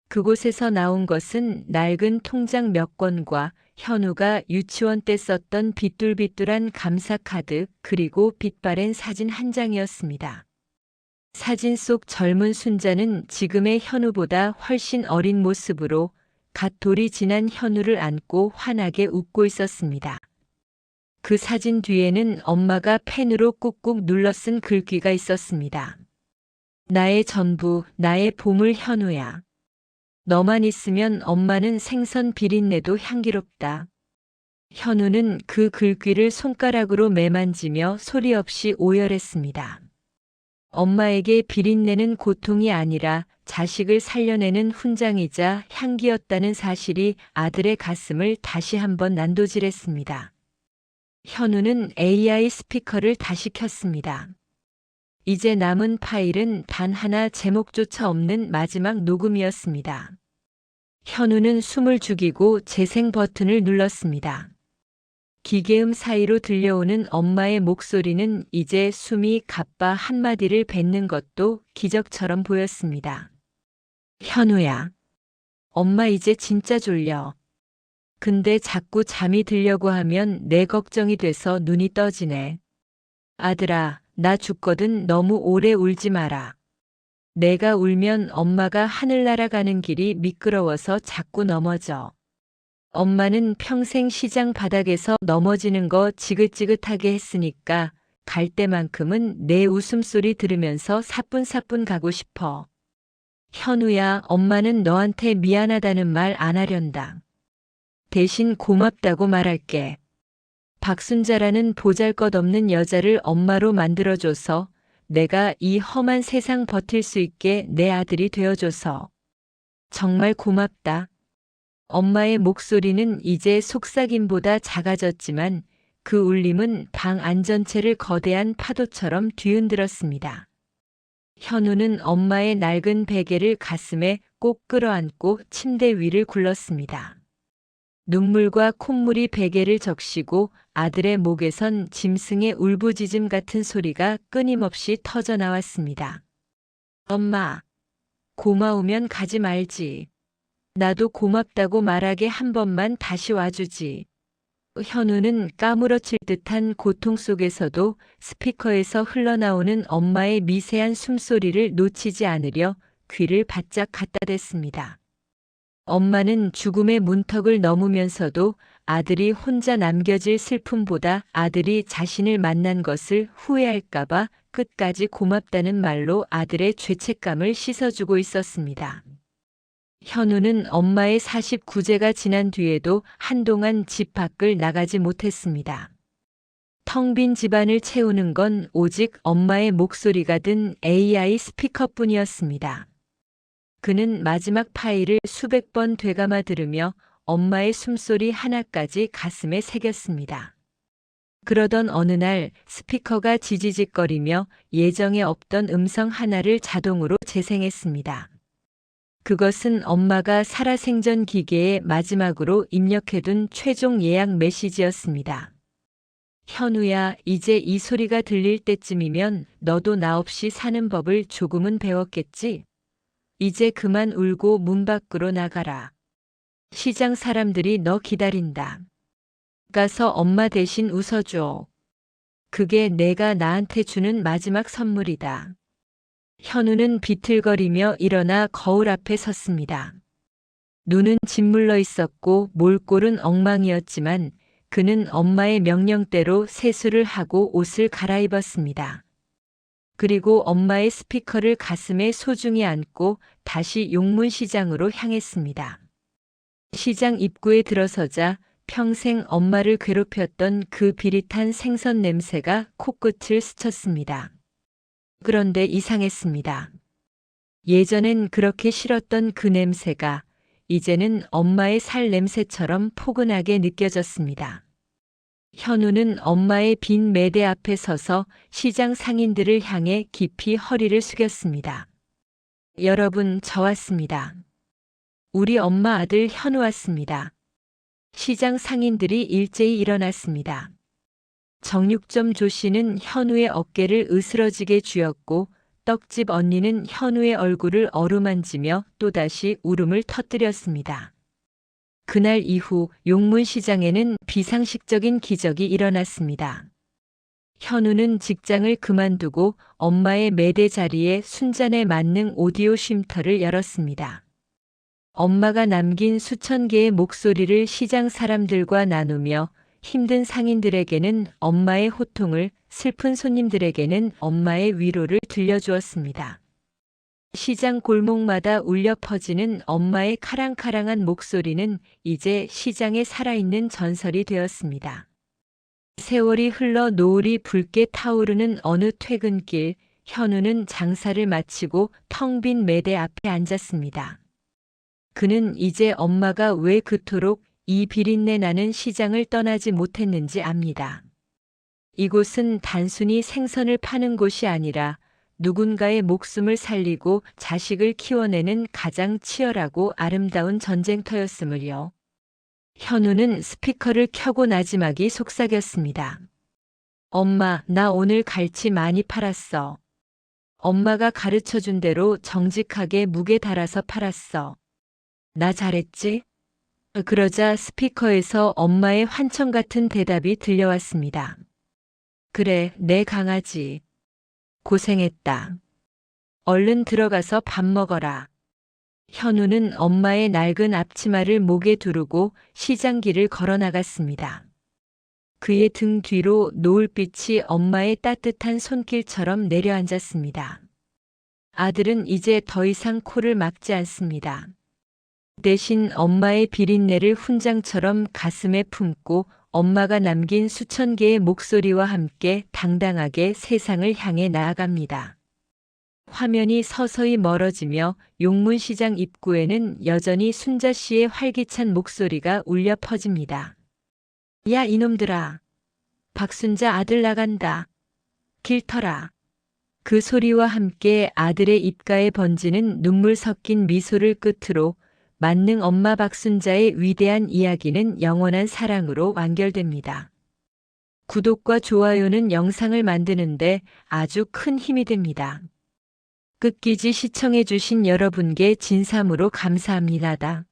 그곳에서 나온 것은 낡은 통장 몇 권과 현우가 유치원 때 썼던 비뚤비뚤한 감사카드 그리고 빛바랜 사진 한 장이었습니다. 사진 속 젊은 순자는 지금의 현우보다 훨씬 어린 모습으로 갓 돌이 지난 현우를 안고 환하게 웃고 있었습니다. 그 사진 뒤에는 엄마가 펜으로 꾹꾹 눌러 쓴 글귀가 있었습니다. 나의 전부, 나의 보물 현우야. 너만 있으면 엄마는 생선 비린내도 향기롭다. 현우는 그 글귀를 손가락으로 매만지며 소리 없이 오열했습니다. 엄마에게 비린내는 고통이 아니라 자식을 살려내는 훈장이자 향기였다는 사실이 아들의 가슴을 다시 한번 난도질했습니다. 현우는 AI 스피커를 다시 켰습니다. 이제 남은 파일은 단 하나 제목조차 없는 마지막 녹음이었습니다. 현우는 숨을 죽이고 재생 버튼을 눌렀습니다. 기계음 사이로 들려오는 엄마의 목소리는 이제 숨이 가빠 한마디를 뱉는 것도 기적처럼 보였습니다. 현우야, 엄마 이제 진짜 졸려. 근데 자꾸 잠이 들려고 하면 내 걱정이 돼서 눈이 떠지네. 아들아, 나 죽거든 너무 오래 울지 마라. 내가 울면 엄마가 하늘 날아가는 길이 미끄러워서 자꾸 넘어져. 엄마는 평생 시장 바닥에서 넘어지는 거 지긋지긋하게 했으니까 갈 때만큼은 내 웃음소리 들으면서 사뿐사뿐 가고 싶어. 현우야, 엄마는 너한테 미안하다는 말 안 하련다. 대신 고맙다고 말할게. 박순자라는 보잘것없는 여자를 엄마로 만들어줘서 내가 이 험한 세상 버틸 수 있게 내 아들이 되어줘서 정말 고맙다. 엄마의 목소리는 이제 속삭임보다 작아졌지만 그 울림은 방 안전체를 거대한 파도처럼 뒤흔들었습니다. 현우는 엄마의 낡은 베개를 가슴에 꼭 끌어안고 침대 위를 굴렀습니다. 눈물과 콧물이 베개를 적시고 아들의 목에선 짐승의 울부짖음 같은 소리가 끊임없이 터져 나왔습니다. 엄마, 고마우면 가지 말지. 나도 고맙다고 말하게 한 번만 다시 와주지. 현우는 까무러칠 듯한 고통 속에서도 스피커에서 흘러나오는 엄마의 미세한 숨소리를 놓치지 않으려 귀를 바짝 갖다 댔습니다. 엄마는 죽음의 문턱을 넘으면서도 아들이 혼자 남겨질 슬픔보다 아들이 자신을 만난 것을 후회할까봐 끝까지 고맙다는 말로 아들의 죄책감을 씻어주고 있었습니다. 현우는 엄마의 49제가 지난 뒤에도 한동안 집 밖을 나가지 못했습니다. 텅 빈 집안을 채우는 건 오직 엄마의 목소리가 든 AI 스피커뿐이었습니다. 그는 마지막 파일을 수백 번 되감아 들으며 엄마의 숨소리 하나까지 가슴에 새겼습니다. 그러던 어느 날 스피커가 지지직거리며 예정에 없던 음성 하나를 자동으로 재생했습니다. 그것은 엄마가 살아생전 기계에 마지막으로 입력해둔 최종 예약 메시지였습니다. 현우야, 이제 이 소리가 들릴 때쯤이면 너도 나 없이 사는 법을 조금은 배웠겠지? 이제 그만 울고 문 밖으로 나가라. 시장 사람들이 너 기다린다. 가서 엄마 대신 웃어줘. 그게 내가 나한테 주는 마지막 선물이다. 현우는 비틀거리며 일어나 거울 앞에 섰습니다. 눈은 짓물러 있었고 몰골은 엉망이었지만 그는 엄마의 명령대로 세수를 하고 옷을 갈아입었습니다. 그리고 엄마의 스피커를 가슴에 소중히 안고 다시 용문시장으로 향했습니다. 시장 입구에 들어서자 평생 엄마를 괴롭혔던 그 비릿한 생선 냄새가 코끝을 스쳤습니다. 그런데 이상했습니다. 예전엔 그렇게 싫었던 그 냄새가 이제는 엄마의 살 냄새처럼 포근하게 느껴졌습니다. 현우는 엄마의 빈 매대 앞에 서서 시장 상인들을 향해 깊이 허리를 숙였습니다. 여러분, 저 왔습니다. 우리 엄마 아들 현우 왔습니다. 시장 상인들이 일제히 일어났습니다. 정육점 조씨는 현우의 어깨를 으스러지게 쥐었고 떡집 언니는 현우의 얼굴을 어루만지며 또다시 울음을 터뜨렸습니다. 그날 이후 용문시장에는 비상식적인 기적이 일어났습니다. 현우는 직장을 그만두고 엄마의 매대 자리에 순잔해 만능 오디오 쉼터를 열었습니다. 엄마가 남긴 수천 개의 목소리를 시장 사람들과 나누며 힘든 상인들에게는 엄마의 호통을, 슬픈 손님들에게는 엄마의 위로를 들려주었습니다. 시장 골목마다 울려 퍼지는 엄마의 카랑카랑한 목소리는 이제 시장에 살아있는 전설이 되었습니다. 세월이 흘러 노을이 붉게 타오르는 어느 퇴근길, 현우는 장사를 마치고 텅 빈 매대 앞에 앉았습니다. 그는 이제 엄마가 왜 그토록 이 비린내 나는 시장을 떠나지 못했는지 압니다. 이곳은 단순히 생선을 파는 곳이 아니라 누군가의 목숨을 살리고 자식을 키워내는 가장 치열하고 아름다운 전쟁터였음을요. 현우는 스피커를 켜고 나지막이 속삭였습니다. 엄마, 나 오늘 갈치 많이 팔았어. 엄마가 가르쳐준 대로 정직하게 무게 달아서 팔았어. 나 잘했지? 그러자 스피커에서 엄마의 환청 같은 대답이 들려왔습니다. 그래, 내 강아지. 고생했다. 얼른 들어가서 밥 먹어라. 현우는 엄마의 낡은 앞치마를 목에 두르고 시장길을 걸어 나갔습니다. 그의 등 뒤로 노을빛이 엄마의 따뜻한 손길처럼 내려앉았습니다. 아들은 이제 더 이상 코를 막지 않습니다. 대신 엄마의 비린내를 훈장처럼 가슴에 품고 엄마가 남긴 수천 개의 목소리와 함께 당당하게 세상을 향해 나아갑니다. 화면이 서서히 멀어지며 용문시장 입구에는 여전히 순자 씨의 활기찬 목소리가 울려 퍼집니다. 야, 이놈들아. 박순자 아들 나간다. 길 터라. 그 소리와 함께 아들의 입가에 번지는 눈물 섞인 미소를 끝으로 만능 엄마 박순자의 위대한 이야기는 영원한 사랑으로 완결됩니다. 구독과 좋아요는 영상을 만드는데 아주 큰 힘이 됩니다. 끝까지 시청해주신 여러분께 진심으로 감사합니다.